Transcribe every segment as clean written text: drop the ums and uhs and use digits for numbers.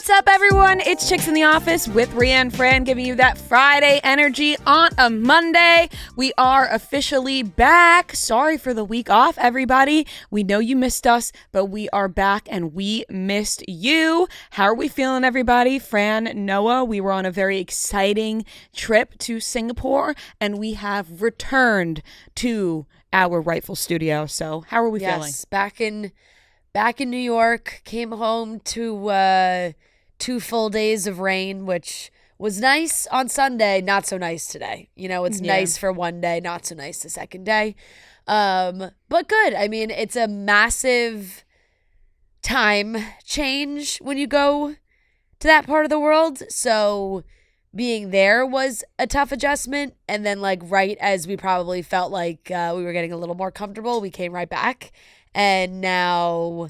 What's up, everyone? It's Chicks in the Office with Rianne Fran, giving you that Friday energy on a Monday. We are officially back. Sorry for the week off, everybody. We know you missed us, but we are back and we missed you. How are we feeling, everybody? Fran, Noah, we were on a very exciting trip to Singapore, and we have returned to our rightful studio. So how are we feeling? Yes, back in New York, came home to 2 full days of rain, which was nice on Sunday, not so nice today. You know, it's nice for one day, not so nice the second day. But good. I mean, it's a massive time change when you go to that part of the world. So being there was a tough adjustment. And then like right as we probably felt like we were getting a little more comfortable, we came right back. And now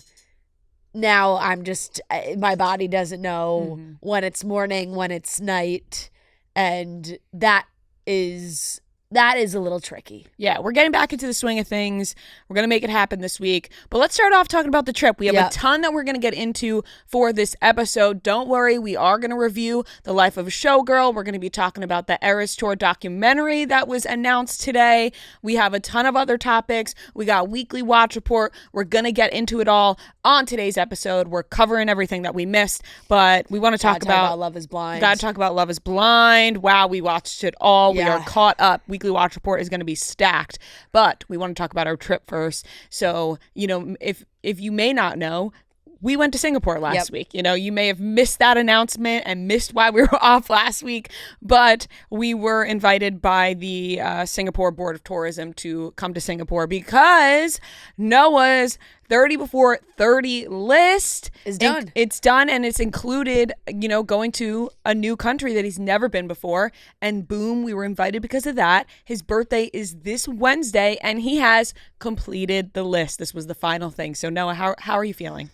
I'm just, my body doesn't know when it's morning, when it's night. And that is a little tricky. Yeah, we're getting back into the swing of things. We're going to make it happen this week. But let's start off talking about the trip. We have a ton that we're going to get into for this episode. Don't worry, we are going to review The Life of a Showgirl. We're going to be talking about the Eras Tour documentary that was announced today. We have a ton of other topics. We got Weekly Watch Report. We're going to get into it all on today's episode. We're covering everything that we missed, but we want to talk about Love is Blind. Got to talk about Love is Blind. Wow, we watched it all. Yeah. We are caught up. Weekly Watch Report is going to be stacked, but we want to talk about our trip first. So, you know, if you may not know, we went to Singapore last week. You know, you may have missed that announcement and missed why we were off last week, but we were invited by the Singapore Board of Tourism to come to Singapore because Noah's 30 before 30 list is done. It's done, and it's included, you know, going to a new country that he's never been before. And boom, we were invited because of that. His birthday is this Wednesday, and he has completed the list. This was the final thing. So Noah, how are you feeling?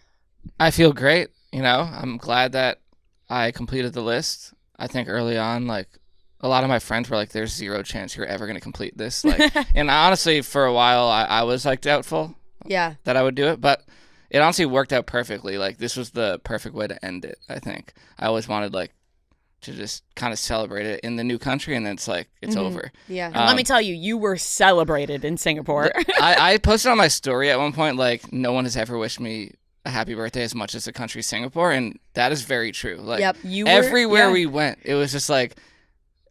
I feel great. You know, I'm glad that I completed the list. I think early on, like, a lot of my friends were like, there's zero chance you're ever going to complete this. Like, and honestly, for a while, I was like doubtful that I would do it. But it honestly worked out perfectly. Like, this was the perfect way to end it, I think. I always wanted, like, to just kind of celebrate it in the new country, and then it's like, it's over. Yeah. And let me tell you, you were celebrated in Singapore. I posted on my story at one point, like, no one has ever wished me a happy birthday as much as the country Singapore, and that is very true. Like, everywhere we went, it was just like,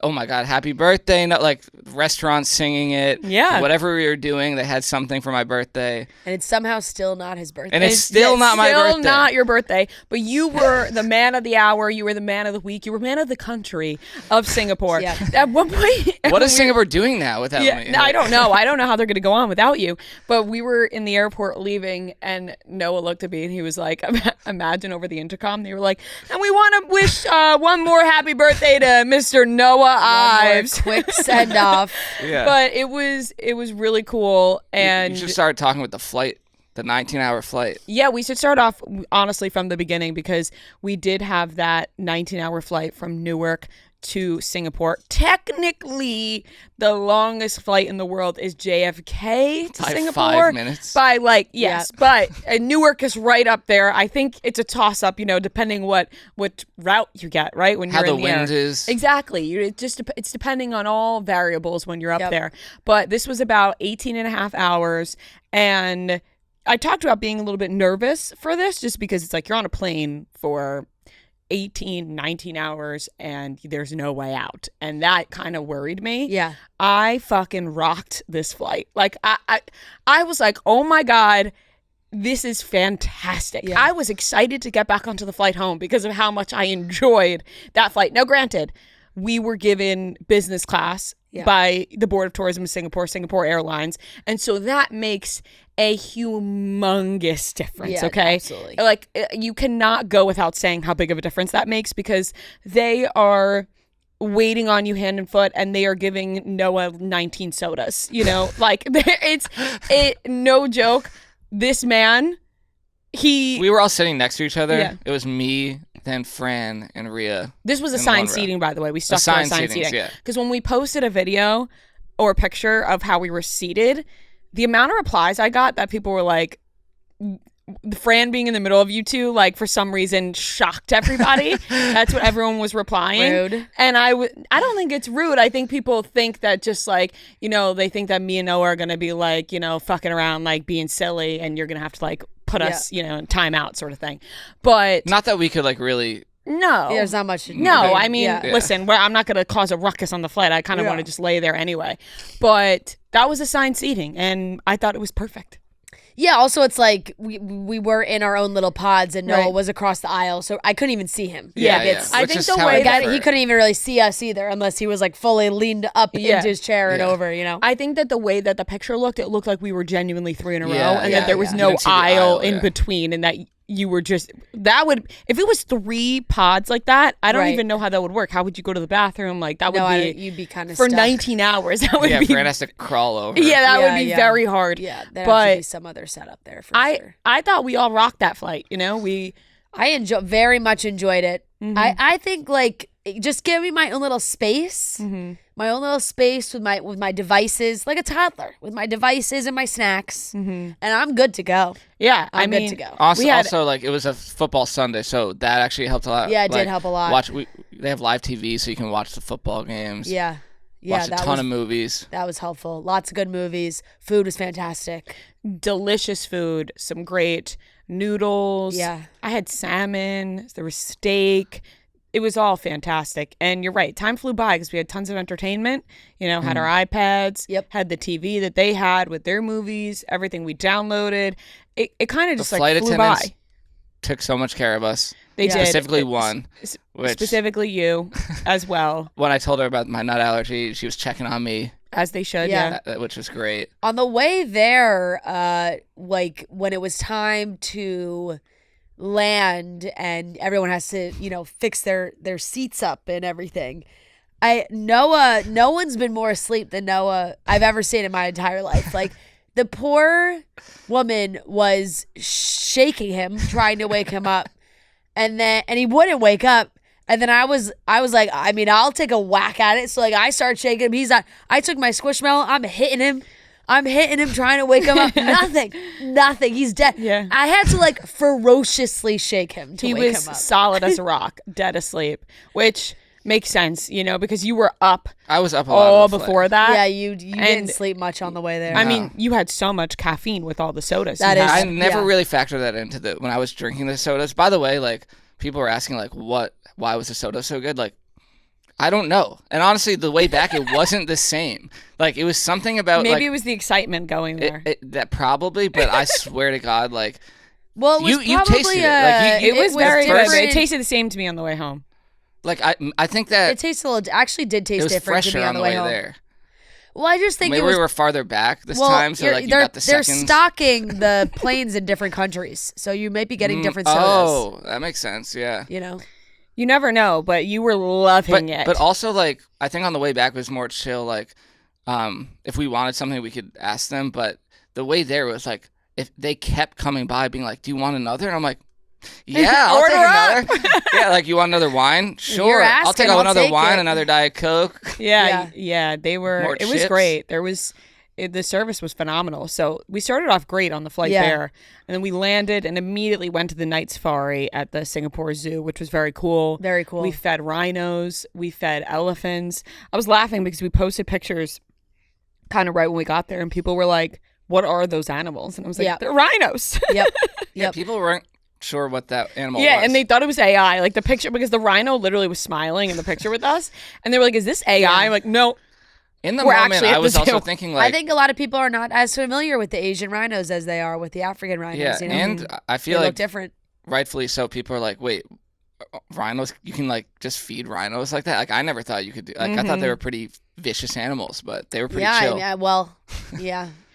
oh my God, happy birthday. Not like restaurants singing it. Yeah. Whatever we were doing, they had something for my birthday. And it's somehow still not his birthday. And it's still not my birthday. Still not your birthday. But you were the man of the hour. You were the man of the week. You were man of the country of Singapore. Yeah. At one point. What is Singapore doing now without me? No, I don't know. I don't know how they're going to go on without you. But we were in the airport leaving, and Noah looked at me, and he was like, imagine over the intercom. They were like, and we want to wish one more happy birthday to Mr. Noah Ives. Quick send off. Yeah. But it was really cool, and you should start talking with the flight, the 19-hour flight. Yeah, we should start off honestly from the beginning, because we did have that 19-hour flight from Newark to Singapore. Technically, the longest flight in the world is JFK to Singapore. 5 minutes. By like, yes, but Newark is right up there. I think it's a toss-up, you know, depending what route you get, right? When you're how in the wind is. Exactly. It's depending on all variables when you're up there. But this was about 18 and a half hours, and I talked about being a little bit nervous for this just because it's like you're on a plane for 18, 19 hours and there's no way out. And that kind of worried me. Yeah. I fucking rocked this flight. Like, I was like, oh my God, this is fantastic. Yeah. I was excited to get back onto the flight home because of how much I enjoyed that flight. Now, granted, we were given business class by the Board of Tourism of Singapore Airlines. And so that makes a humongous difference, okay? Absolutely. Like, you cannot go without saying how big of a difference that makes, because they are waiting on you hand and foot, and they are giving Noah 19 sodas, you know? Like, it's no joke. This man, we were all sitting next to each other. Yeah. It was me, then Fran and Rhea. This was assigned seating, by the way. We stuck to assigned seating. Because when we posted a video or a picture of how we were seated, the amount of replies I got that people were like, Fran being in the middle of you two, like for some reason shocked everybody. That's what everyone was replying. Rude. And I don't think it's rude. I think people think that just like, they think that me and Noah are going to be like, fucking around, like being silly, and you're going to have to like put us, in time out sort of thing. But not that we could like really. No. Yeah, there's not much to do. No, I mean, listen, I'm not going to cause a ruckus on the flight. I kind of want to just lay there anyway. But that was assigned seating, and I thought it was perfect. Yeah, also it's like we were in our own little pods and Noah was across the aisle, so I couldn't even see him. I think the way that he couldn't even really see us either unless he was like fully leaned up into his chair and over, I think that the way that the picture looked, it looked like we were genuinely 3 in a row and that there was no aisle in between, and that you were just, that would, if it was 3 pods like that, I don't even know how that would work. How would you go to the bathroom? Like that would be, you'd be kind of for stuck. 19 hours. That would be, Fran has to crawl over. Yeah, that would be very hard. Yeah, there'd have to be some other setup there for sure. I thought we all rocked that flight. I very much enjoyed it. Mm-hmm. I think like just give me my own little space. Mm-hmm. My own little space with my devices, like a toddler, with my devices and my snacks, and I'm good to go. Yeah, I'm good to go. Also, like it was a football Sunday, so that actually helped a lot. Yeah, it did help a lot. They have live TV, so you can watch the football games. Yeah, watch a ton of movies. That was helpful. Lots of good movies. Food was fantastic. Delicious food. Some great noodles. Yeah, I had salmon. There was steak. It was all fantastic. And you're right. Time flew by because we had tons of entertainment, had our iPads, had the TV that they had with their movies, everything we downloaded. It kind of just like flew by. Took so much care of us. They did. Specifically one. Specifically you as well. When I told her about my nut allergy, she was checking on me. As they should, which was great. On the way there, like when it was time to land and everyone has to fix their seats up and everything, no one's been more asleep than Noah I've ever seen in my entire life. Like the poor woman was shaking him, trying to wake him up, and he wouldn't wake up. And then I was like, I mean, I'll take a whack at it. So like I start shaking him. He's not. I took my Squishmallow. I'm hitting him, trying to wake him up. Nothing. He's dead. Yeah. I had to like ferociously shake him to wake him up. He was solid as a rock, dead asleep, which makes sense, because you were up. I was up all before that. Yeah, you didn't sleep much on the way there. I mean, you had so much caffeine with all the sodas. I never really factored that into when I was drinking the sodas. By the way, like people were asking like why was the soda so good? Like I don't know. And honestly, the way back, it wasn't the same. Like, it was something about, maybe it was the excitement going there. That probably, but I swear to God, like, well, it was you tasted it. Like, it was very good. It tasted the same to me on the way home. Like, I think that it tasted actually did taste different to me on the way home. There. Well, I just think maybe we were farther back this time, so like you got the seconds. They're stocking the planes in different countries, so you might be getting different sodas. Oh, that makes sense. Yeah. You never know, but you were loving it. But also, like, I think on the way back was more chill. Like, if we wanted something, we could ask them. But the way there was like, if they kept coming by, being like, "Do you want another?" And I'm like, "Yeah, I'll take another." Yeah, like, you want another wine? Sure, I'll take another wine, another Diet Coke. Yeah. They were. It was great. The service was phenomenal. So we started off great on the flight there, and then we landed and immediately went to the night safari at the Singapore Zoo, which was very cool. Very cool. We fed rhinos. We fed elephants. I was laughing because we posted pictures kind of right when we got there, and people were like, "What are those animals?" And I was like, "They're rhinos." Yeah, people weren't sure what that animal was. Yeah, and they thought it was AI. Like the picture, because the rhino literally was smiling in the picture with us, and they were like, "Is this AI?" I'm like, "No." In the moment, I was also thinking, like, I think a lot of people are not as familiar with the Asian rhinos as they are with the African rhinos. Yeah, and I feel they like look different. Rightfully so. People are like, "Wait, rhinos? You can like just feed rhinos like that?" Like, I never thought you could do. Like, I thought they were pretty vicious animals, but they were pretty chill.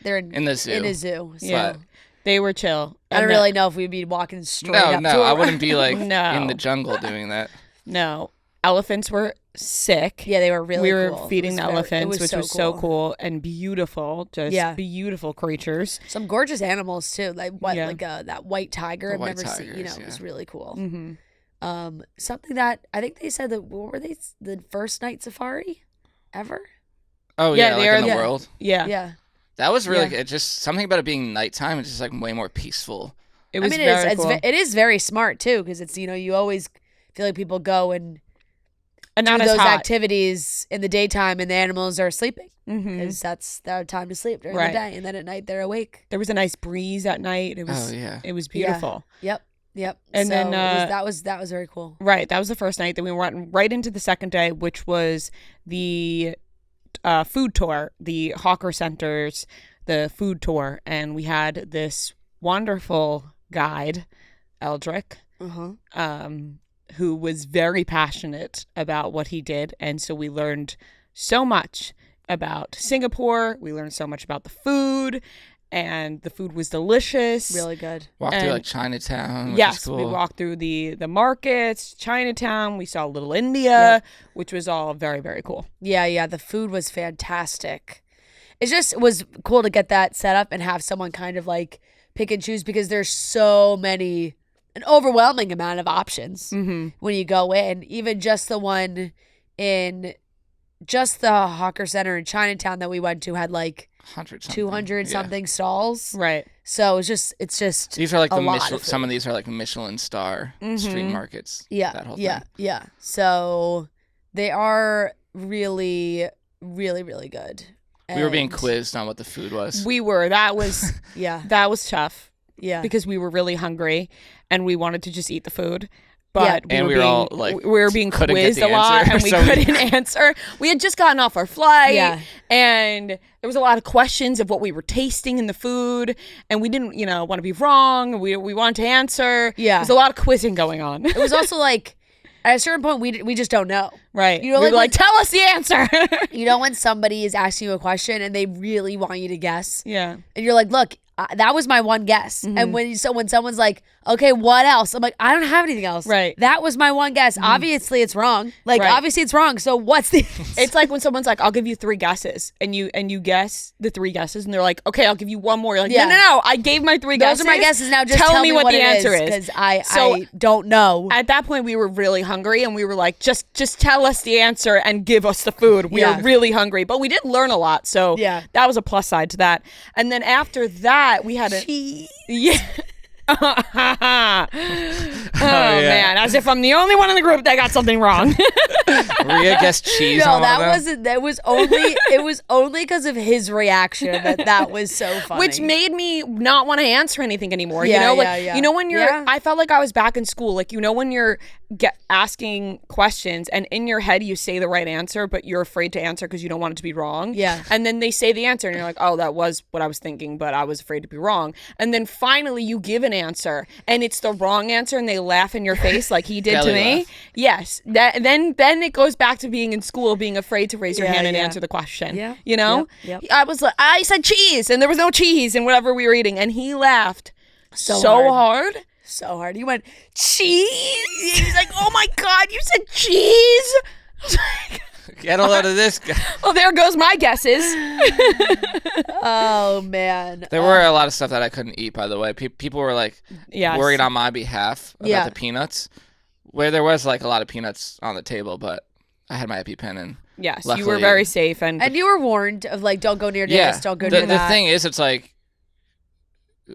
They're in the zoo. In a zoo. So. Yeah, they were chill. I don't really know if we'd be walking straight up. No, I wouldn't be like in the jungle doing that. No, elephants were sick. Yeah, they were really cool. We were feeding the elephants, which was so cool and beautiful. Just beautiful creatures. Some gorgeous animals too, like that white tiger I've never seen. It was really cool. Mm-hmm. Something that I think they said that what were they the first night safari ever? Oh yeah, like in the world. Yeah. That was really good. Just something about it being nighttime. It's just like way more peaceful. It was I mean, very cool. it is very smart too, because it's, you always feel like people go and not do as those hot. activities in the daytime and the animals are sleeping, because that's their time to sleep during the day, and then at night they're awake. There was a nice breeze at night. It was it was beautiful. Yep. And so then that was very cool. Right, that was the first night. Then we went right into the second day, which was the food tour, the Hawker Center's the food tour, and we had this wonderful guide, Eldrick, who was very passionate about what he did. And so we learned so much about Singapore. We learned so much about the food, and the food was delicious. Really good. Walked through like Chinatown, which yes, is cool. we walked through the markets, Chinatown. We saw Little India, which was all very, very cool. Yeah. The food was fantastic. It just was cool to get that set up and have someone kind of like pick and choose, because there's so many, an overwhelming amount of options when you go in. Even just the one in just the Hawker Center in Chinatown that we went to had like 200 something stalls. Right. So it's just these are like a lot of some of these are like Michelin star street markets. Yeah. That whole thing. Yeah. So they are really, really, really good. We were being quizzed on what the food was. We were. That was that was tough. Yeah. Because we were really hungry and we wanted to just eat the food. But we were being quizzed a lot, and we couldn't answer. We had just gotten off our flight, and there was a lot of questions of what we were tasting in the food, and we didn't, want to be wrong. We wanted to answer. Yeah. There's a lot of quizzing going on. It was also like, at a certain point, we just don't know. Right. We were like, tell us the answer. When somebody is asking you a question and they really want you to guess. Yeah. And you're like, look, that was my one guess. And when someone's like, okay, what else? I'm like, I don't have anything else. Right. That was my one guess. Obviously it's wrong. Obviously it's wrong. So what's the It's like when someone's like, I'll give you 3 guesses, and you guess the 3 guesses, and they're like, okay, I'll give you one more. You're like, no, I gave my 3 guesses. Those are my guesses. Now just tell me what the answer is. Because I don't know. At that point, we were really hungry, and we were like, just tell us the answer and give us the food. We are really hungry. But we did learn a lot, so that was a plus side to that. And then after that, we had man, as if I'm the only one in the group that got something wrong. Rhea guessed cheese. No, that wasn't. That was only. It was only because of his reaction that was so funny. Which made me not want to answer anything anymore. Yeah. When you're. I felt like I was back in school. Like when you're asking questions, and in your head you say the right answer, but you're afraid to answer because you don't want it to be wrong. Yeah. And then they say the answer, and you're like, oh, that was what I was thinking, but I was afraid to be wrong. And then finally you give an answer, and it's the wrong answer, and they laugh in your face like he did to me. Laugh. Yes. Then it goes back to being in school, being afraid to raise your hand and answer the question. Yeah. Yep. I was like, I said cheese, and there was no cheese in whatever we were eating, and he laughed so hard. So hard. He went, cheese? He's like, oh my God, you said cheese? I was like, get a load of this guy. Well, there goes my guesses. Oh, man. There were a lot of stuff that I couldn't eat, by the way. People were like worried on my behalf about the peanuts, where there was like a lot of peanuts on the table, but I had my EpiPen and yes, luckily, you were very safe. And you were warned of like, don't go near this, don't go near that. The thing is, it's like,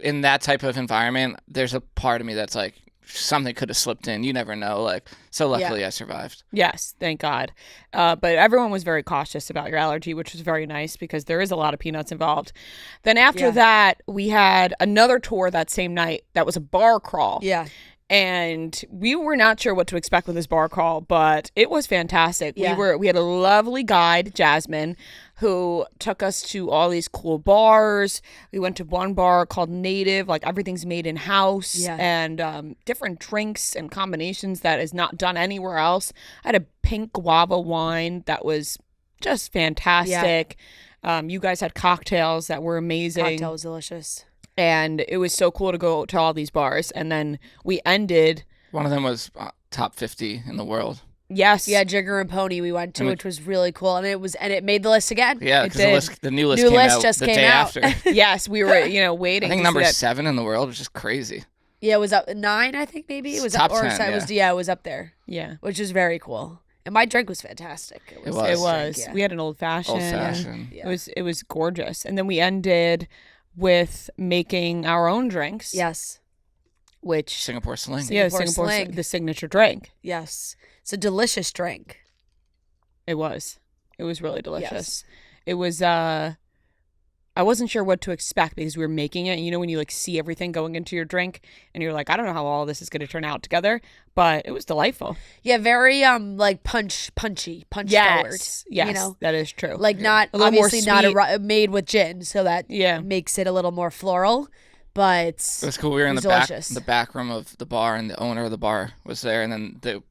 in that type of environment, there's a part of me that's like, something could have slipped in. You never know. So luckily I survived. Yes, thank God. But everyone was very cautious about your allergy, which was very nice because there is a lot of peanuts involved. Then after that, we had another tour that same night that was a bar crawl. Yeah. And we were not sure what to expect with this bar crawl, but it was fantastic. Yeah. We had a lovely guide, Jasmine, who took us to all these cool bars. We went to one bar called Native, like everything's made in house, and different drinks and combinations that is not done anywhere else. I had a pink guava wine that was just fantastic. Yeah. You guys had cocktails that were amazing. Cocktail was delicious. And it was so cool to go to all these bars. And then we ended. One of them was top 50 in the world. Yes. Yeah, Jigger and Pony we went to, which was really cool. And it made the list again. Yeah, because the new list came out just the came day out. after. Yes, we were, waiting. I think number 7 in the world, which is crazy. Yeah, it was up 9, I think maybe. It was top up, 10, it was up there. Yeah. Which is very cool. And my drink was fantastic. It was. Drink, We had an old fashioned. Yeah. It was gorgeous. And then we ended with making our own drinks. Yes. which Singapore Sling. Singapore Sling. the signature drink. Yes. It's a delicious drink. It was really delicious. Yes. It was I wasn't sure what to expect because we were making it. You know, when you like see everything going into your drink and you're like, I don't know how all this is going to turn out together, but it was delightful. Yeah, very like punchy, punch forward. Yes, you know? that is true. Like not a little obviously more not made with gin, so that makes it a little more floral. But it was cool. We were in the back room of the bar, and the owner of the bar was there, and then the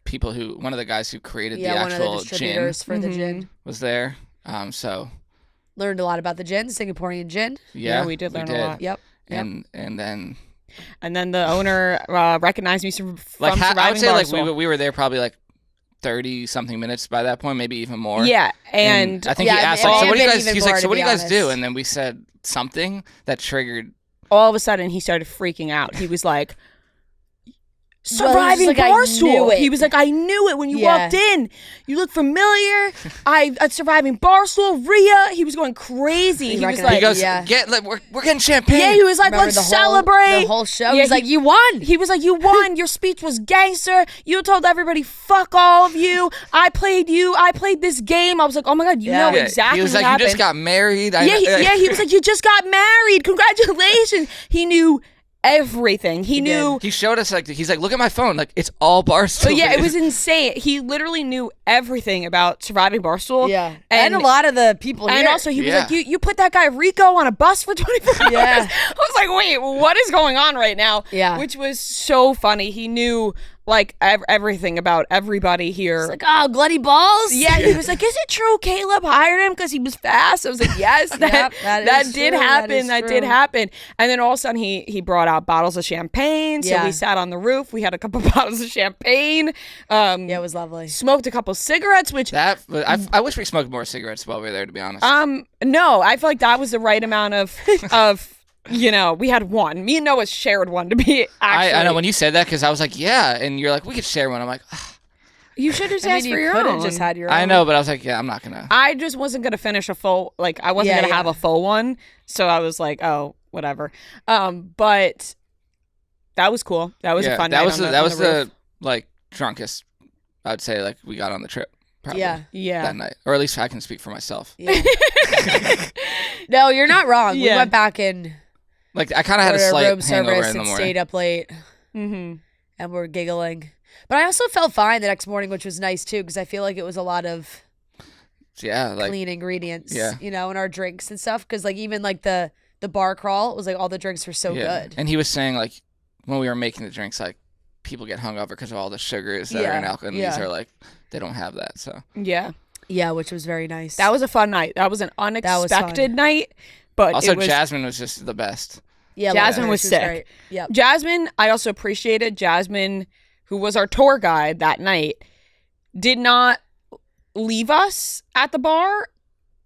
people one of the guys who created the actual one of the distributors gin for the gin was there. So learned a lot about the gin, Singaporean gin. Yeah, we did learn a lot. Yep. And then the owner recognized me from like I would say Barstool. like we were there probably like 30 something minutes by that point, maybe even more. Yeah, and I think he asked like, so what do you guys? He's like, so what do you guys do? honest. And then we said something that triggered. all of a sudden he started freaking out. He was like, Well, surviving he was like, Barstool. He was like, I knew it when you walked in. You look familiar. At surviving Barstool, Rhea. He was going crazy. He was like, he goes, we're getting champagne. Yeah, he was like, let's celebrate. The whole show. Yeah, He's like, you won. He was like, you won. Your speech was gangster. You told everybody, fuck all of you. I played you. I played this game. I was like, oh my God, you know exactly He was what like, happened. you just got married. He was like, you just got married. Congratulations. He knew everything. He knew. He showed us he's like, look at my phone. Like, it's all Barstool. But yeah, it was insane. He literally knew everything about surviving Barstool. Yeah. And a lot of the people here. And also he was like, you put that guy Rico on a bus for 24 hours. Yeah. I was like, wait, what is going on right now? Yeah. Which was so funny. He knew like everything about everybody here. It's like, oh, bloody balls. Yeah, he was like, is it true Caleb hired him because he was fast? I was like, yes, that did happen. That did happen. And then all of a sudden he brought out bottles of champagne. So we sat on the roof. We had a couple bottles of champagne. It was lovely. Smoked a couple cigarettes, which I wish we smoked more cigarettes while we were there, to be honest. No, I feel like that was the right amount of you know, we had one. Me and Noah shared one to be actually. I know when you said that because I was like, yeah, and you're like, we could share one. I'm like, ugh. You should have just asked for your own. You could have just had your own. I know, but I was like, yeah, I'm not gonna. I just wasn't gonna finish a full. Like, I wasn't gonna have a full one, so I was like, oh, whatever. But that was cool. That was a fun night. That was the like drunkest I would say like we got on the trip. Probably, that night, or at least I can speak for myself. Yeah. No, you're not wrong. We went back in. Like I kind of had a slight room hangover service in the and morning. stayed up late, and we're giggling. But I also felt fine the next morning, which was nice too, because I feel like it was a lot of clean ingredients, you know, in our drinks and stuff. Because like even like the bar crawl, it was like all the drinks were so good. And he was saying like when we were making the drinks, like people get hungover because of all the sugars that are in alcohol, and these are like they don't have that. So yeah, which was very nice. That was a fun night. That was an unexpected night. But also Jasmine was just the best. Yeah, Jasmine was sick. Yeah, Jasmine, I also appreciated. Jasmine, who was our tour guide that night, did not leave us at the bar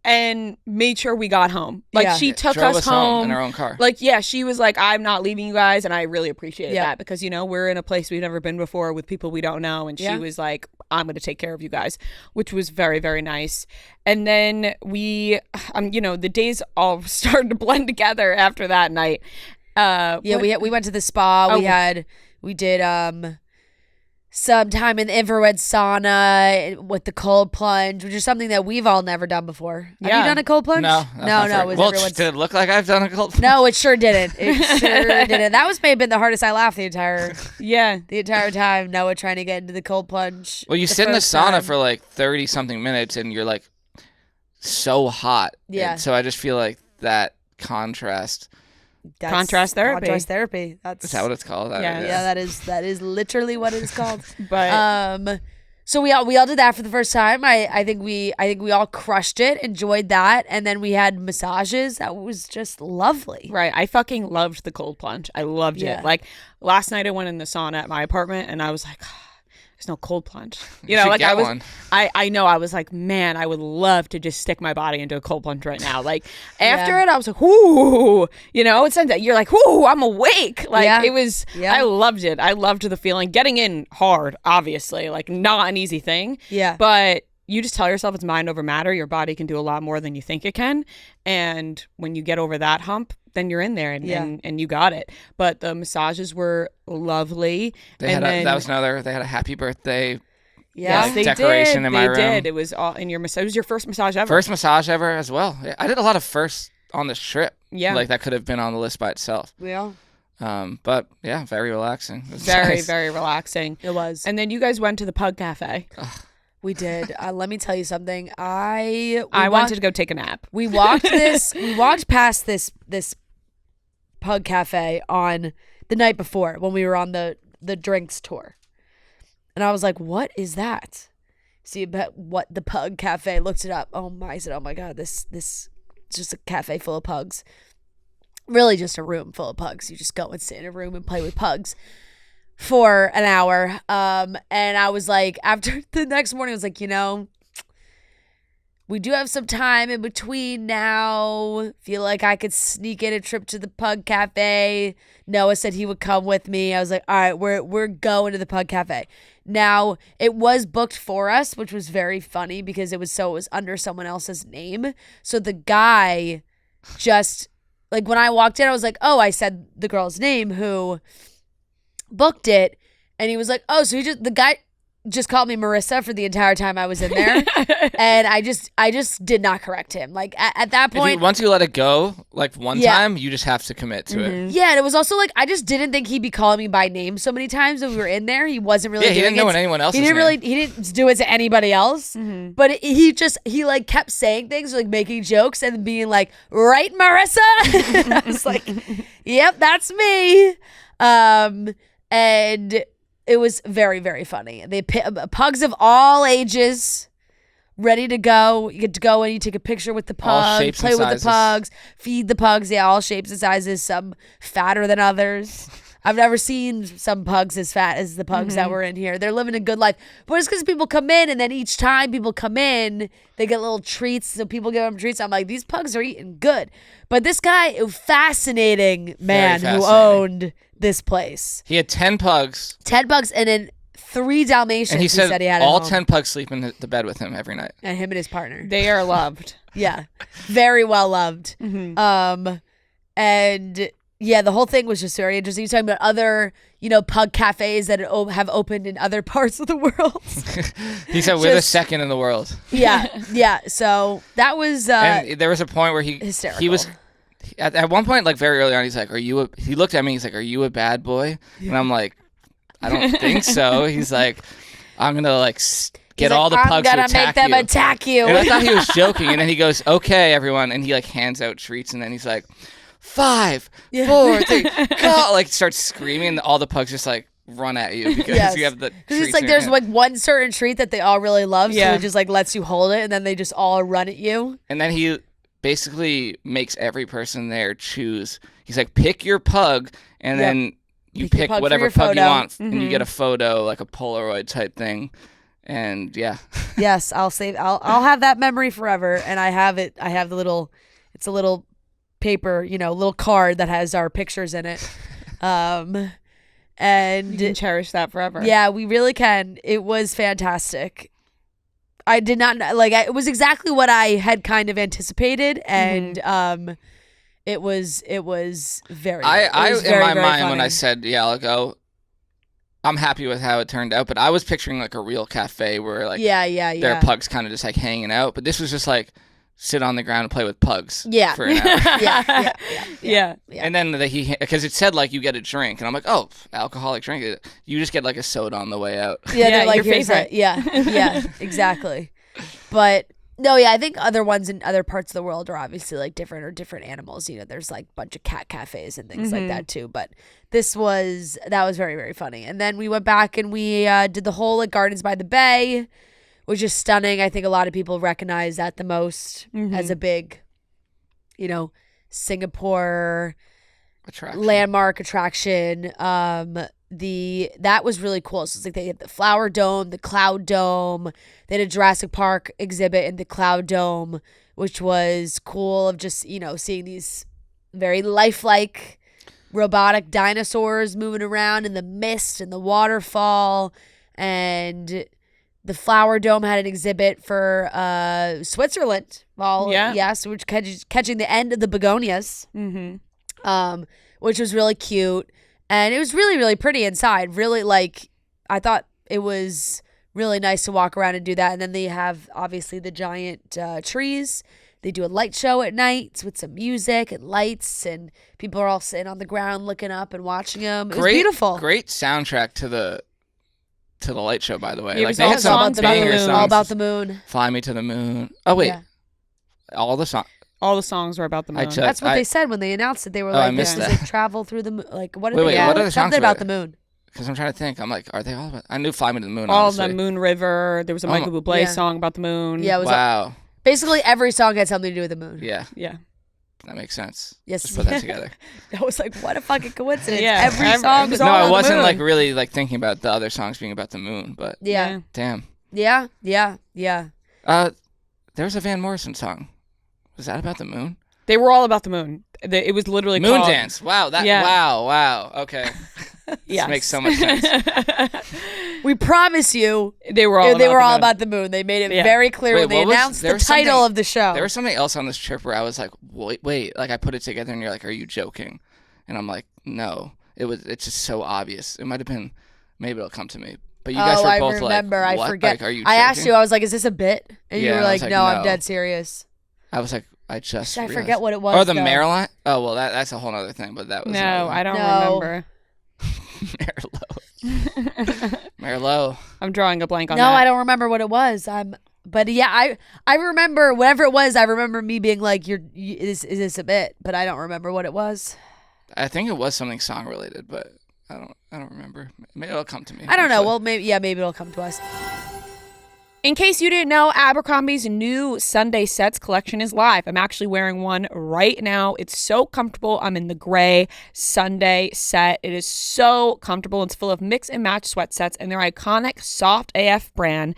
and made sure we got home. Like she took us home in her own car. Like she was like, I'm not leaving you guys, and I really appreciated that because you know we're in a place we've never been before with people we don't know, and she was like, I'm going to take care of you guys, which was very, very nice. And then we, you know, the days all started to blend together after that night. We went to the spa. We did some time in the infrared sauna with the cold plunge, which is something that we've all never done before. Have you done a cold plunge? No. Well, did it look like I've done a cold plunge? No, it sure didn't. That was maybe been the hardest. I laughed the entire time. Noah trying to get into the cold plunge. Well, you sit in the sauna for like 30 something minutes, and you're like so hot. Yeah. And so I just feel like that contrast. Contrast therapy. Contrast therapy. Is that what it's called? Yeah, that is literally what it is called. But so we all did that for the first time. I think we all crushed it, enjoyed that, and then we had massages. That was just lovely. Right. I fucking loved the cold plunge. I loved it. Like last night I went in the sauna at my apartment and I was like, there's no cold plunge. You know, like I know I was like, man, I would love to just stick my body into a cold plunge right now. Like after it, I was like, whoo, you know, it's something you're like, whoo, I'm awake. Like it was, I loved it. I loved the feeling. Getting in hard, obviously, like not an easy thing. Yeah. But you just tell yourself it's mind over matter. Your body can do a lot more than you think it can. And when you get over that hump, then you're in there and you got it. But the massages were lovely. They had a happy birthday they decoration did. in my room. They did. It was all in your massage. It was your first massage ever. First massage ever as well. I did a lot of firsts on this trip. Yeah. Like that could have been on the list by itself. Yeah. But yeah, very relaxing. It was very, nice. very relaxing. It was. And then you guys went to the Pug Cafe. We did. Let me tell you something. I wanted to go take a nap. We walked past this Pug Cafe on the night before when we were on the drinks tour. And I was like, what is that? See what the Pug Cafe, looked it up. I said, oh my God, this is just a cafe full of pugs. Really just a room full of pugs. You just go and sit in a room and play with pugs for an hour. And I was like, after the next morning, I was like, we do have some time in between now. Feel like I could sneak in a trip to the Pug Cafe. Noah said he would come with me. I was like, all right, we're going to the Pug Cafe. Now, it was booked for us, which was very funny because it was under someone else's name. So the guy just, like, when I walked in, I was like, oh, I said the girl's name who booked it. And he was like, oh, so the guy just called me Marissa for the entire time I was in there. And I just did not correct him. Like at that point, once you let it go, like one time, you just have to commit to it. Yeah, and it was also like I just didn't think he'd be calling me by name so many times when we were in there. He wasn't really. Yeah, he didn't know anyone else. He didn't do it to anybody else. Mm-hmm. But he like kept saying things, like making jokes and being like, "Right, Marissa?" I was like, "Yep, that's me." And it was very, very funny. They pugs of all ages, ready to go. You get to go and you take a picture with the pug, play with the pugs, feed the pugs. Yeah, all shapes and sizes. Some fatter than others. I've never seen some pugs as fat as the pugs that were in here. They're living a good life. But it's because people come in, and then each time people come in, they get little treats. So people give them treats. I'm like, these pugs are eating good. But this guy, a fascinating man who owned this place. He had 10 pugs. 10 pugs and then 3 Dalmatians. And he said he had all 10 pugs sleep in the bed with him every night. And him and his partner. They are loved. Yeah. Very well loved. And yeah, the whole thing was just very interesting. He's talking about other, pug cafes that have opened in other parts of the world. He said we're the second in the world. Yeah. So that was and there was a point where hysterical. He was at one point, like very early on, he's like, he looked at me, he's like, "Are you a bad boy?" And I'm like, "I don't think so." He's like, "I'm gonna get all the pugs to attack you. I'm gonna make them attack you." And I thought he was joking, and then he goes, "Okay, everyone," and he hands out treats, and then he's like, 5, 4, 3, go! Starts screaming, and all the pugs just run at you because you have the treats. It's there's one certain treat that they all really love, so it just lets you hold it, and then they just all run at you. And then he basically makes every person there choose. He's like, pick your pug, and then you pick whatever pug you want, and you get a photo, like a Polaroid type thing. And yes, I'll have that memory forever. And I have it. I have it's a little paper, little card that has our pictures in it. And you can cherish that forever. Yeah, we really can. It was fantastic. I did not it was exactly what I had kind of anticipated, and it was very. In my mind, when I said I'll go, I'm happy with how it turned out, but I was picturing a real cafe where their pugs kind of just hanging out, but this was just sit on the ground and play with pugs for an hour. Yeah. And then because it said you get a drink, and I'm like, oh, alcoholic drink. You just get a soda on the way out. Yeah, your favorite. Yeah, exactly. But no, I think other ones in other parts of the world are obviously different animals. There's a bunch of cat cafes and things like that too. But that was very, very funny. And then we went back and we did the whole Gardens by the Bay, which is stunning. I think a lot of people recognize that the most as a big, Singapore landmark attraction. That was really cool. So it's they had the Flower Dome, the Cloud Dome. They had a Jurassic Park exhibit in the Cloud Dome, which was cool of just, seeing these very lifelike robotic dinosaurs moving around in the mist and the waterfall. And The Flower Dome had an exhibit for Switzerland. So we're catching the end of the begonias, which was really cute. And it was really, really pretty inside. Really, I thought it was really nice to walk around and do that. And then they have, obviously, the giant trees. They do a light show at night with some music and lights. And people are all sitting on the ground looking up and watching them. It was beautiful. Great soundtrack to the light show, by the way. It was all songs about the moon. All about the moon. Fly Me to the Moon. Oh, wait. Yeah. All the songs were about the moon. That's what they said when they announced it. They were I missed that. Travel through the moon. What did what other songs Something about the moon. Because I'm trying to think. I'm like, are they all about... I knew Fly Me to the Moon, all honestly. the Moon River. There was a Michael Bublé song about the moon. Yeah, it was wow. Basically, every song had something to do with the moon. Yeah. Yeah. That makes sense. Yes. Let's put that together. That was what a fucking coincidence. Yeah. Every song was all about the moon. No, I wasn't really thinking about the other songs being about the moon, but yeah. Damn. Yeah. There was a Van Morrison song. Was that about the moon? They were all about the moon. It was literally Moon called... Dance. Wow. Wow. Okay. Yes. This makes so much sense. We promise you, they were all about the moon. They made it very clear when they announced the title of the show. There was something else on this trip where I was like, wait, I put it together and you're like, are you joking? And I'm like, no. It's just so obvious. It might have been, maybe it'll come to me. But you guys were both like, what? I forget. Like, are you joking? I asked you, I was like, is this a bit? And you were like, no, I'm dead serious. I was like, I forget what it was. Oh, the Maryland? Oh, well, that's a whole other thing, but that was... No, I don't remember. Merlot. I'm drawing a blank on that. No, I don't remember what it was. But yeah, I remember whatever it was. I remember me being like, is this a bit? But I don't remember what it was. I think it was something song related, but I don't remember. Maybe it'll come to me. I don't know. Well, maybe it'll come to us. In case you didn't know, Abercrombie's new Sunday Sets collection is live. I'm actually wearing one right now. It's so comfortable. I'm in the gray Sunday set. It is so comfortable. It's full of mix and match sweat sets and their iconic Soft AF brand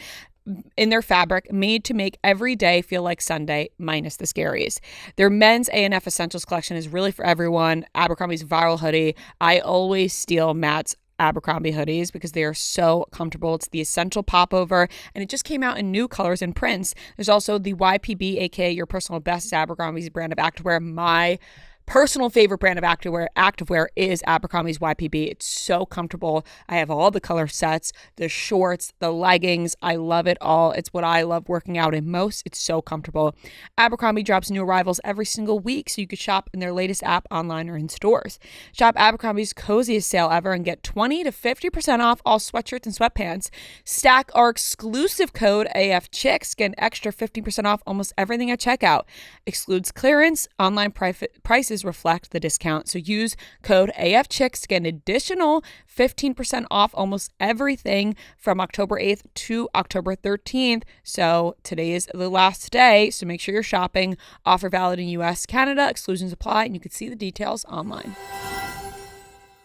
in their fabric, made to make every day feel like Sunday, minus the scaries. Their men's A&F Essentials collection is really for everyone. Abercrombie's viral hoodie. I always steal Matt's Abercrombie hoodies because they are so comfortable. It's the essential popover, and it just came out in new colors and prints. There's also the YPB, aka your personal best, is Abercrombie's brand of activewear. My personal favorite brand of activewear is Abercrombie's YPB. It's so comfortable. I have all the color sets, the shorts, the leggings. I love it all. It's what I love working out in most. It's so comfortable. Abercrombie drops new arrivals every single week, so you could shop in their latest app, online, or in stores. Shop Abercrombie's coziest sale ever and get 20 to 50% off all sweatshirts and sweatpants. Stack our exclusive code AFCHICKS, get an extra 50% off almost everything at checkout. Excludes clearance. Online prices reflect the discount. So use code AFCHICKS to get an additional 15% off almost everything from October 8th to October 13th. So today is the last day, so make sure you're shopping. Offer valid in US, Canada, exclusions apply, and you can see the details online.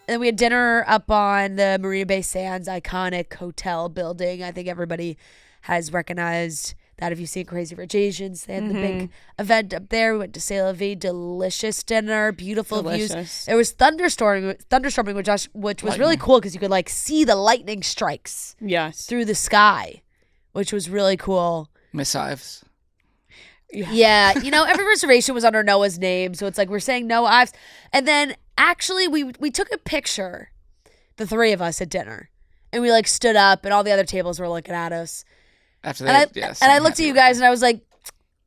And we had dinner up on the Marina Bay Sands iconic hotel building. I think everybody has recognized that if you've seen Crazy Rich Asians. They had the big event up there. We went to C'est La Vie. Delicious dinner. Beautiful views. There was thunderstorming, which was really cool because you could see the lightning strikes through the sky, which was really cool. Miss Ives. Yeah. Every reservation was under Noah's name. So it's like we're saying Noah Ives. And then actually we took a picture, the three of us at dinner. And we stood up and all the other tables were looking at us. After and I looked at you guys and I was like,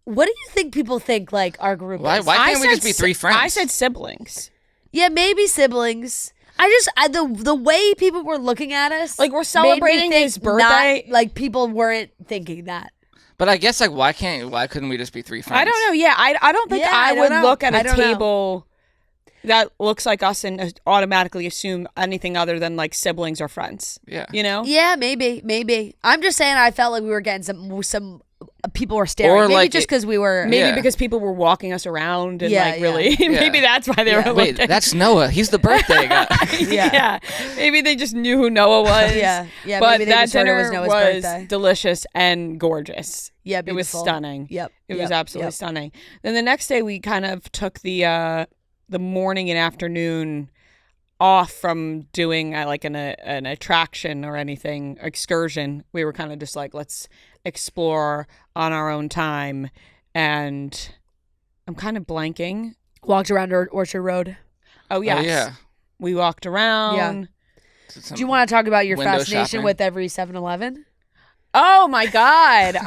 what do you think people think our group is? Why can't we just be three friends? I said siblings. Yeah, maybe siblings. The way people were looking at us, we're celebrating his birthday. People weren't thinking that. But I guess why couldn't we just be three friends? I don't know. Yeah, I don't think I would look at a table that looks like us and automatically assume anything other than siblings or friends. Yeah. Yeah, maybe. I'm just saying I felt like we were getting some people were staring. Or maybe just because we were. Maybe because people were walking us around and really. Maybe that's why they were looking. Wait, that's Noah. He's the birthday guy. Yeah. Maybe they just knew who Noah was. Yeah. But maybe that dinner was Noah's birthday. Delicious and gorgeous. Yeah, beautiful. It was stunning. Yep. It was absolutely stunning. Then the next day we kind of took the morning and afternoon off from doing like an attraction or anything, excursion. We were kind of just like, let's explore on our own time. And I'm kind of blanking. Walked around Orchard Road. Oh, yes. Oh, yeah. We walked around. Yeah. Do you want to talk about your window fascination shopping? with every 7-Eleven? Oh, my God.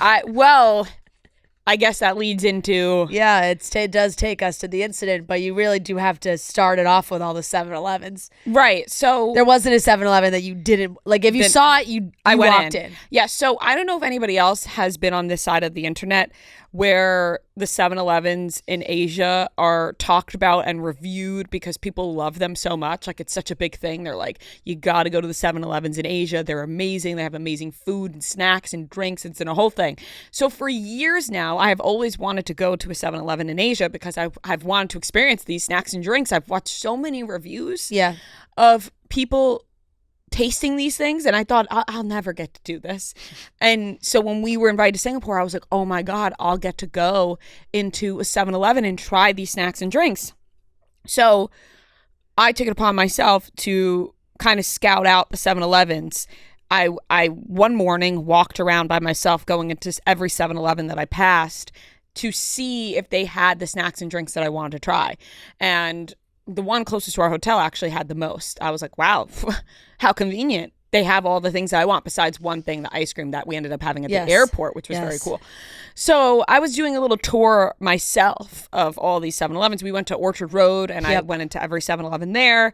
I guess that leads into... Yeah, it does take us to the incident, but you really do have to start it off with all the 7-Elevens. Right, so... There wasn't a 7-Eleven that you didn't... Like, if you saw it, you walked in. Yeah, so I don't know if anybody else has been on this side of the internet where the 7-Elevens in Asia are talked about and reviewed because people love them so much. Like, it's such a big thing. They're like, you got to go to the 7-Elevens in Asia. They're amazing. They have amazing food and snacks and drinks. It's in a whole thing. So for years now, I have always wanted to go to a 7-Eleven in Asia because I've wanted to experience these snacks and drinks. I've watched so many reviews of people tasting these things, and I thought I'll never get to do this. And so when we were invited to Singapore, I was like, oh my God, I'll get to go into a 7-Eleven and try these snacks and drinks. So I took it upon myself to kind of scout out the 7-Elevens. I one morning walked around by myself going into every 7-Eleven that I passed to see if they had the snacks and drinks that I wanted to try. And the one closest to our hotel actually had the most. I was like, wow, how convenient. They have all the things that I want besides one thing, the ice cream that we ended up having at the airport, which was very cool. So I was doing a little tour myself of all these 7-Elevens. We went to Orchard Road, and I went into every 7-Eleven there.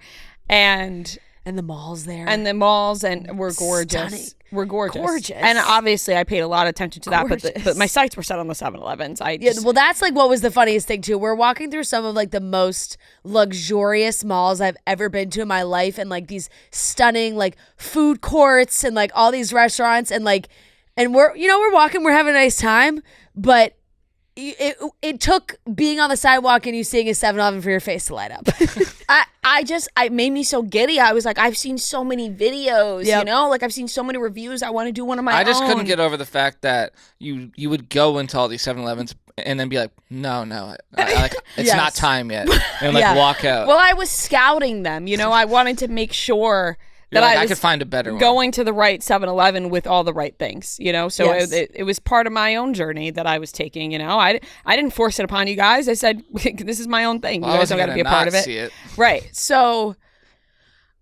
And the malls there. And the malls, and we're gorgeous. Stunning. We're gorgeous. Gorgeous. And obviously I paid a lot of attention to that, Gorgeous. but my sights were set on the 7-Elevens. Well, that's like what was the funniest thing too. We're walking through some of like the most luxurious malls I've ever been to in my life, and like these stunning like food courts and like all these restaurants, and we're walking, we're having a nice time, but it took being on the sidewalk and you seeing a 7-Eleven for your face to light up. It made me so giddy. I was like, I've seen so many videos, you know, like I've seen so many reviews. I want to do one of my own. I just couldn't get over the fact that you would go into all these 7-Elevens and then be like, no, it's not time yet, and walk out. Well, I was scouting them, you know. I wanted to make sure that I could find a better one. Going to the right 7-Eleven with all the right things, you know. So it was part of my own journey that I was taking, you know. I didn't force it upon you guys. I said, this is my own thing. You guys don't got to be a part of it. Right. So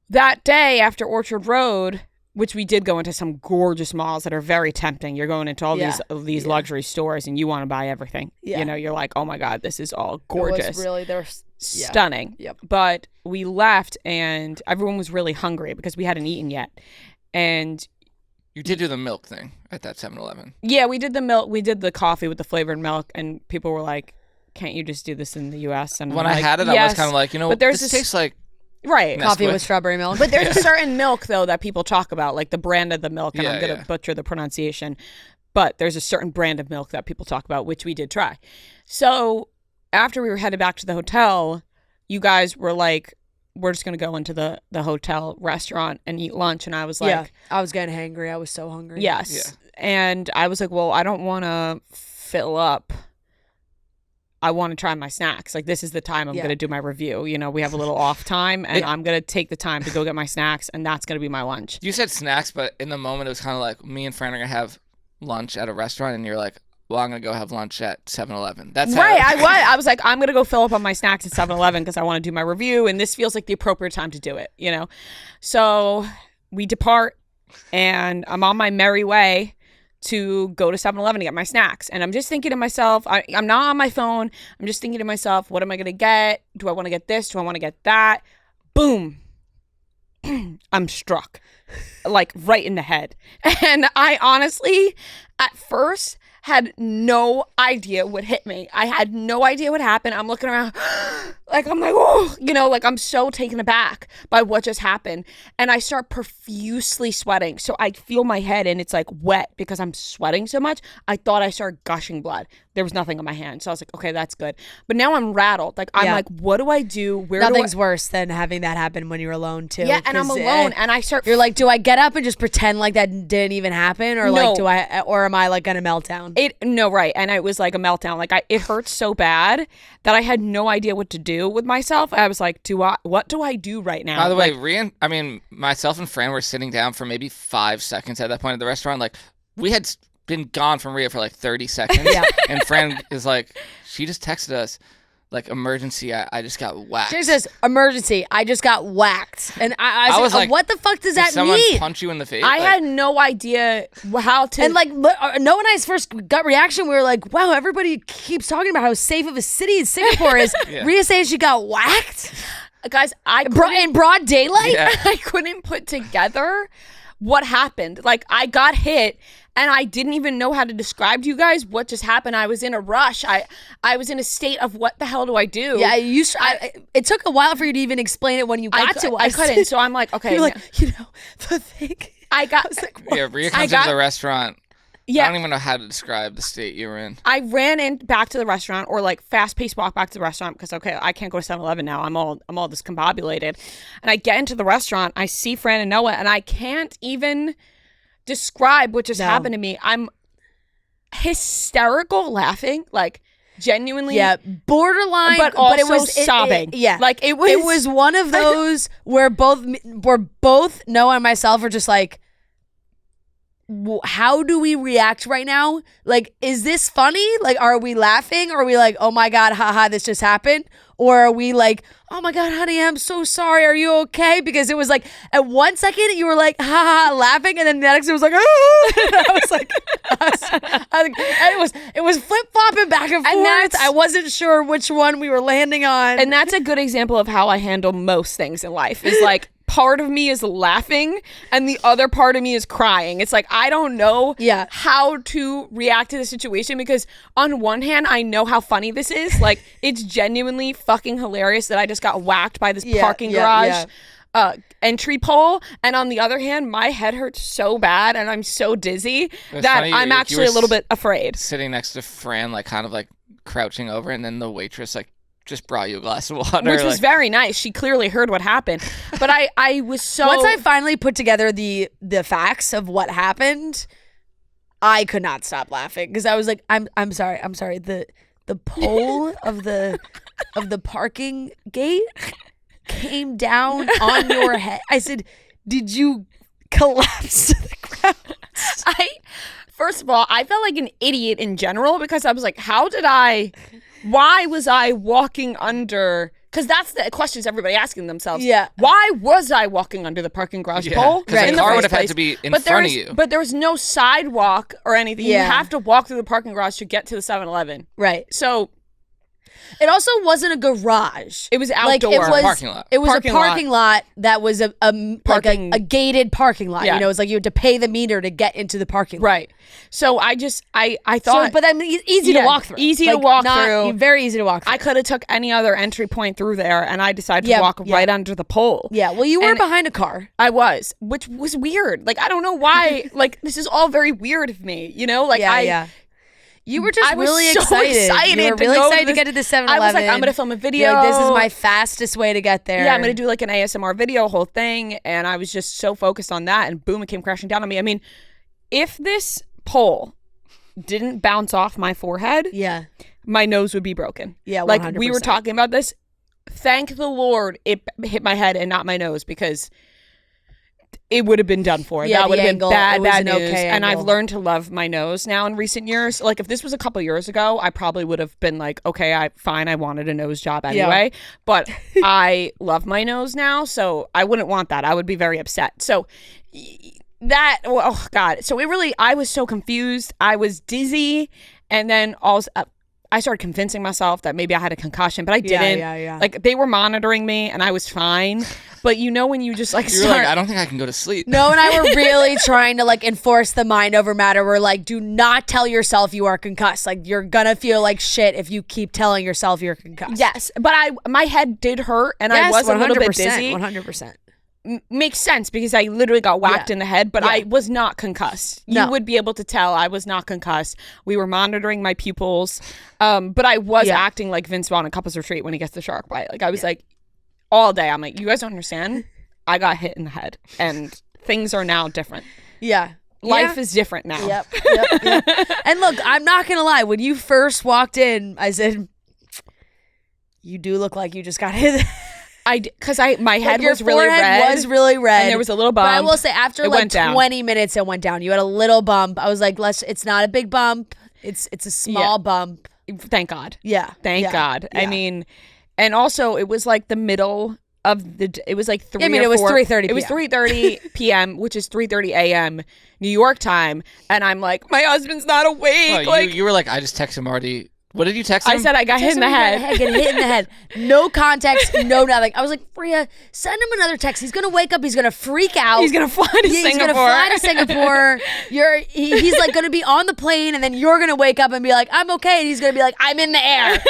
that day after Orchard Road, which we did go into some gorgeous malls that are very tempting. You're going into all these luxury stores and you want to buy everything. Yeah. You know, you're like, oh my God, this is all gorgeous. It was really, they're stunning. Yep. But we left and everyone was really hungry because we hadn't eaten yet. And you did do the milk thing at that 7-Eleven. Yeah, we did the milk. We did the coffee with the flavored milk, and people were like, can't you just do this in the U.S.? And when I had it, I was kind of like, you know, but this tastes like coffee with strawberry milk. But there's a certain milk, though, that people talk about, like the brand of the milk, and I'm going to butcher the pronunciation, but there's a certain brand of milk that people talk about, which we did try. So after we were headed back to the hotel, you guys were like, we're just going to go into the hotel restaurant and eat lunch. And I was like... I was getting hangry. I was so hungry. Yes. Yeah. And I was like, well, I don't want to fill up. I want to try my snacks. Like, this is the time I'm going to do my review. You know, we have a little off time, and I'm going to take the time to go get my snacks, and that's going to be my lunch. You said snacks, but in the moment, it was kind of like me and Fran are going to have lunch at a restaurant, and you're like, well, I'm going to go have lunch at 7-Eleven. That's right. I was like, I'm going to go fill up on my snacks at 7-Eleven because I want to do my review, and this feels like the appropriate time to do it, you know? So we depart, and I'm on my merry way to go to 7-Eleven to get my snacks. And I'm just thinking to myself, I'm not on my phone. I'm just thinking to myself, what am I going to get? Do I want to get this? Do I want to get that? Boom. I'm struck, like right in the head. And I honestly, at first, had no idea what hit me. I had no idea what happened. I'm looking around like, I'm like, oh, you know, like I'm so taken aback by what just happened. And I start profusely sweating. So I feel my head and it's like wet because I'm sweating so much. I thought I started gushing blood. There was nothing on my hand. So I was like, okay, that's good. But now I'm rattled. Like, I'm like, what do I do? Nothing's worse than having that happen when you're alone too. Yeah, and I'm alone and I start... You're like, do I get up and just pretend like that didn't even happen? Or no. like, or am I like gonna meltdown? No, right. And it was like a meltdown. Like it hurt so bad that I had no idea what to do. do with myself. I was like, what do I do right now? By the way, myself and Fran were sitting down for maybe 5 seconds at that point at the restaurant. Like, we had been gone from Rhea for like 30 seconds. Yeah. And Fran is like, she just texted us, like, emergency, I just got whacked. She says, emergency, I just got whacked. And I was like, what the fuck does that someone mean? Punch you in the face? I had no idea how to. And like, Noah and I's first gut reaction, we were like, wow, everybody keeps talking about how safe of a city Singapore is. Yeah. Rhea saying she got whacked? Guys, in broad daylight? Yeah. I couldn't put together what happened. Like, I got hit. And I didn't even know how to describe to you guys what just happened. I was in a rush. I was in a state of what the hell do I do? Yeah, it took a while for you to even explain it when you got to us. I couldn't. So I'm like, okay. You're like, the thing. I was like, yeah, Rhea comes into the restaurant. Yeah. I don't even know how to describe the state you were in. I ran back to the restaurant, or like fast-paced walk back to the restaurant because, okay, I can't go to 7-Eleven now. I'm all discombobulated. And I get into the restaurant. I see Fran and Noah, and I can't even describe what just happened to me. I'm hysterical laughing, like genuinely, borderline, but also it was sobbing. Like it was one of those where both Noah and myself are just like, how do we react right now? Like, is this funny? Like, are we laughing? Or are we like, oh my God, haha, this just happened? Or are we like, oh my God, honey, I'm so sorry. Are you okay? Because it was like, at 1 second, you were like, haha, laughing. And then the next, it was like, ah! And I was like, and it was flip-flopping back and forth. I wasn't sure which one we were landing on. And that's a good example of how I handle most things in life, is like, part of me is laughing and the other part of me is crying. It's like, I don't know how to react to the situation, because on one hand, I know how funny this is. Like, it's genuinely fucking hilarious that I just got whacked by this parking garage entry pole. And on the other hand, my head hurts so bad and I'm so dizzy that I'm actually a little bit afraid. Sitting next to Fran, like kind of like crouching over, and then the waitress like just brought you a glass of water, which was very nice. She clearly heard what happened. But I was so, once I finally put together the facts of what happened, I could not stop laughing, because I was like, I'm sorry. The pole of the parking gate came down on your head. I said, did you collapse to the ground? First of all, I felt like an idiot in general, because I was like, why was I walking under? Because that's the questions everybody asking themselves. Yeah. Why was I walking under the parking garage pole? Because the car would have had to be in front of you. But there was no sidewalk or anything. Yeah. You have to walk through the parking garage to get to the 7-Eleven. Right. So it also wasn't a garage. It was outdoor. Like, it was, parking lot. It was a parking lot that was a gated parking lot. Yeah. You know, it was like you had to pay the meter to get into the parking lot. Right. So I thought. So, but then easy to walk through. Easy to walk through. Very easy to walk through. I could have took any other entry point through there, and I decided to walk right under the pole. Yeah. Well, you were behind a car. I was, which was weird. Like, I don't know why. Like, this is all very weird of me. You know, like You were just really excited. You were really excited to get to the 7-Eleven. I was like, I'm going to film a video. Like, this is my fastest way to get there. Yeah, I'm going to do like an ASMR video, whole thing. And I was just so focused on that. And boom, it came crashing down on me. I mean, if this pole didn't bounce off my forehead, my nose would be broken. Yeah, 100%. Like, we were talking about this. Thank the Lord it hit my head and not my nose, because it would have been done for. Yeah, that would have been bad news. Okay, and I've learned to love my nose now in recent years. Like, if this was a couple years ago, I probably would have been like, okay, I wanted a nose job anyway. Yeah. But I love my nose now, so I wouldn't want that. I would be very upset. So that, oh God. So I was so confused. I was dizzy. And then also, I started convincing myself that maybe I had a concussion, but I didn't. Yeah. Like, they were monitoring me and I was fine. But you know when you just like You're like, I don't think I can go to sleep. No, and I were really trying to like enforce the mind over matter. We're like, do not tell yourself you are concussed. Like, you're gonna feel like shit if you keep telling yourself you're concussed. Yes, but my head did hurt and I was a little bit dizzy. 100%. Makes sense, because I literally got whacked in the head, but I was not concussed. No. You would be able to tell I was not concussed. We were monitoring my pupils, but I was acting like Vince Vaughn in Couples Retreat when he gets the shark bite. Like, I was like, all day, I'm like, you guys don't understand. I got hit in the head, and things are now different. Yeah. Life is different now. Yep. And look, I'm not going to lie. When you first walked in, I said, You do look like you just got hit. Because my head your was really forehead red. was really red. And there was a little bump. But I will say, after it like went down. 20 minutes, it went down. You had a little bump. I was like, it's not a big bump. It's a small bump. Thank God. Yeah. Thank God. Yeah. I mean, and also it was like the middle of it was like 3 it was 3:30 p.m. It was 3:30 p.m., which is 3:30 a.m. New York time. And I'm like, my husband's not awake. Oh, you were like, I just texted Marty. What did you text him? I said I got hit in the head. Get hit in the head. No context, no nothing. I was like, Freya, send him another text. He's gonna wake up. He's gonna freak out. He's gonna fly to Singapore. He's gonna fly to Singapore. He's like gonna be on the plane, and then you're gonna wake up and be like, I'm okay. And he's gonna be like, I'm in the air.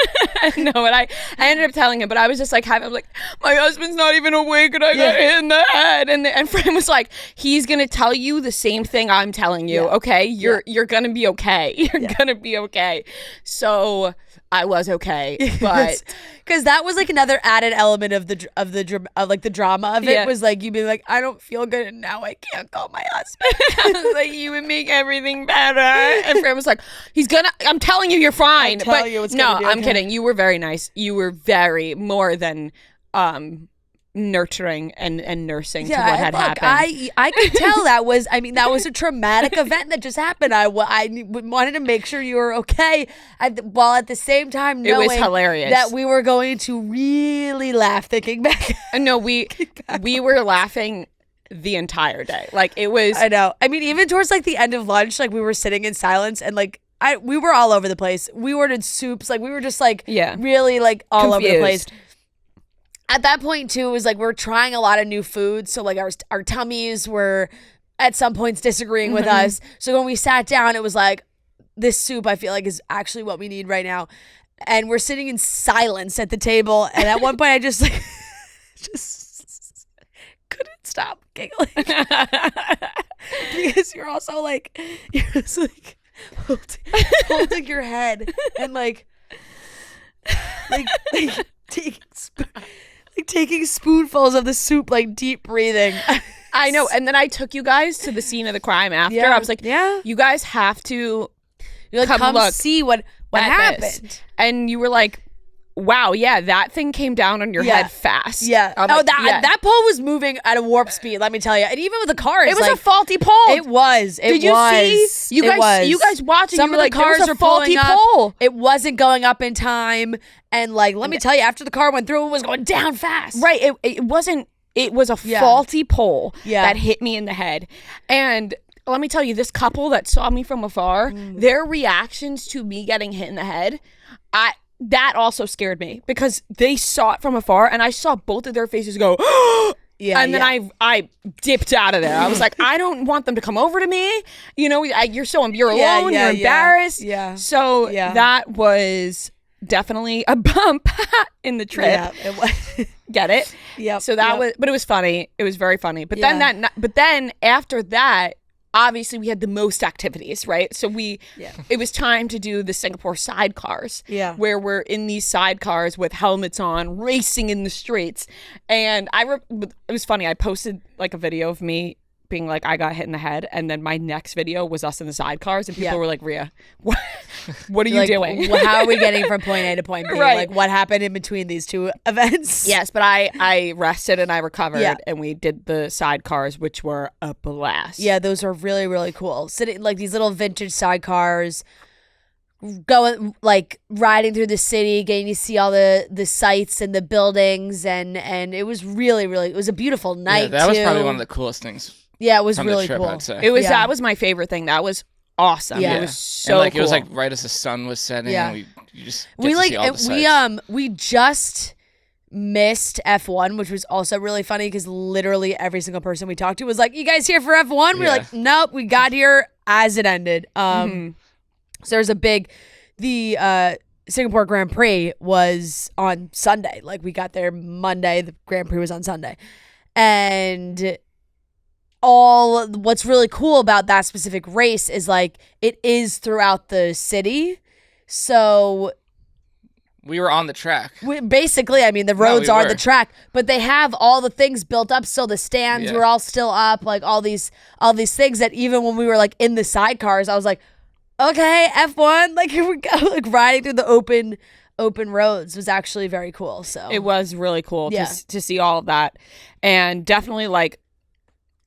No, but I ended up telling him, but I was just like, I'm like, my husband's not even awake, and I got hit in the head. And Fran was like, he's gonna tell you the same thing I'm telling you. Yeah. Okay, you're gonna be okay. You're gonna be okay. So I was okay, but because that was like another added element of the drama of it was like you being like, I don't feel good and now I can't call my husband. I was like, you would make everything better. And Fran was like, I'm telling you, you're fine. I'm kidding. You were very nice. You were very more than nurturing and nursing to what had happened. I could tell that was a traumatic event that just happened. I wanted to make sure you were okay, while at the same time knowing it was hilarious that we were going to really laugh thinking back. No, we were laughing the entire day. Like it was. I know. I mean, even towards like the end of lunch, like we were sitting in silence and like we were all over the place. We ordered soups. Like we were just like really like all over the place. At that point, too, it was like we're trying a lot of new foods. So, like, our tummies were at some points disagreeing with us. So, when we sat down, it was like, this soup, I feel like, is actually what we need right now. And we're sitting in silence at the table. And at one point, I just, like, just couldn't stop giggling. Because you're also, like, holding your head and, like taking spoonfuls of the soup, like deep breathing. I know. And then I took you guys to the scene of the crime after. Yeah. I was like, you guys have to come look, see what happened. This. And you were like, wow, that thing came down on your head fast. Yeah. That pole was moving at a warp speed, let me tell you. And even with the cars, it was a faulty pole. It was. Did you see? You guys watching? Some of the cars were faulty pole. It wasn't going up in time. And like, let me tell you, after the car went through, it was going down fast. Right. It wasn't. It was a faulty pole that hit me in the head. And let me tell you, this couple that saw me from afar, their reactions to me getting hit in the head, that also scared me because they saw it from afar and I saw both of their faces go, and then I dipped out of there. I was like, I don't want them to come over to me. You know, you're alone, you're embarrassed. Yeah. So that was definitely a bump in the trip. Yeah, it was. Get it? Yeah. So that was, but it was funny. It was very funny. But then after that, obviously we had the most activities, right? So it was time to do the Singapore sidecars, where we're in these sidecars with helmets on, racing in the streets. And it was funny. I posted like a video of me being like, I got hit in the head, and then my next video was us in the sidecars, and people were like, Rhea, what are you doing? How are we getting from point A to point B? Right. Like, what happened in between these two events? Yes, but I rested and I recovered, and we did the sidecars, which were a blast. Yeah, those are really, really cool. Sitting like these little vintage sidecars, going like riding through the city, getting to see all the sights and the buildings, and it was really, really, it was a beautiful night. That was probably one of the coolest things. Yeah, it was from really the trip, cool. I'd say. It was that was my favorite thing. That was awesome. Yeah. It was so and cool. It was like right as the sun was setting. Yeah. And you just get to see all the sights. We just missed F1, which was also really funny because literally every single person we talked to was like, "You guys here for F1?" We were like, "Nope, we got here as it ended." So there's the Singapore Grand Prix was on Sunday. Like we got there Monday, the Grand Prix was on Sunday, and what's really cool about that specific race is like it is throughout the city, so we were on the track. Basically, I mean, the roads are the track, but they have all the things built up. So the stands were all still up, like all these things that even when we were like in the sidecars, I was like, okay, F1, like here we go, like riding through the open open roads was actually very cool. So it was really cool Yeah. to see all of that. And definitely like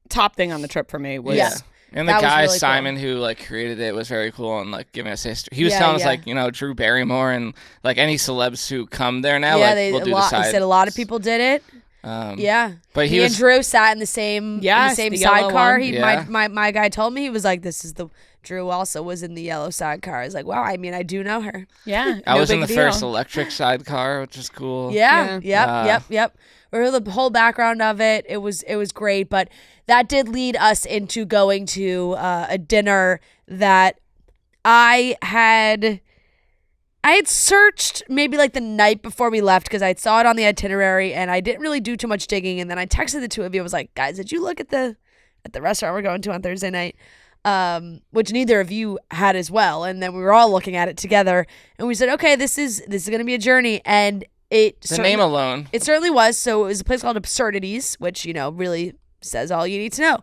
top thing on the trip for me was Yeah. And the That was guy, really cool. Simon, who like created it was very cool and like giving us history. He was Yeah, telling us yeah. like, you know, Drew Barrymore and like any celebs who come there now, yeah, like they we'll a do the lot. side. He said a lot of people did it. Yeah, But he me was and Drew sat in the same Yes, the yellow sidecar. one. He Yeah. my guy told me, he was like, "This is the." Drew also was in the yellow sidecar. I was like, "Wow, I mean, I do know her." yeah. I no was in big the deal. first electric sidecar, which is cool. Yeah, Yeah. yep. We heard the whole background of it. It was great, but that did lead us into going to a dinner that I had searched maybe like the night before we left because I saw it on the itinerary and I didn't really do too much digging. And then I texted the two of you. I was like, guys, did you look at the restaurant we're going to on Thursday night? Which neither of you had as well. And then we were all looking at it together and we said, okay, this is going to be a journey. And The name alone. it certainly was. So it was a place called Absurdities, which, you know, really says all you need to know.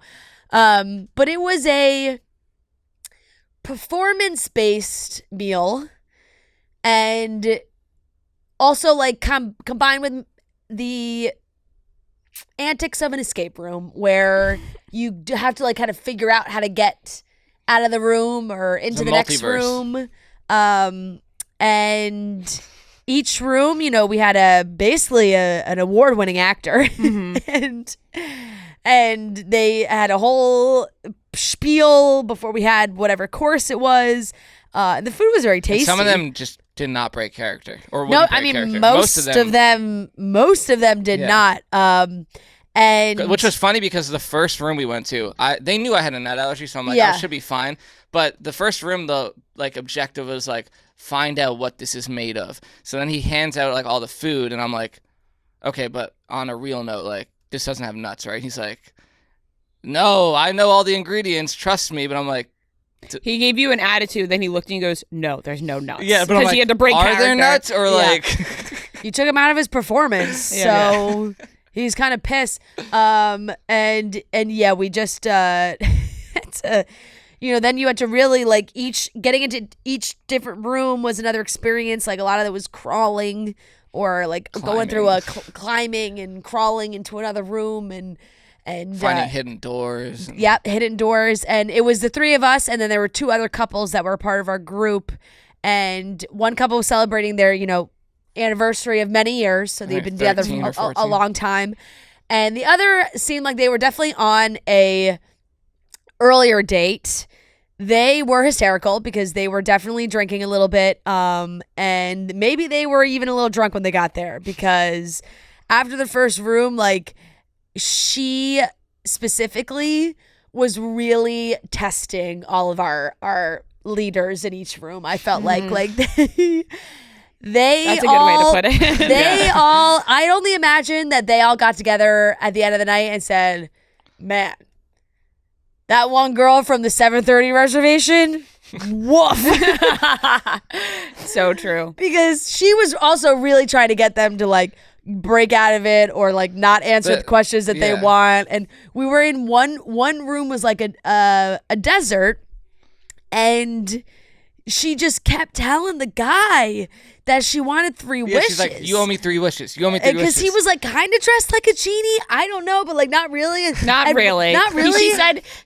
But it was a performance-based meal and also like combined with the antics of an escape room where you have to like kind of figure out how to get out of the room or into the next multiverse. room. And each room, you know, we had basically an award-winning actor and they had a whole spiel before we had whatever course it was. And the food was very tasty. And some of them just did not break character, or No, wouldn't I break mean character. most of them did Yeah. not. And Which was funny because the first room we went to, they knew I had a nut allergy, so I'm like, Yeah. I should be fine. But the first room, the like objective was like find out what this is made of. So then he hands out like all the food, and I'm like, okay, but on a real note, like this doesn't have nuts, right? He's like, no, I know all the ingredients, trust me. But I'm like, He gave you an attitude, then he looked at you and goes, "No, there's no nuts." yeah, but I'm because like, he had to break are character. there nuts or Yeah. like? you took him out of his performance, Yeah. so he's kind of pissed. And yeah, we just you know, then you had to really like getting into each different room was another experience. Like a lot of it was crawling or like going through climbing and crawling into another room and Finding hidden doors. Yep, hidden doors. And it was the three of us, and then there were two other couples that were a part of our group. And one couple was celebrating their, you know, anniversary of many years. So they've been together 13 or for a 14. long time. And the other seemed like they were definitely on a earlier date. They were hysterical because they were definitely drinking a little bit. And maybe they were even a little drunk when they got there because after the first room, like, she specifically was really testing all of our leaders in each room. I felt like they That's a good way to put it. they all, I only imagine that they all got together at the end of the night and said, man, that one girl from the 7:30 reservation, woof. So true. Because she was also really trying to get them to like break out of it or like not answer the questions that they want. And we were in one room was like a desert, and she just kept telling the guy that she wanted 3 wishes. She's like, you owe me 3 wishes. You owe me 3 wishes. Because he was like kind of dressed like a genie. I don't know, but like not really. Not really. Not really.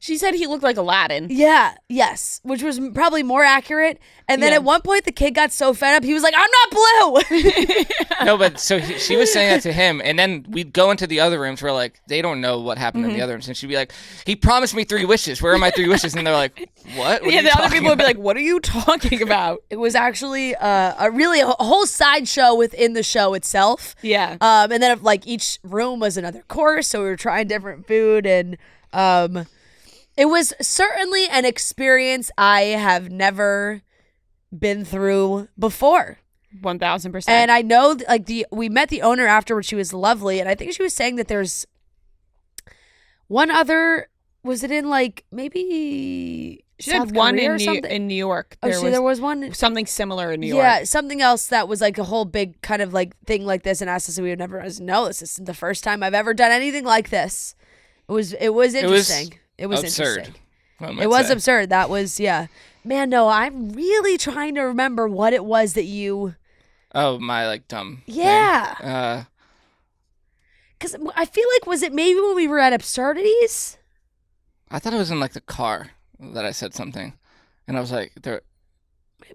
She said he looked like Aladdin. Yeah, yes, which was probably more accurate. And then Yeah. at one point, the kid got so fed up, he was like, I'm not blue. No, but so she was saying that to him, and then we'd go into the other rooms where like they don't know what happened in the other rooms, and she'd be like, he promised me 3 wishes. Where are my 3 wishes? And they're like, what? Yeah, the other people would be like, "What are you talking about?" It was actually a whole sideshow within the show itself. Yeah. And then like each room was another course, so we were trying different food, and it was certainly an experience I have never been through before. 1,000%. And I know like we met the owner afterwards. She was lovely, and I think she was saying that there's one other. Was it in like maybe she South had one Korea or in something? New York. There was one. Something similar in New Yeah, York. something else that was like a whole big kind of like thing like this, and asked us if we would never. I was, no, this isn't the first time I've ever done anything like this. It was interesting. It was absurd. interesting. one might It was say. absurd. That was, yeah. Man, no, I'm really trying to remember what it was that you Oh, my like dumb. Yeah. Because I feel like, was it maybe when we were at Absurdities? I thought it was in like the car that I said something, and I was like, there.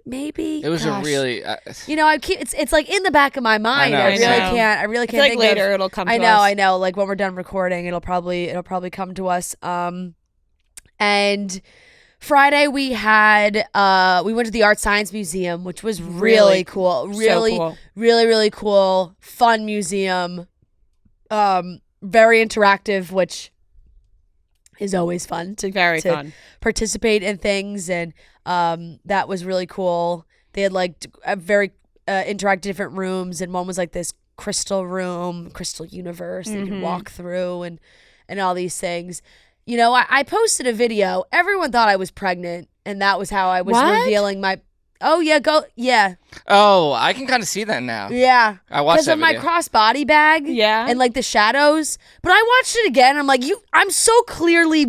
Maybe It was a really. it's like in the back of my mind. I really can't. Like think later of, it'll come. I know. Like when we're done recording, it'll probably come to us. And Friday we went to the Art Science Museum, which was really cool. Really, cool. really cool. Fun museum. Very interactive, which is always fun to participate in things, and that was really cool. They had like a very interactive different rooms, and one was like this crystal room, crystal universe that you could walk through, and all these things. You know, I posted a video. Everyone thought I was pregnant, and that was how I was revealing my. Oh yeah, Oh, I can kind of see that now. Yeah, I watched that because of my crossbody bag. Yeah, and like the shadows. But I watched it again. And I'm like, I so clearly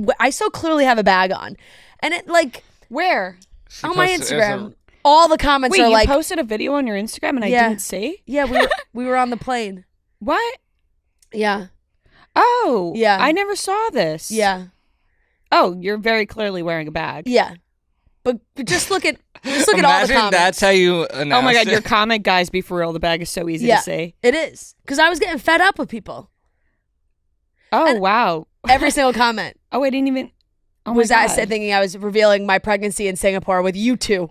have a bag on, and it like where on my Instagram. All the comments Wait, are like, you posted a video on your Instagram and I didn't see? Yeah, we were on the plane. What? Yeah. Oh. Yeah. I never saw this. Yeah. Oh, you're very clearly wearing a bag. Yeah. But just look at all the comments. That's how you announce Oh my God, it. your comment, guys, be for real. The bag is so easy to see. It is. Because I was getting fed up with people. Oh, wow. Every single comment. Oh, I didn't even. Oh was my that God. thinking I was revealing my pregnancy in Singapore with you two.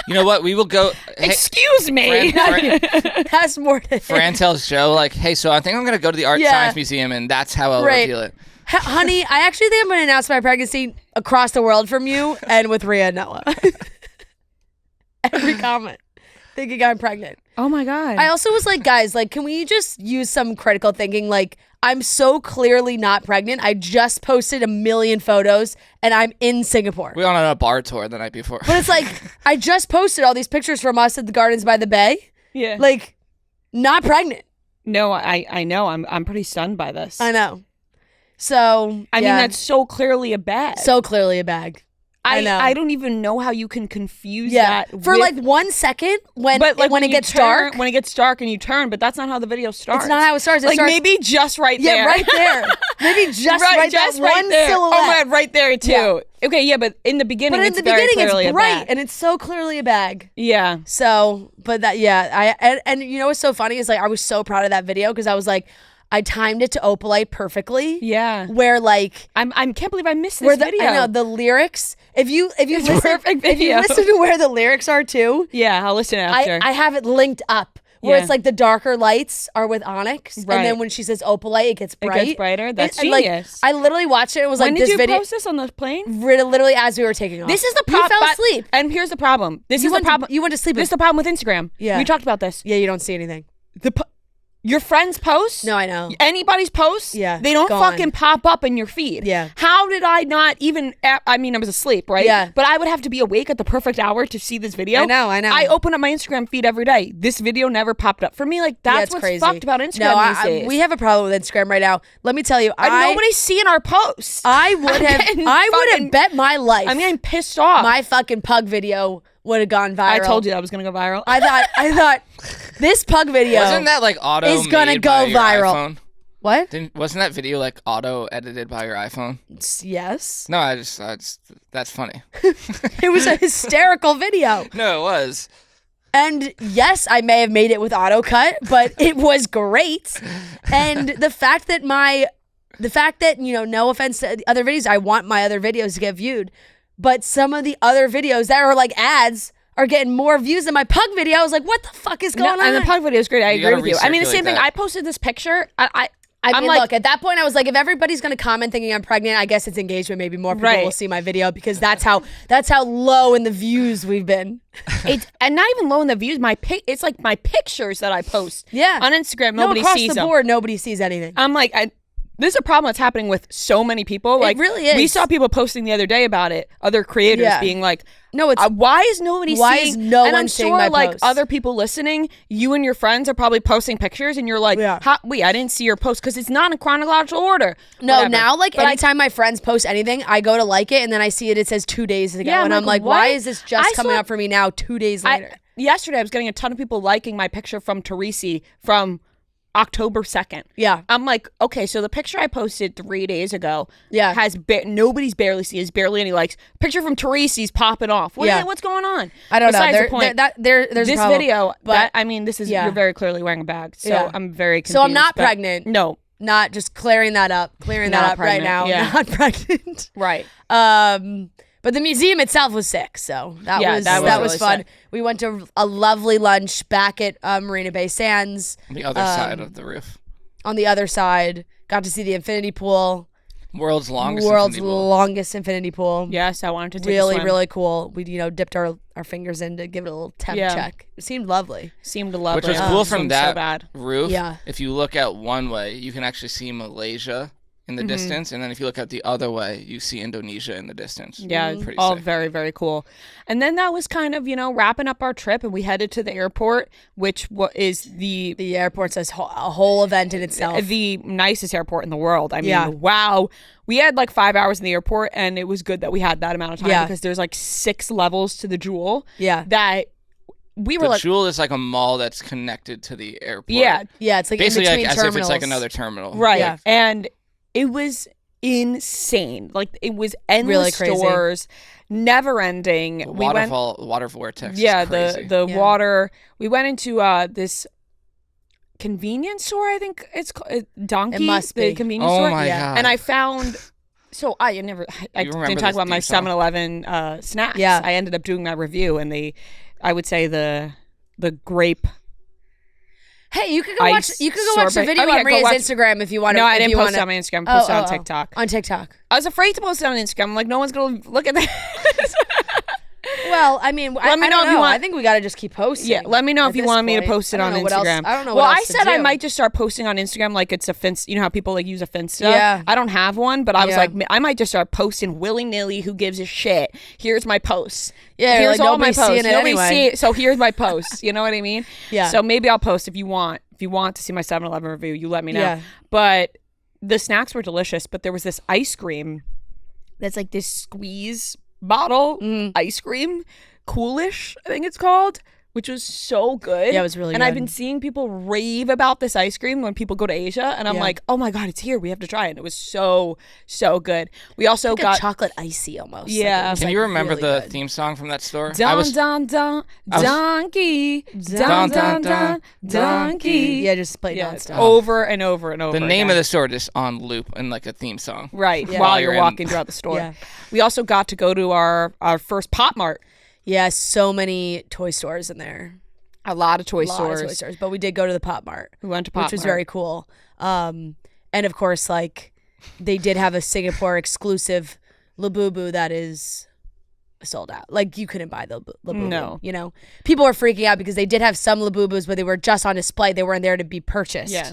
You know what? We will go. Excuse me. That's more than Fran tells Joe, like, hey, so I think I'm going to go to the Art Science Museum, and that's how I'll reveal it. Honey, I actually think I'm going to announce my pregnancy across the world from you and with Rhea and Noah. Every comment. Thinking I'm pregnant. Oh my God. I also was like, guys, like, can we just use some critical thinking? Like, I'm so clearly not pregnant. I just posted 1 million photos and I'm in Singapore. We went on a bar tour the night before. But it's like, I just posted all these pictures from us at the Gardens by the Bay. Yeah. Like, not pregnant. No, I know. I'm pretty stunned by this. I know. So, I mean, that's so clearly a bag. So clearly a bag. I know. I don't even know how you can confuse that for like 1 second when it gets dark. When it gets dark and you turn, but that's not how the video starts. It's not how it starts. Like maybe just right there. Yeah, right there. Maybe just right there. One there. silhouette. Oh my God, right there too. Yeah. Okay, yeah, but in the beginning, it's bright and it's so clearly a bag. Yeah. So, but that, and you know what's so funny is like I was so proud of that video because I was like, I timed it to Opalite perfectly. Yeah. Where like I can't believe I missed this video. I know the lyrics. If you listen perfect to where the lyrics are too. Yeah, I'll listen after. I have it linked up where it's like the darker lights are with onyx, and then when she says Opalite, it gets bright. It gets brighter. That's genius. Like, I literally watched it. It was when like did this you video. Post this on the plane? Literally as we were taking off. This is the problem. You fell asleep. And here's the problem. You went to sleep. This is the problem with Instagram. Yeah. We talked about this. Yeah, you don't see anything. Your friends' posts? No, I know. Anybody's posts? Yeah. They don't fucking pop up in your feed. Yeah. How did I not even, I mean, I was asleep, right? Yeah. But I would have to be awake at the perfect hour to see this video. I know. I open up my Instagram feed every day. This video never popped up for me. Like, that's what's crazy. fucked about Instagram these days. We have a problem with Instagram right now. Let me tell you. Nobody's seeing our posts. I would have bet my life. I mean, I'm pissed off. My fucking pug video would have gone viral. I told you that was going to go viral. I thought this pug video wasn't that like is going to go viral. iPhone? What? Wasn't that video like auto edited by your iPhone? Yes. No, I just that's funny. It was a hysterical video. No, it was. And yes, I may have made it with AutoCut, but it was great. And the fact that no offense to the other videos, I want my other videos to get viewed. But some of the other videos that are like ads are getting more views than my pug video. I was like, what the fuck is going on? And the pug video is great. I agree with you. I mean, the same thing. I I posted this picture. mean, look, at that point, I was like, if everybody's going to comment thinking I'm pregnant, I guess it's engagement. Maybe more people will see my video because that's how low in the views we've been. And not even low in the views. It's like my pictures that I post. Yeah. On Instagram, nobody sees them. Across the board, nobody sees anything. I'm like, this is a problem that's happening with so many people. Like, it really is. We saw people posting the other day about it. Other creators being like, "No, it's why is nobody seeing?" Why is no and one I'm seeing sure, my like posts? other people listening, you and your friends are probably posting pictures, and you're like, "Wait, I didn't see your post because it's not in chronological order." No, Whatever. now like anytime my friends post anything, I go to like it, and then I see it. It says 2 days ago, and I'm like, why is this just coming up for me now? 2 days later. yesterday I was getting a ton of people liking my picture from Teresi from October 2nd. Yeah. I'm like, okay, so the picture I posted 3 days ago has nobody's barely seen, has barely any likes. Picture from Teresi's popping off. What's going on? I don't know. Besides the point, There's this a problem, video, but this is, you're very clearly wearing a bag. So I'm very confused. So I'm not pregnant. No. Not just clearing that up right now. Yeah. Not pregnant. Right. But the museum itself was sick, so that was really fun. sick. We went to a lovely lunch back at Marina Bay Sands. On the other side of the roof. On the other side, got to see the infinity pool. World's longest infinity pool. Yes, I wanted to take really, a swim. really cool. We dipped our fingers in to give it a little temp check. It seemed lovely. Which was cool from that bad. roof. Yeah. If you look out one way, you can actually see Malaysia in the distance, and then if you look out the other way, you see Indonesia in the distance. Yeah, pretty all sick. very, very cool. And then that was kind of, wrapping up our trip, and we headed to the airport, which is the airport's a whole event in itself. The nicest airport in the world. I mean, wow. We had like 5 hours in the airport, and it was good that we had that amount of time because there's like 6 levels to the Jewel. Yeah. That we were the like, Jewel is like a mall that's connected to the airport. Yeah. Yeah, it's like basically in between like as terminals. if it's like another terminal. Right. Yeah. And it was insane. Like it was endless Really crazy. stores, never ending. The water vortex. Yeah, is crazy. the water. We went into this convenience store. I think it's called Donkey. It must the be. convenience Oh store. my God. And I found. So I didn't talk about my 7-Eleven snacks. Yeah. I ended up doing my review, and I would say the grape. Hey, you could go watch. You could go watch the video on Maria's Instagram if you want to. No, I didn't post it on my Instagram. I posted it on TikTok. On TikTok. I was afraid to post it on Instagram. I'm like, no one's gonna look at that. Well, I mean, I don't know. I think we got to just keep posting. Yeah, let me know if you want me to post it on Instagram. I don't know. Well, what I else to said I do. might just start posting on Instagram like it's a Finsta. You know how people like use a Finsta? Yeah. I don't have one, but I was like, I might just start posting willy-nilly. Who gives a shit? Here's my posts. Yeah, here's like, all my nobody's posts. seeing it Nobody anyway. see it, so here's my posts. You know what I mean? Yeah. So maybe I'll post if you want. If you want to see my 7-Eleven review, you let me know. Yeah. But the snacks were delicious. But there was this ice cream that's like this squeeze bottle ice cream. Coolish, I think it's called, which was so good. Yeah, it was really and good. I've been seeing people rave about this ice cream when people go to Asia, and I'm like, oh my God, it's here. We have to try it. And it was so, so good. We also like got a chocolate icy almost. Yeah. Can you remember the theme song from that store? Don, donkey, don, donkey. Yeah, just play nonstop. Over and over and over. The name again. of the store just on loop and like a theme song. Right, Yeah. while you're walking throughout the store. Yeah. We also got to go to our first Pop Mart. Yeah, so many toy stores in there. A lot of toy A lot stores. of toy stores. But we did go to the Pop Mart. We went to Pop which was Mart. very cool. And of course, like they did have a Singapore exclusive Labubu that is sold out. Like you couldn't buy the Labubu. No. You know, people were freaking out because they did have some Labubus, but they were just on display. They weren't there to be purchased. Yeah.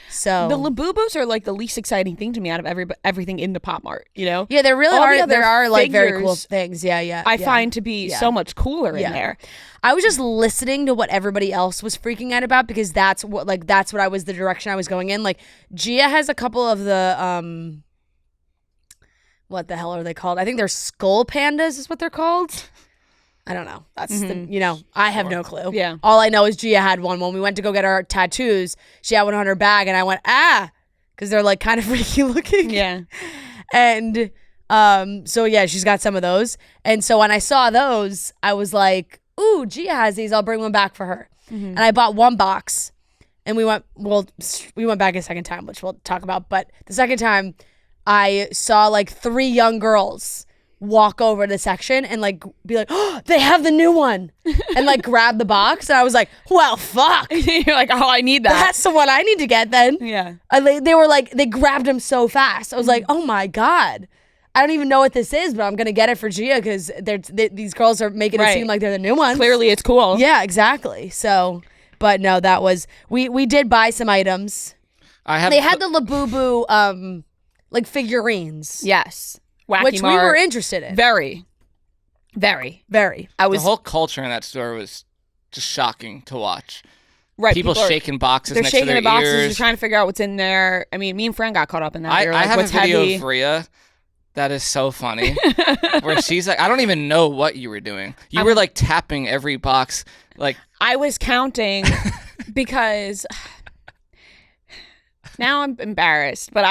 So the Labubus are like the least exciting thing to me out of everything in the Pop Mart, you know? yeah, there really All the are. other There are like very cool figures things. Yeah. I find to be so much cooler in there. I was just listening to what everybody else was freaking out about because that's what I was the direction I was going in. Like Gia has a couple of the what the hell are they called? I think they're skull pandas is what they're called. I don't know. That's I have no clue. Yeah. All I know is Gia had one when we went to go get our tattoos. She had one on her bag and I went, because they're like kind of freaky looking. Yeah. And so yeah, she's got some of those. And so when I saw those, I was like, ooh, Gia has these. I'll bring one back for her. And I bought one box and we went back a second time, which we'll talk about. But the second time I saw like 3 young girls walk over to the section and like be like, oh, they have the new one and like grab the box. And I was like, well, fuck. You're like, oh, I need that. That's the one I need to get then. Yeah. They were like, they grabbed him so fast. I was like, oh my God. I don't even know what this is, but I'm going to get it for Gia because these girls are making it seem like they're the new ones. Clearly it's cool. Yeah, exactly. So, but no, that was, we did buy some items. They had the Labubu, like figurines. Yes. Wacky Which Mart. we were interested in. Very. Very. The whole culture in that store was just shocking to watch. Right. People shaking boxes They're next shaking to their the boxes. ears. They're trying to figure out what's in there. I mean, me and Fran got caught up in that. I like, have what's a video heavy? of Rhea That is so funny. Where she's like, I don't even know what you were doing. You were like tapping every box. Like I was counting because now I'm embarrassed, but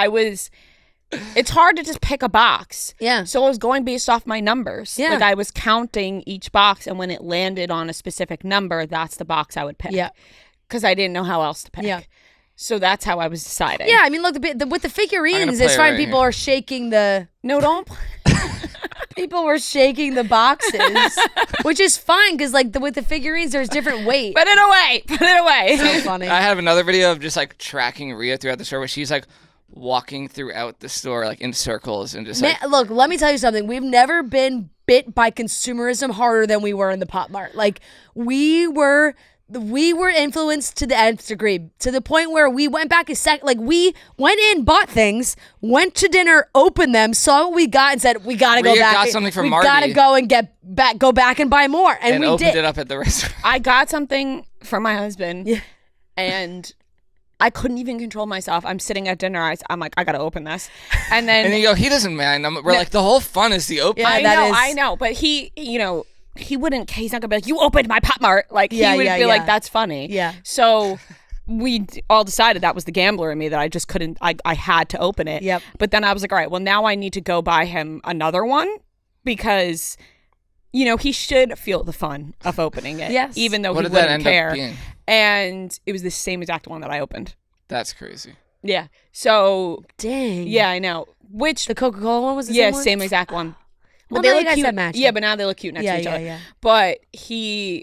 it's hard to just pick a box. Yeah. So I was going based off my numbers. Yeah. Like I was counting each box, and when it landed on a specific number, that's the box I would pick. Yeah. Because I didn't know how else to pick. Yeah. So that's how I was deciding. Yeah, I mean, look, with the figurines, it's fine. People are shaking the... No, don't. People were shaking the boxes, which is fine because, like, with the figurines, there's different weight. Put it away. So funny. I have another video of just like tracking Rhea throughout the store where she's like walking throughout the store like in circles and just like... Look, let me tell you something. We've never been bit by consumerism harder than we were in the Pop Mart. Like, we were influenced to the nth degree, to the point where we went back a sec. Like, we went in, bought things, went to dinner, opened them, saw what we got, and said, "We gotta go back. Got something from Marty. We gotta go and go back and buy more." And we opened did. it up at the restaurant. I got something for my husband, Yeah. and I couldn't even control myself. I'm sitting at dinner. I'm like, I gotta open this, and then And you go, he doesn't mind. We're like, the whole fun is the opening. Yeah, I know, but he wouldn't. He's not gonna be like, you opened my Pop Mart. Like he would be like, that's funny. Yeah. So we all decided that was the gambler in me, that I just couldn't. I had to open it. Yep. But then I was like, all right, well now I need to go buy him another one because, he should feel the fun of opening it. Yes. Even though What he did that wouldn't end up care. being? And it was the same exact one that I opened. That's crazy. Yeah. So Dang. yeah, I know. Which The Coca-Cola one was the same one? same exact one. Well, But now they you look guys cute. have matching. Yeah, but now they look cute next to each other. Yeah. But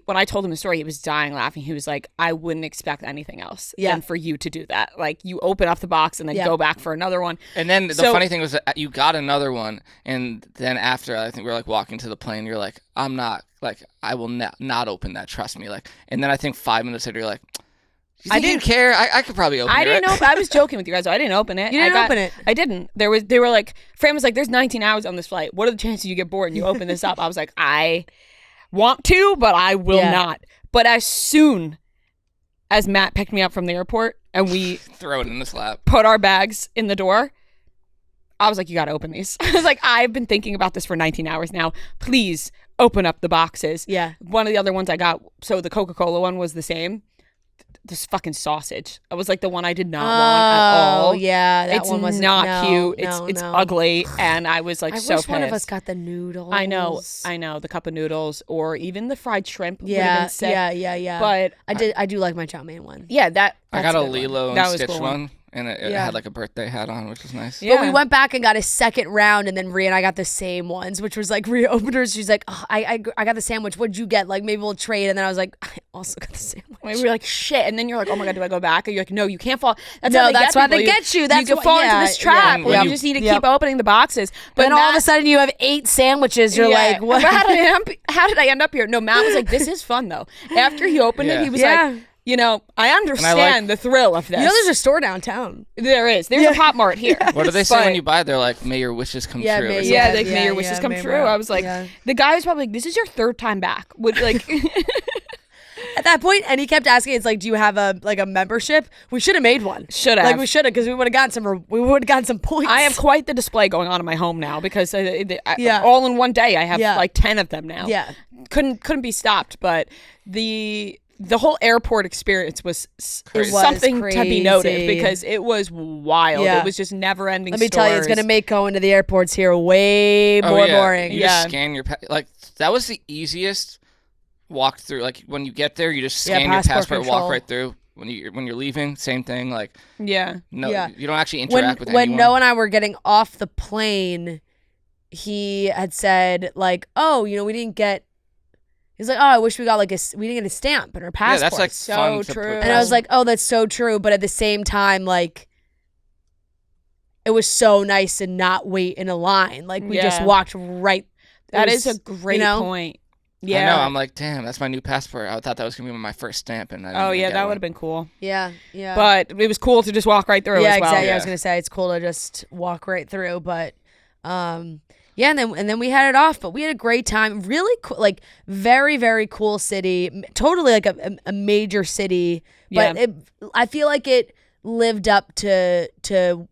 when I told him the story, he was dying laughing. He was like, I wouldn't expect anything else than for you to do that. Like, you open up the box and then go back for another one. And then the funny thing was that you got another one, and then after, I think we were like walking to the plane, you're like, I'm not, like, I will not open that, trust me. Like, and then I think 5 minutes later, you're like, I didn't care. I could probably open it. I didn't open. I was joking with you guys. I didn't open it. You didn't open it. I didn't. They were like, Fran was like, there's 19 hours on this flight. What are the chances you get bored and you open this up? I was like, I want to, but I will not. But as soon as Matt picked me up from the airport and we throw it in his lap, put our bags in the door, I was like, you got to open these. I was like, I've been thinking about this for 19 hours now. Please open up the boxes. Yeah. One of the other ones I got, so the Coca-Cola one was the same. This fucking sausage. It was like the one I did not want at all. Oh yeah, that it's one was not cute. No, It's no. ugly, and I was like, I so wish one of pissed. us got the noodles. I know, the cup of noodles, or even the fried shrimp. Would've Yeah, been sick. yeah. But I do like my chow mein one. yeah, I got that's a good one. Lilo That and was Stitch cool one, and it Yeah. had like a birthday hat on, which was nice. Yeah. But we went back and got a second round, and then Rhea and I got the same ones, which was like Rhea opened hers. She's like, oh, I got the sandwich. What'd you get? Like, maybe we'll trade. And then I was like, I also got the sandwich. We were like, shit. And then you're like, oh my God, do I go back? And you're like, no, you can't fall. That's No, how they that's get why people. they get you. That's you why- can fall yeah, into this trap. yeah. where When you you- just need to keep opening the boxes. But Then all of a Matt- sudden you have 8 sandwiches. You're Yeah. like, what? How did I end up here? No, Matt was like, this is fun though. After he opened it, he was Yeah. like, I understand the thrill of this. You know, there's a store downtown. There is. There's a Pop Mart here. What do they say But- when you buy it? They're like, may your wishes come Yeah, true. may- or Yeah, something. like may your wishes come may true. your- I was like, yeah. the guy was probably like, this is your third time back. Would like, At that point, and he kept asking, it's like, do you have a membership? We should have made one. Should have. Like, we should have, because we would have gotten some points. I have quite the display going on in my home now because Yeah. all in one day I have Yeah. like 10 of them now. Yeah. Couldn't be stopped. But the whole airport experience was Crazy. something to be noted crazy. because it was wild. Yeah. It was just never ending. Let me tell you, it's going to make going to the airports here way more boring. You Yeah. just scan your like that was the easiest walk through. Like when you get there, you just scan your passport passport, control. walk right through. When you're leaving, same thing. Like Yeah. no, Yeah. you don't actually interact with When anyone. Noah and I were getting off the plane, he had said like, "Oh, we didn't get." He's like, "Oh, I wish we got we didn't get a stamp in our yeah, passport." that's like So fun to true. put and I was like, "Oh, that's so true," but at the same time, like, it was so nice to not wait in a line. Like we just Yeah. walked right. That It is was, a great point. I Yeah. know. I'm like, damn, that's my new passport. I thought that was gonna be my first stamp, and I didn't Oh even yeah, get that one. would have been cool. Yeah. But it was cool to just walk right through Yeah, as well. exactly. I Yeah. was gonna say it's cool to just walk right through, but yeah, and then we had it off, but we had a great time. Really cool, like very very cool city. Totally like a major city, but Yeah. I feel like it lived up to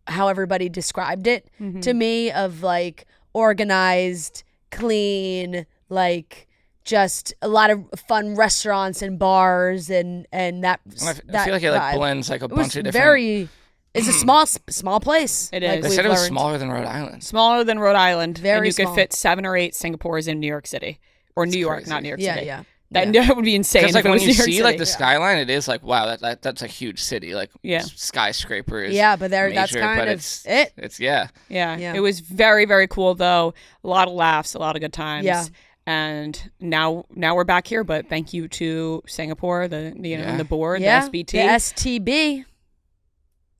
how everybody described it Mm-hmm. to me of like organized, clean, like just a lot of fun restaurants and bars and that. And I feel like it like blends like a bunch of different. It's a small place. It is. They said it was smaller than Rhode Island. Smaller than Rhode Island. Very and you small. could fit 7 or 8 Singapores in New York City. Or New York, crazy. not New York City. Yeah. That would be insane. Because like if it when was you New York see City. like the skyline, it is like wow, that's a huge city. Like skyscrapers. Yeah, but that's major, kind but of it. It's Yeah. It was very, very cool though. A lot of laughs, a lot of good times. Yeah. And now we're back here, but thank you to Singapore, the the board, the SBT. The STB.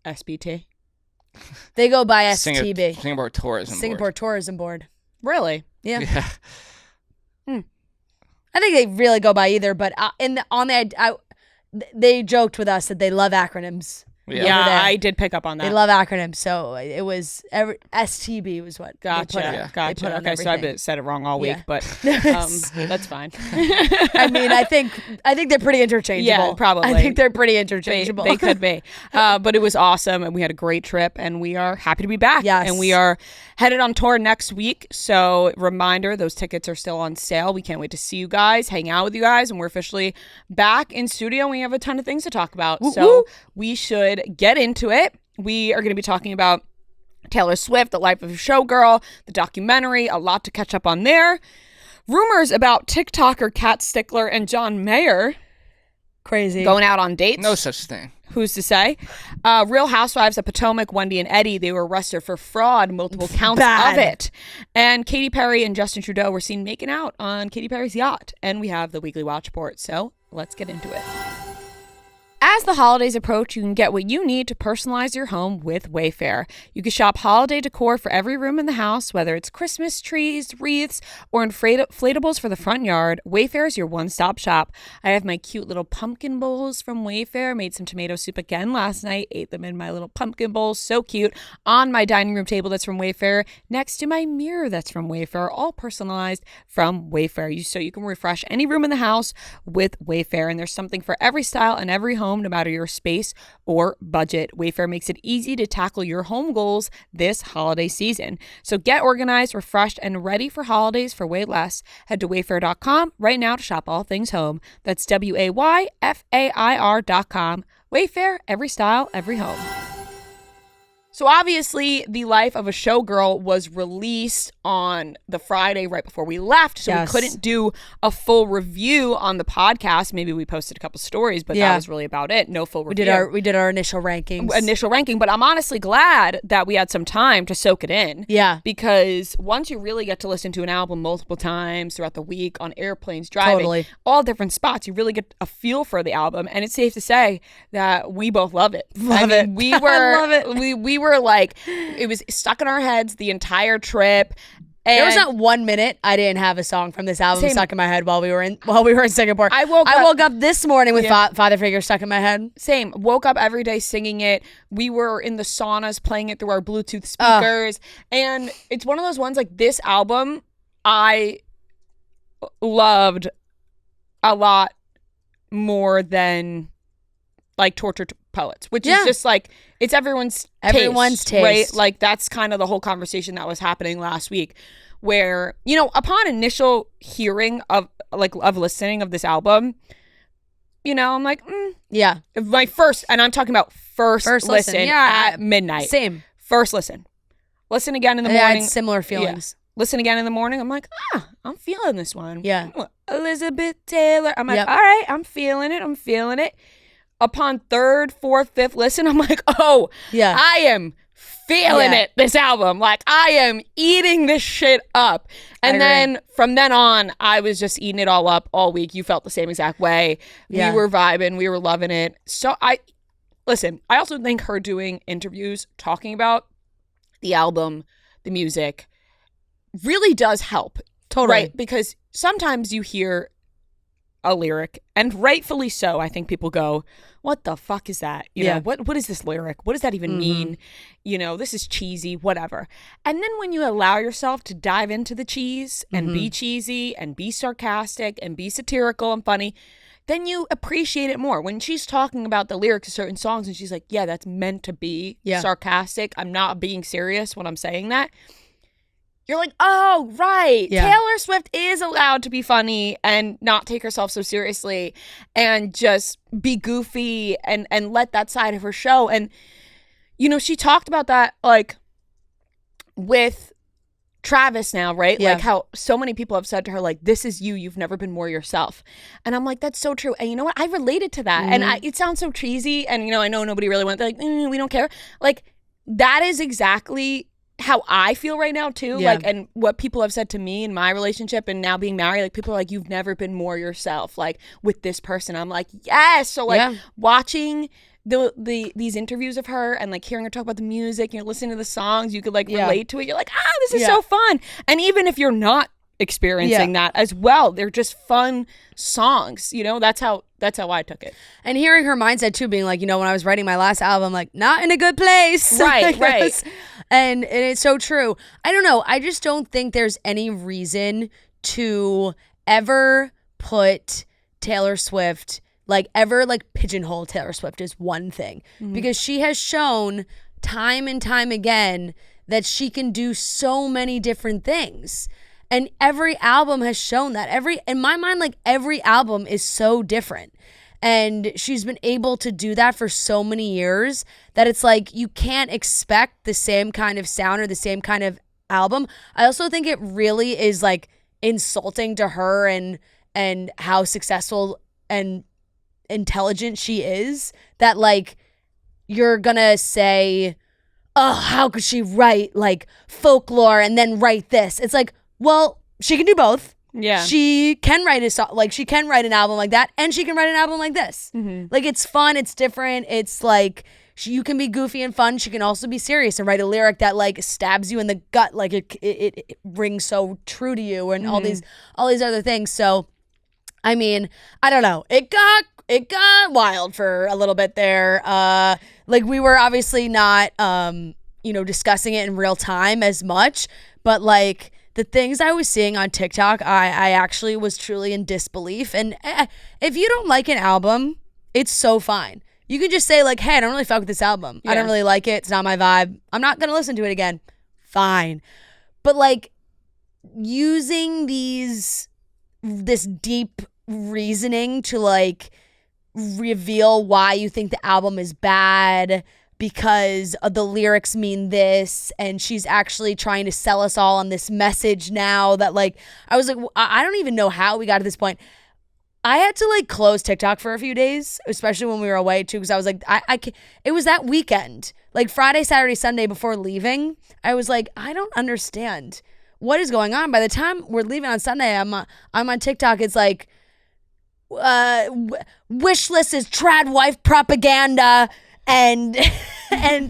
SBT. They go by STB. Singapore Tourism Board. Really? Yeah. I think they really go by either, but they joked with us that they love acronyms. Yeah, I did pick up on that. They love acronyms, so it was STB was what. Gotcha. Gotcha. Okay, so I said it wrong all week, but that's fine. I mean, I think they're pretty interchangeable. Yeah, probably. I think they're pretty interchangeable. They could be, but it was awesome, and we had a great trip, and we are happy to be back. Yes, and we are headed on tour next week. So reminder, those tickets are still on sale. We can't wait to see you guys, hang out with you guys, and we're officially back in studio. And we have a ton of things to talk about, so we should get into it. We are going to be talking about Taylor Swift, The Life of a Showgirl, the documentary, a lot to catch up on there. Rumors about TikToker Kat Stickler and John Mayer. Crazy. Going out on dates. No such thing. Who's to say? Real Housewives of Potomac, Wendy and Eddie, they were arrested for fraud, multiple counts of it. And Katy Perry and Justin Trudeau were seen making out on Katy Perry's yacht. And we have the weekly watch report. So let's get into it. As the holidays approach, you can get what you need to personalize your home with Wayfair. You can shop holiday decor for every room in the house, whether it's Christmas trees, wreaths, or inflatables for the front yard. Wayfair is your one-stop shop. I have my cute little pumpkin bowls from Wayfair. Made some tomato soup again last night. Ate them in my little pumpkin bowl. So cute. On my dining room table that's from Wayfair. Next to my mirror that's from Wayfair. All personalized from Wayfair. So you can refresh any room in the house with Wayfair. And there's something for every style and every home, no matter your space or budget. Wayfair makes it easy to tackle your home goals this holiday season. So get organized, refreshed, and ready for holidays for way less. Head to wayfair.com right now to shop all things home. That's WAYFAIR.com. Wayfair, every style, every home. So obviously, The Life of a Showgirl was released on the Friday right before we left, so we couldn't do a full review on the podcast. Maybe we posted a couple stories, but that was really about it. No full review. We did our initial rankings. But I'm honestly glad that we had some time to soak it in. Yeah. Because once you really get to listen to an album multiple times throughout the week on airplanes, driving, all different spots, you really get a feel for the album. And it's safe to say that we both love it. Love it. We were, I love it. We were like, it was stuck in our heads the entire trip. And there was not 1 minute I didn't have a song from this album stuck in my head while we were in Singapore. I woke up this morning with Father Figure stuck in my head. Same. Woke up every day singing it. We were in the saunas playing it through our Bluetooth speakers. And it's one of those ones, like, this album I loved a lot more than like Tortured Poets, which is just like, it's everyone's taste, right? Like, that's kind of the whole conversation that was happening last week, where, you know, upon initial hearing of listening of this album, you know, I'm like, my first, and I'm talking about first listen at midnight. Same. First listen again in the morning. I had similar feelings. Listen again in the morning. I'm like, I'm feeling this one. Yeah. Elizabeth Taylor. I'm like, all right, I'm feeling it. Upon third, fourth, fifth listen, I'm like, I am feeling it, this album. Like, I am eating this shit up. And then from then on, I was just eating it all up all week. You felt the same exact way. We were vibing. We were loving it. So I also think her doing interviews, talking about the album, the music, really does help. Totally. Right? Because sometimes you hear a lyric, and rightfully so, I think people go, what the fuck is that? You know, what is this lyric? What does that even mean? You know, this is cheesy, whatever. And then when you allow yourself to dive into the cheese and be cheesy and be sarcastic and be satirical and funny, then you appreciate it more. When she's talking about the lyrics of certain songs and she's like, yeah, that's meant to be sarcastic. I'm not being serious when I'm saying that. you're like, oh, right. Yeah. Taylor Swift is allowed to be funny and not take herself so seriously and just be goofy and let that side of her show. And, you know, she talked about that, like, with Travis now, right? Yeah. Like how so many people have said to her, like, this is you. You've never been more yourself. And I'm like, that's so true. And you know what? I related to that. And it sounds so cheesy. And, you know, I know nobody really wants, like, we don't care. Like, that is exactly how I feel right now too. Yeah. Like, and what people have said to me in my relationship and now being married, like, people are like, you've never been more yourself, like, with this person. I'm like, yes. So, like, watching these interviews of her and, like, hearing her talk about the music, you know, listening to the songs, you could, like, relate to it. You're like, this is so fun. And even if you're not experiencing that as well, they're just fun songs, you know. That's how I took it. And hearing her mindset too, being like, you know, when I was writing my last album, like, not in a good place. Right. And it's so true. I don't know. I just don't think there's any reason to ever put Taylor Swift, like, ever, like, pigeonhole Taylor Swift is one thing. Because she has shown time and time again that she can do so many different things. And every album has shown that. In my mind, like, every album is so different. And she's been able to do that for so many years that it's like you can't expect the same kind of sound or the same kind of album. I also think it really is, like, insulting to her and how successful and intelligent she is that, like, you're gonna say, oh, how could she write, like, folklore and then write this? It's like, well, she can do both. Yeah. She can write a song, like, she can write an album like that, and she can write an album like this. Like, it's fun, it's different, it's like, you can be goofy and fun, she can also be serious and write a lyric that, like, stabs you in the gut, like, it rings so true to you, and all these other things. So, I mean, I don't know. It got wild for a little bit there. Like, we were obviously not, you know, discussing it in real time as much, but, like, the things I was seeing on TikTok, I actually was truly in disbelief. And if you don't like an album, it's so fine. You can just say, like, hey, I don't really fuck with this album. I don't really like it. It's not my vibe. I'm not going to listen to it again. Fine. But, like, using this deep reasoning to, like, reveal why you think the album is bad because the lyrics mean this, and she's actually trying to sell us all on this message now that, like, I was like, I don't even know how we got to this point. I had to, like, close TikTok for a few days, especially when we were away too, because I was like, it was that weekend, like Friday, Saturday, Sunday before leaving. I was like, I don't understand what is going on. By the time we're leaving on Sunday, I'm on TikTok. It's like, wish list is trad wife propaganda. And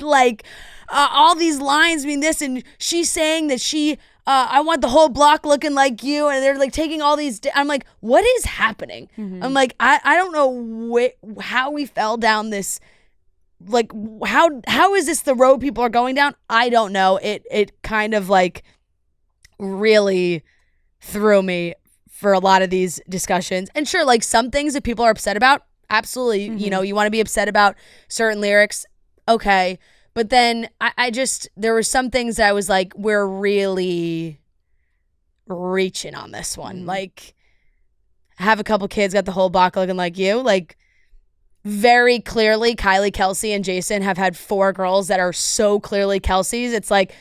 like, all these lines mean this, and she's saying that I want the whole block looking like you, and they're, like, taking all these. I'm like, what is happening? I'm like, I don't know how we fell down this. Like, how is this the road people are going down? I don't know. It kind of, like, really threw me for a lot of these discussions. And sure, like, some things that people are upset about, absolutely, you know, you want to be upset about certain lyrics, okay. But then I just, there were some things that I was like, we're really reaching on this one. Like, have a couple kids, got the whole block looking like you. Like, very clearly, Kylie, Kelsey, and Jason have had 4 girls that are so clearly Kelsey's. It's like,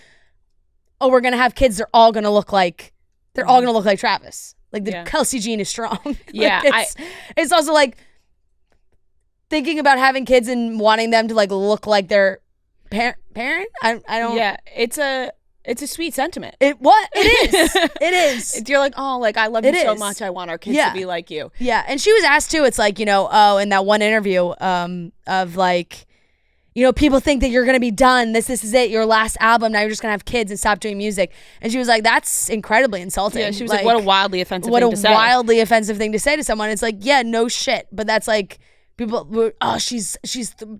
oh, we're going to have kids, they're all going to look like Travis. Like, the Kelsey gene is strong. Yeah. Like, it's also like, thinking about having kids and wanting them to, like, look like their parent. I don't. Yeah, it's a sweet sentiment. It is. It is. You're like, oh, like, I love you so much. I want our kids to be like you. Yeah, and she was asked too. It's like, you know, in that one interview, of, like, you know, people think that you're gonna be done. This is it. Your last album. Now you're just gonna have kids and stop doing music. And she was like, that's incredibly insulting. Yeah, she was like, what a wildly offensive thing to say. What a wildly offensive thing to say to someone. It's like, yeah, no shit. But that's like. People were, oh, she's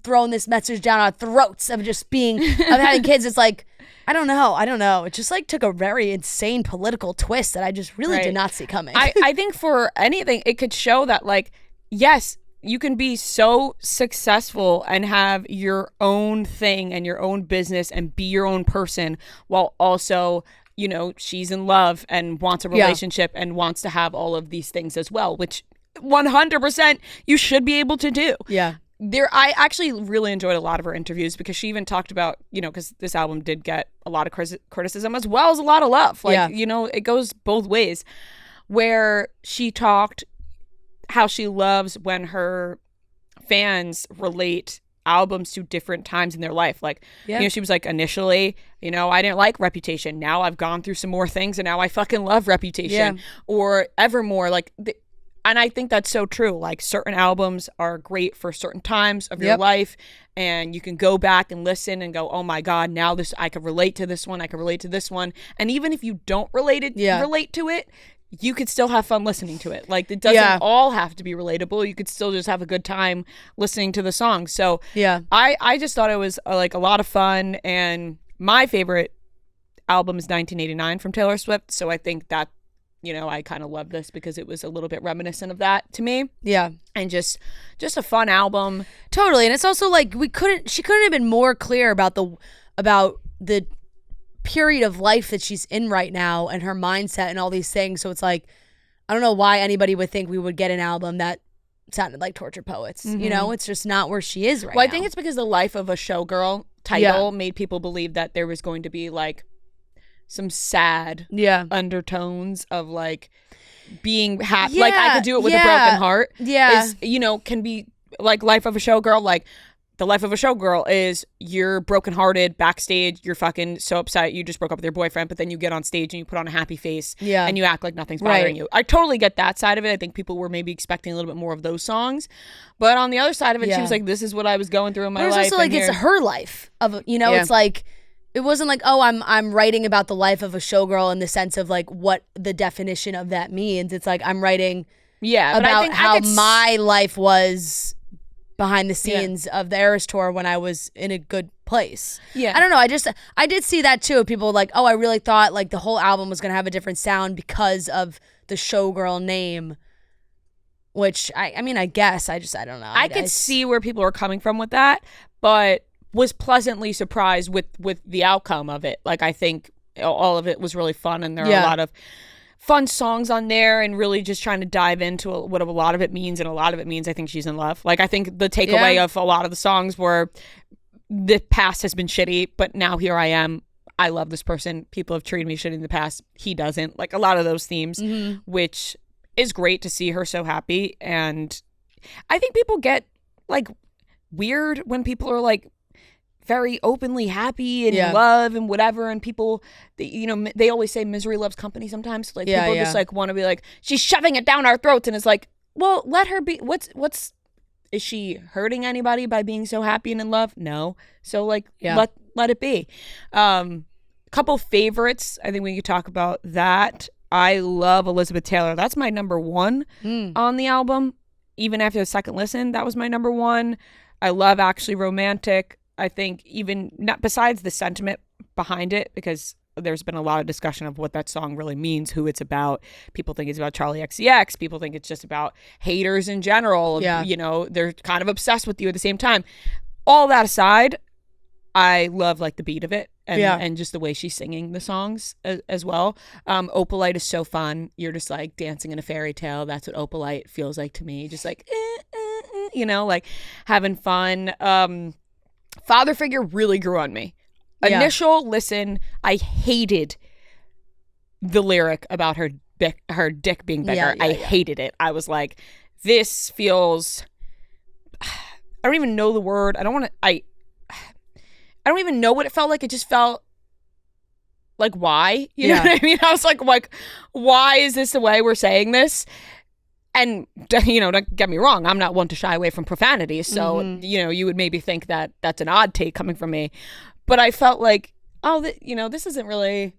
throwing this message down our throats of just being, of having kids. It's like, I don't know. It just, like, took a very insane political twist that I just really did not see coming. I think for anything, it could show that, like, yes, you can be so successful and have your own thing and your own business and be your own person while also, you know, she's in love and wants a relationship and wants to have all of these things as well, which 100% you should be able to do. Yeah. I actually really enjoyed a lot of her interviews because she even talked about, you know, because this album did get a lot of criticism as well as a lot of love. Like, you know, it goes both ways, where she talked how she loves when her fans relate albums to different times in their life. Like, you know, she was like, initially, you know, I didn't like Reputation. Now I've gone through some more things and now I fucking love Reputation. Or Evermore. Like, and I think that's so true. Like, certain albums are great for certain times of your life, and you can go back and listen and go, oh my God, now this, I could relate to this one. I could relate to this one. And even if you don't relate to it, you could still have fun listening to it. Like, it doesn't all have to be relatable. You could still just have a good time listening to the song. So I just thought it was like a lot of fun. And my favorite album is 1989 from Taylor Swift. So I think that, you know, I kind of love this because it was a little bit reminiscent of that to me. Yeah. And just a fun album. Totally. And it's also like she couldn't have been more clear about the period of life that she's in right now and her mindset and all these things. So it's like, I don't know why anybody would think we would get an album that sounded like Tortured Poets. You know, it's just not where she is right now. Well, I think it's because the Life of a Showgirl title made people believe that there was going to be like some sad undertones of like being happy. Like, I could do it with a broken heart. Is, you know, can be like Life of a Showgirl. Like, the Life of a Showgirl is you're brokenhearted backstage. You're fucking so upset you just broke up with your boyfriend, but then you get on stage and you put on a happy face and you act like nothing's bothering you. I totally get that side of it. I think people were maybe expecting a little bit more of those songs. But on the other side of it, she was like, this is what I was going through in my life. It's also like, it's her life. You know, it's like, it wasn't like, oh, I'm writing about the life of a showgirl in the sense of like what the definition of that means. It's like, I'm writing about how my life was behind the scenes of the Eras Tour when I was in a good place. Yeah. I don't know. I did see that too. People like, oh, I really thought like the whole album was going to have a different sound because of the Showgirl name, which I mean, I guess I don't know. I could see where people were coming from with that, but was pleasantly surprised with the outcome of it. Like, I think all of it was really fun, and there are a lot of fun songs on there, and really just trying to dive into what a lot of it means. And a lot of it means I think she's in love. Like, I think the takeaway of a lot of the songs were the past has been shitty, but now here I am. I love this person. People have treated me shitty in the past. He doesn't. Like, a lot of those themes, which is great to see her so happy. And I think people get like weird when people are like very openly happy and in love and whatever, and people, you know, they always say misery loves company sometimes. Like, people just like want to be like, she's shoving it down our throats, and it's like, well, let her be. What's is she hurting anybody by being so happy and in love? No. So like, let it be. Couple favorites. I think we could talk about that. I love Elizabeth Taylor. That's my number one on the album. Even after the second listen, that was my number one. I love Actually Romantic. I think even not besides the sentiment behind it, because there's been a lot of discussion of what that song really means, who it's about. People think it's about Charlie XCX. People think it's just about haters in general. Yeah. You know, they're kind of obsessed with you at the same time. All that aside, I love like the beat of it and just the way she's singing the songs as well. Opalite is so fun. You're just like dancing in a fairy tale. That's what Opalite feels like to me. Just like, you know, like having fun. Father Figure really grew on me. Initial listen, I hated the lyric about her dick being bigger. I hated it. I was like, this feels, I don't even know the word. I don't even know what it felt like. It just felt like, why? You know what I mean? I was like, why is this the way we're saying this? And, you know, don't get me wrong, I'm not one to shy away from profanity. So, you know, you would maybe think that that's an odd take coming from me. But I felt like, you know, this isn't really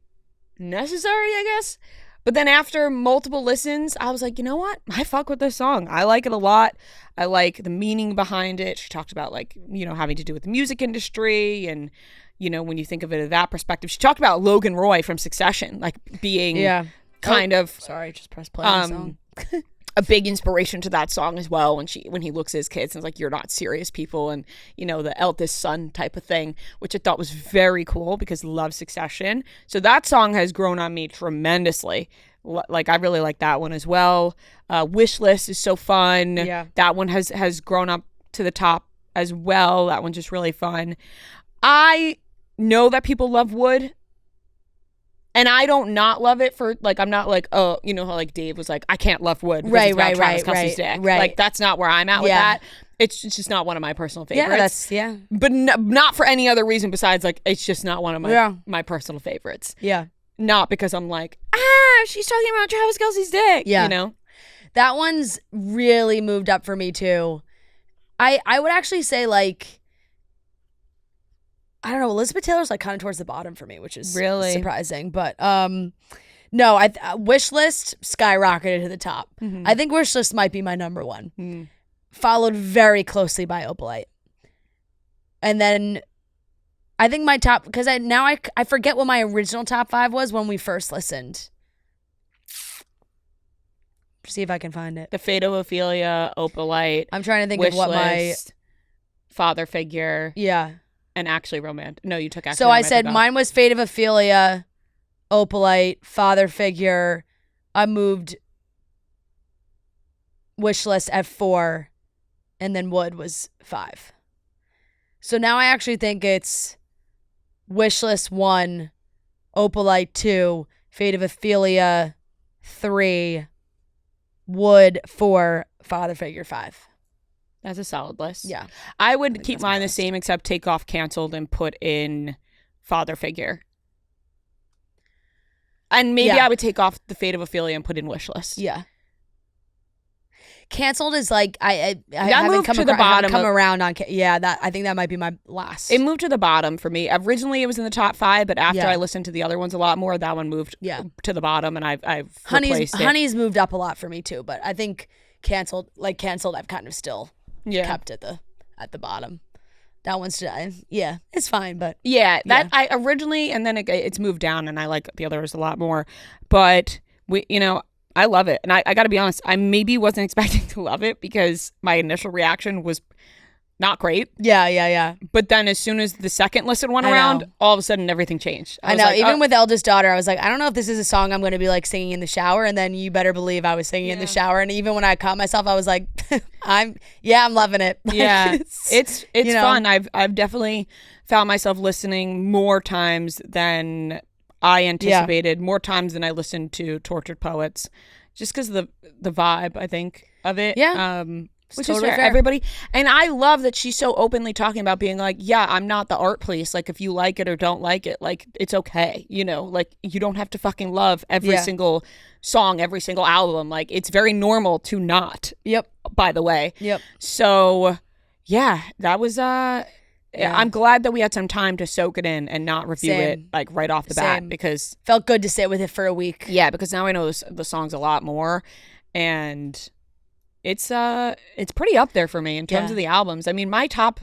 necessary, I guess. But then after multiple listens, I was like, you know what? I fuck with this song. I like it a lot. I like the meaning behind it. She talked about, like, you know, having to do with the music industry. And, you know, when you think of it in that perspective, she talked about Logan Roy from Succession, like being kind of. Sorry, just press play on the song. a big inspiration to that song as well when he looks at his kids and is like, you're not serious people, and the eldest son type of thing, which I thought was very cool because I love Succession. So that song has grown on me tremendously. Like I really like that one as well. Wish List is so fun. Yeah. That one has grown up to the top as well. That one's just really fun. I know that people love Wood, and I don't not love it for, like, I'm not like, oh, you know how like Dave was like, I can't love Wood because it's about Travis Kelce's dick. Like, that's not where I'm at with that. It's just not one of my personal favorites. But not for any other reason besides, like, it's just not one of my personal favorites. Yeah. Not because I'm like, she's talking about Travis Kelce's dick. Yeah. That one's really moved up for me too. I would actually say, like, I don't know, Elizabeth Taylor's like kind of towards the bottom for me, which is really surprising. But no, Wish List skyrocketed to the top. Mm-hmm. I think Wish List might be my number one, followed very closely by Opalite, and then I think my top, because I forget what my original top 5 was when we first listened. See if I can find it. The Fate of Ophelia, Opalite. I'm trying to think Wish of what List, Father Figure. Yeah. And Actually Romantic. No, you took Actually So Romantic I said off. Mine was Fate of Ophelia, Opalite, Father Figure. I moved Wish List at 4, and then Wood was 5. So now I actually think it's Wish List 1, Opalite 2, Fate of Ophelia 3, Wood 4, Father Figure 5. That's a solid list. Yeah. I would keep mine the same except take off Canceled and put in Father Figure. And maybe I would take off The Fate of Ophelia and put in Wish List. Yeah. Canceled is like I haven't come around on. I think that might be my last. It moved to the bottom for me. Originally, it was in the top 5, but after I listened to the other ones a lot more, that one moved to the bottom, and I've replaced it. Honey's moved up a lot for me too, but I think Canceled, I've kind of still kept at the bottom. That one's it's fine, but I originally, and then it's moved down, and I like the others a lot more, but I love it. And I got to be honest, I maybe wasn't expecting to love it because my initial reaction was not great. Yeah. But then as soon as the second listen went around, all of a sudden everything changed. I know. Like, even with Eldest Daughter, I was like, I don't know if this is a song I'm going to be like singing in the shower. And then you better believe I was singing in the shower. And even when I caught myself, I was like, I'm loving it. Like, yeah. It's fun. I've definitely found myself listening more times than I anticipated, more times than I listened to Tortured Poets, just because of the vibe, I think, of it. Yeah. Which totally is fair. Everybody. And I love that she's so openly talking about being like, yeah, I'm not the art police. Like, if you like it or don't like it, like, it's okay. Like, you don't have to fucking love every single song, every single album. Like, it's very normal to not. Yep. By the way. Yep. So, yeah, that was I'm glad that we had some time to soak it in and not review it like right off the bat, because felt good to sit with it for a week. Yeah, because now I know the songs a lot more, and it's pretty up there for me in terms of the albums. I mean, my top,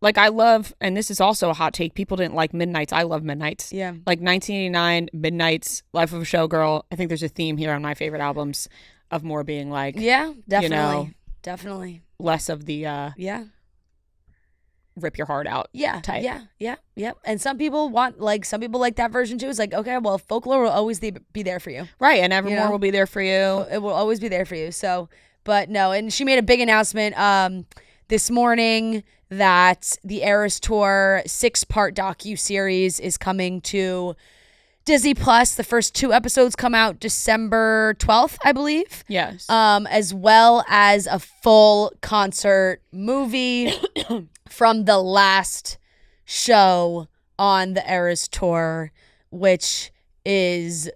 like, I love, and this is also a hot take, people didn't like Midnights. I love Midnights. Yeah. Like 1989, Midnights, Life of a Showgirl. I think there's a theme here on my favorite albums of more being like, definitely. Definitely. Less of the rip your heart out type. Yeah. And some people like that version too. It's like, okay, well, Folklore will always be there for you. Right, and Evermore will be there for you. It will always be there for you. So, but no, and she made a big announcement this morning that the Eras Tour 6-part docu-series is coming to Disney Plus. The first 2 episodes come out December 12th, I believe. Yes. As well as a full concert movie from the last show on the Eras Tour, which is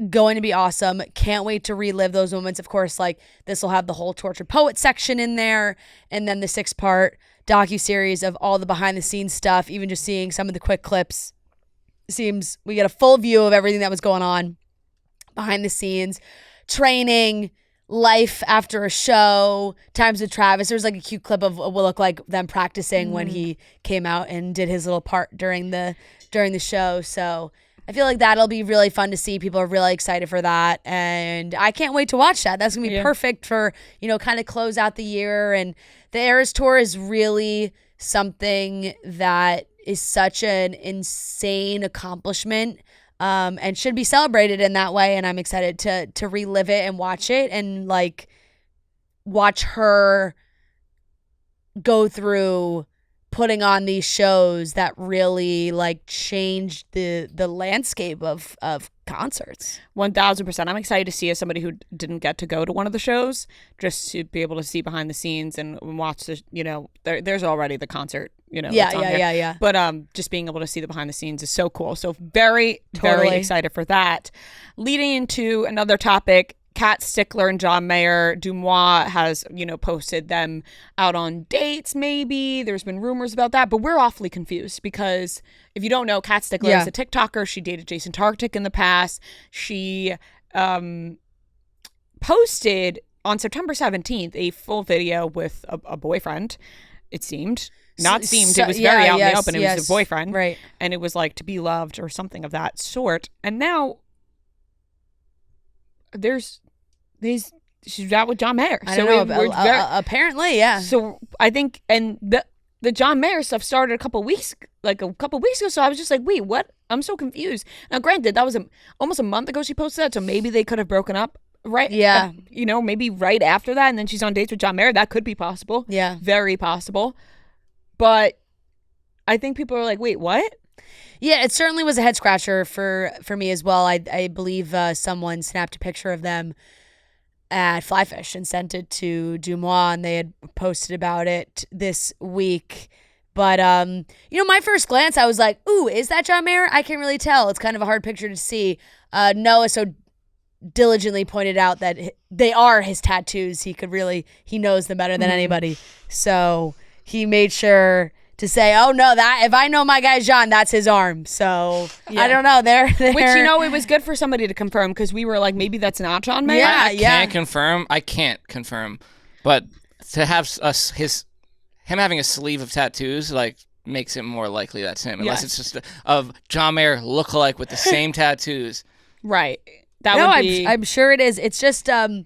going to be awesome. Can't wait to relive those moments. Of course, like, this will have the whole Tortured Poet section in there, and then the 6-part docuseries of all the behind the scenes stuff. Even just seeing some of the quick clips, seems we get a full view of everything that was going on behind the scenes, training, life after a show, times with Travis. There's like a cute clip of what will look like them practicing when he came out and did his little part during the show. So I feel like that'll be really fun to see. People are really excited for that. And I can't wait to watch that. That's going to be perfect for, kind of close out the year. And the Eras Tour is really something that is such an insane accomplishment and should be celebrated in that way. And I'm excited to relive it and watch it and like watch her go through putting on these shows that really like changed the landscape of concerts. 1,000%. I'm excited to see as somebody who didn't get to go to one of the shows, just to be able to see behind the scenes and watch the, there's already the concert, Yeah. But just being able to see the behind the scenes is so cool. So very excited for that. Leading into another topic, Kat Stickler and John Mayer. Dumois has, posted them out on dates, maybe. There's been rumors about that, but we're awfully confused because if you don't know, Kat Stickler is a TikToker. She dated Jason Tartick in the past. She posted on September 17th a full video with a boyfriend, it seemed. Not seemed. It was very out in the open. It was a boyfriend. Right. And it was like to be loved or something of that sort. And now she's out with John Mayer. I don't know. Apparently, yeah. So I think, and the John Mayer stuff started a couple weeks ago. So I was just like, wait, what? I'm so confused. Now, granted, that was almost a month ago she posted that, so maybe they could have broken up, right? Yeah. Maybe right after that, and then she's on dates with John Mayer. That could be possible. Yeah. Very possible. But I think people are like, wait, what? Yeah, it certainly was a head scratcher for me as well. I believe someone snapped a picture of them at Fly Fish and sent it to Dumois, and they had posted about it this week. But, my first glance, I was like, ooh, is that John Mayer? I can't really tell. It's kind of a hard picture to see. Noah so diligently pointed out that they are his tattoos. He knows them better than anybody. So he made sure to say, oh no, that if I know my guy John, that's his arm. So I don't know. Which it was good for somebody to confirm because we were like, maybe that's not John Mayer. I can't confirm, but to have him having a sleeve of tattoos like makes it more likely that's him, unless it's just of John Mayer lookalike with the same tattoos. Right. I'm sure it is. It's just a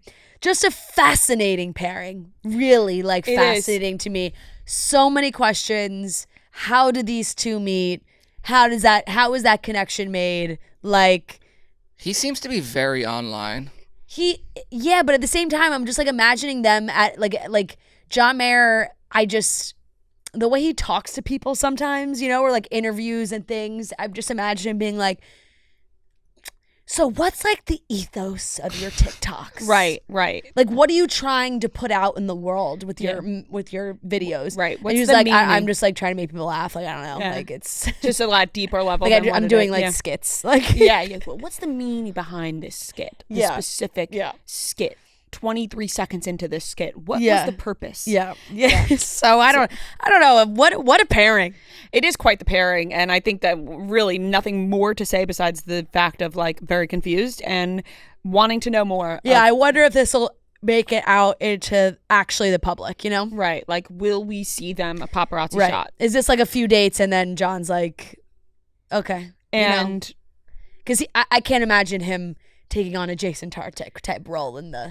fascinating pairing. Really fascinating to me. So many questions. How did these two meet? How was that connection made? Like, he seems to be very online. But at the same time, I'm just like imagining them at like John Mayer. The way he talks to people sometimes, or like interviews and things. I'm just imagining being like, so what's like the ethos of your TikToks? Right. Like, what are you trying to put out in the world with your videos? Right. What's and he's like, I'm just like trying to make people laugh. Like, I don't know. Yeah. Like, it's just a lot deeper level. Like I'm doing skits. Like, Well, what's the meaning behind this skit? The specific skit. 23 seconds into this skit, what was the purpose? Yeah. So I don't know. What a pairing. It is quite the pairing, and I think that really nothing more to say besides the fact of like very confused and wanting to know more. Yeah, I wonder if this will make it out into actually the public, Right. Like, will we see them a paparazzi shot? Is this like a few dates and then John's like, okay. And because I can't imagine him taking on a Jason Tartick type role in the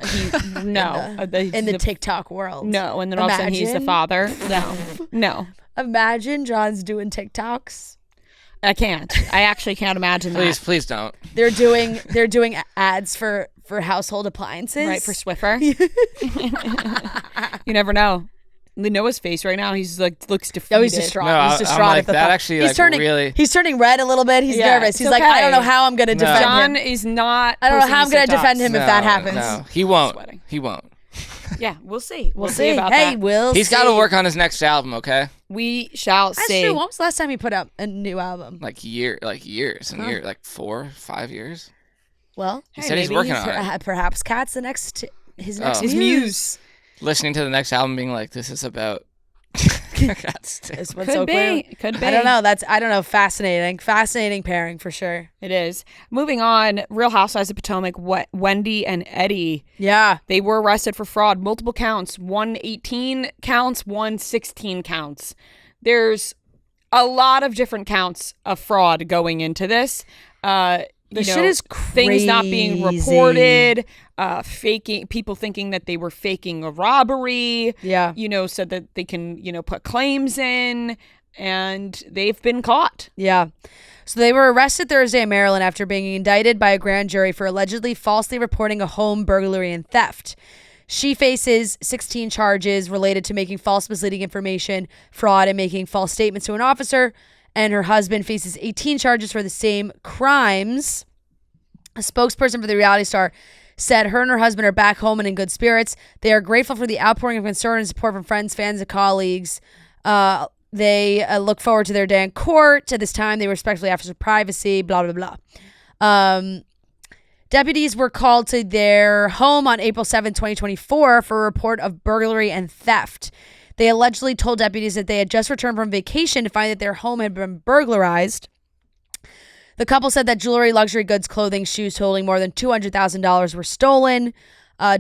TikTok world. No, and then all of a sudden he's the father. No. Imagine John's doing TikToks. I can't. I actually can't imagine that. Please don't. They're doing ads for household appliances. Right, for Swiffer. You never know. Noah's face right now, he's like looks defeated. Oh, he's distraught. No, he's distraught. I'm like, that actually he's turning red a little bit. He's nervous. He's like, I don't know how I'm going to defend him. John is not. I don't know how I'm going to defend him if that happens. No, he won't. He won't. Yeah, we'll see. We'll see about that. He's got to work on his next album, okay? We shall see. That's true. When was the last time he put out a new album? Years and years, like 4, 5 years. Well, he said he's working on it. Perhaps Kat's his next muse. Listening to the next album, being like, this is about. Could be. I don't know. Fascinating pairing for sure. It is. Moving on, Real Housewives of Potomac, Wendy and Eddie. Yeah. They were arrested for fraud, multiple counts, 118 counts, 116 counts. There's a lot of different counts of fraud going into this. This shit is things not being reported, people thinking that they were faking a robbery. Yeah. So that they can, put claims in, and they've been caught. Yeah. So they were arrested Thursday in Maryland after being indicted by a grand jury for allegedly falsely reporting a home burglary and theft. She faces 16 charges related to making false misleading information, fraud, and making false statements to an officer. And her husband faces 18 charges for the same crimes. A spokesperson for the reality star said her and her husband are back home and in good spirits. They are grateful for the outpouring of concern and support from friends, fans, and colleagues. They look forward to their day in court. At this time, they respectfully ask for privacy, blah, blah, blah. Deputies were called to their home on April 7, 2024 for a report of burglary and theft. They allegedly told deputies that they had just returned from vacation to find that their home had been burglarized. The couple said that jewelry, luxury goods, clothing, shoes totaling more than $200,000 were stolen.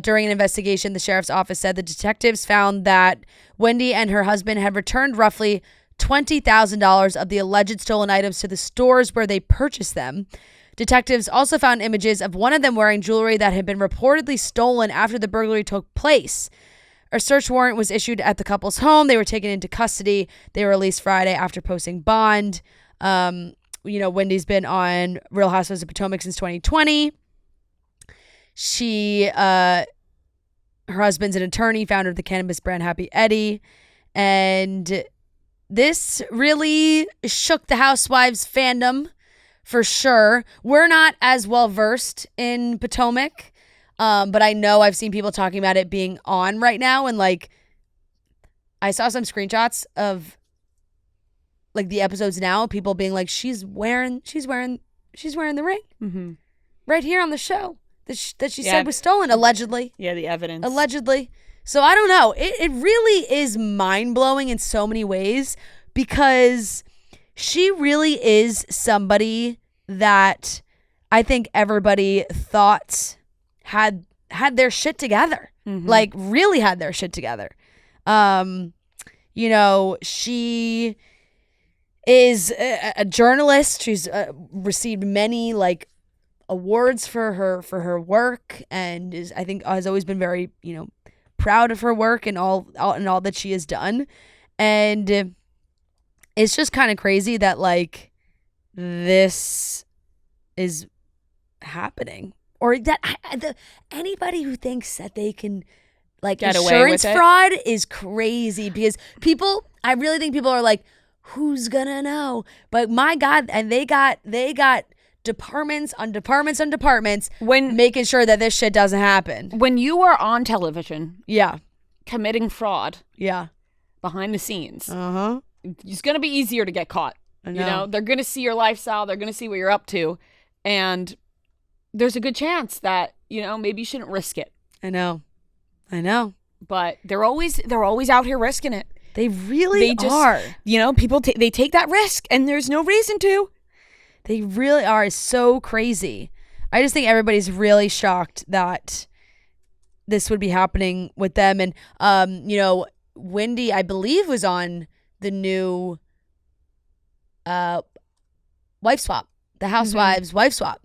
During an investigation, the sheriff's office said the detectives found that Wendy and her husband had returned roughly $20,000 of the alleged stolen items to the stores where they purchased them. Detectives also found images of one of them wearing jewelry that had been reportedly stolen after the burglary took place. A search warrant was issued at the couple's home. They were taken into custody. They were released Friday after posting bond. Wendy's been on Real Housewives of Potomac since 2020. Her husband's an attorney, founder of the cannabis brand Happy Eddie. And this really shook the Housewives fandom for sure. We're not as well versed in Potomac. But I know I've seen people talking about it being on right now, and I saw some screenshots of the episodes now, people being like, she's wearing the ring right here on the show that she said was stolen, allegedly. Yeah, the evidence. Allegedly. So I don't know. It really is mind-blowing in so many ways, because she really is somebody that I think everybody thought had their shit together. Really had their shit together. She is a journalist. She's received many awards for her work, and has always been very proud of her work and all that she has done. And it's just kind of crazy that this is happening. Or that anybody who thinks that they can get insurance fraud is crazy, because I really think people are like, who's gonna know? But my God, and they got departments on departments on departments making sure that this shit doesn't happen. When you are on television, yeah, committing fraud, yeah, behind the scenes, it's gonna be easier to get caught. They're gonna see your lifestyle, they're gonna see what you're up to, and there's a good chance that, maybe you shouldn't risk it. I know. But they're always out here risking it. They really are. People, they take that risk and there's no reason to. They really are. It's so crazy. I just think everybody's really shocked that this would be happening with them. And, Wendy, I believe, was on the new wife swap, the Housewives wife swap.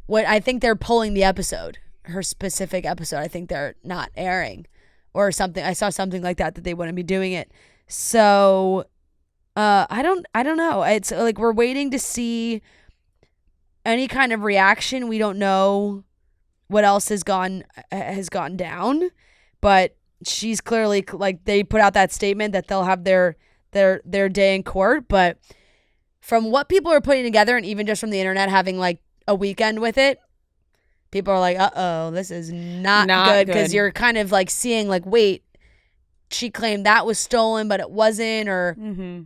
I think they're pulling the episode, her specific episode. I think they're not airing or something. I saw something like that they wouldn't be doing it. So I don't know. It's we're waiting to see any kind of reaction. We don't know what else has gone down, but she's clearly they put out that statement that they'll have their day in court. But from what people are putting together, and even just from the internet having a weekend with it, people are like, uh-oh, this is not good, because you're kind of seeing wait, she claimed that was stolen but it wasn't, or I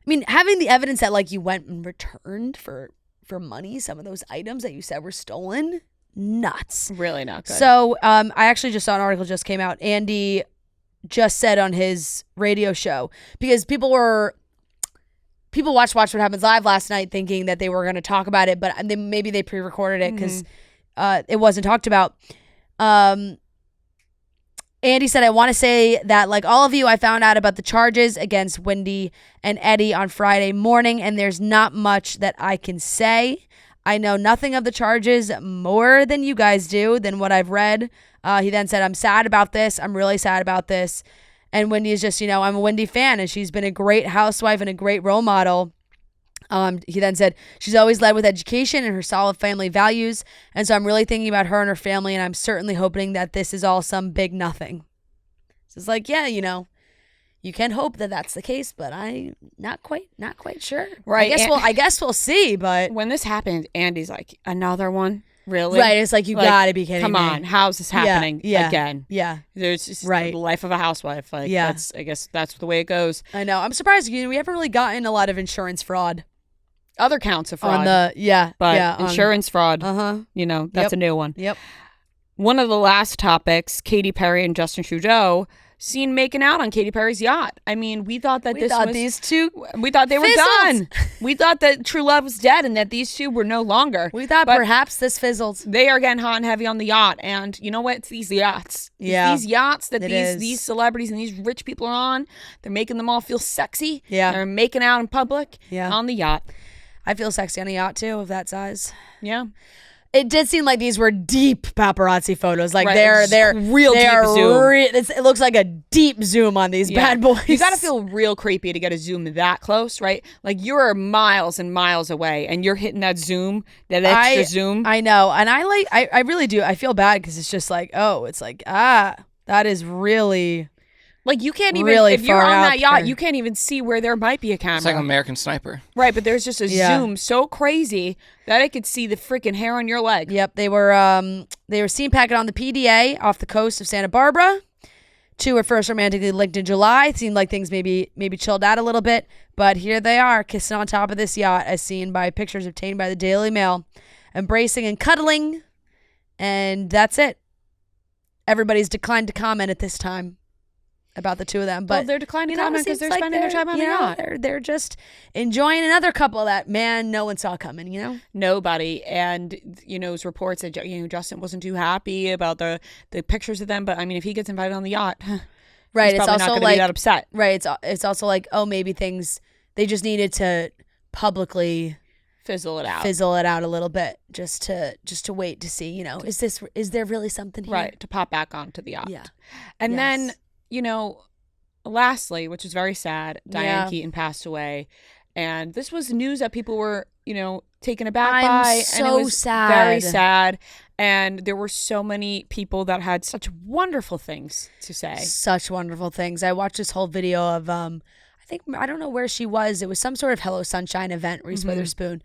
mean, having the evidence that you went and returned for money some of those items that you said were stolen, nuts. Really not good. So I actually just saw an article just came out. Andy just said on his radio show, because people watched Watch What Happens Live last night thinking that they were going to talk about it, but maybe they pre-recorded it because it wasn't talked about. Andy said, I want to say that all of you, I found out about the charges against Wendy and Eddie on Friday morning, and there's not much that I can say. I know nothing of the charges more than you guys do, than what I've read. He then said, I'm sad about this. I'm really sad about this. And Wendy is just, I'm a Wendy fan, and she's been a great housewife and a great role model. He then said, she's always led with education and her solid family values. And so I'm really thinking about her and her family, and I'm certainly hoping that this is all some big nothing. So it's like, yeah, you can hope that that's the case, but I'm not quite sure. Right. I guess we'll see, but when this happened, Andy's like, another one? Really? Right. It's like, you gotta be kidding me. Come on. How's this happening again? Yeah. There's just the life of a housewife. Like, I guess that's the way it goes. I know. I'm surprised. We haven't really gotten a lot of insurance fraud. Other counts of fraud. Insurance fraud, that's a new one. Yep. One of the last topics, Katy Perry and Justin Trudeau seen making out on Katy Perry's yacht. I mean, we thought that these two we thought they were done. We thought that true love was dead and that these two were no longer. We thought perhaps this fizzled. They are getting hot and heavy on the yacht, and you know what? It's these yachts. Yeah. It's these yachts that these celebrities and these rich people are on. They're making them all feel sexy. Yeah. They're making out in public on the yacht. I feel sexy on a yacht too, of that size. Yeah. It did seem like these were deep paparazzi photos. Like, they're real deep zoom. It looks like a deep zoom on these bad boys. You got to feel real creepy to get a zoom that close, right? Like, you're miles and miles away, and you're hitting that zoom, that extra zoom. I know, and I really do. I feel bad because it's just like, that is really. Like, you can't even, really if you're on that yacht, there. you can't even see where there might be a camera. It's like American Sniper. Right, but there's just a zoom so crazy that I could see the freaking hair on your leg. Yep, they were seen packing on the PDA off the coast of Santa Barbara. Two were first romantically linked in July. It seemed like things maybe chilled out a little bit, but here they are, kissing on top of this yacht, as seen by pictures obtained by the Daily Mail, embracing and cuddling, and that's it. Everybody's declined to comment at this time about the two of them, but they're declining to comment because they're spending their time on a yacht. They're just enjoying another couple that, man, no one saw coming. Nobody. And it was reports that Justin wasn't too happy about the pictures of them, but I mean, if he gets invited on the yacht, right, he's it's probably also not going to like be that upset. Right, it's also like, maybe things, they just needed to publicly fizzle it out a little bit, just to wait to see, is there really something here? Right, to pop back onto the yacht. Yeah. And then lastly, which is very sad, Diane Keaton passed away. And this was news that people were, taken aback by. So and it was sad. Very sad. And there were so many people that had such wonderful things to say. Such wonderful things. I watched this whole video of, I don't know where she was. It was some sort of Hello Sunshine event, Reese Witherspoon.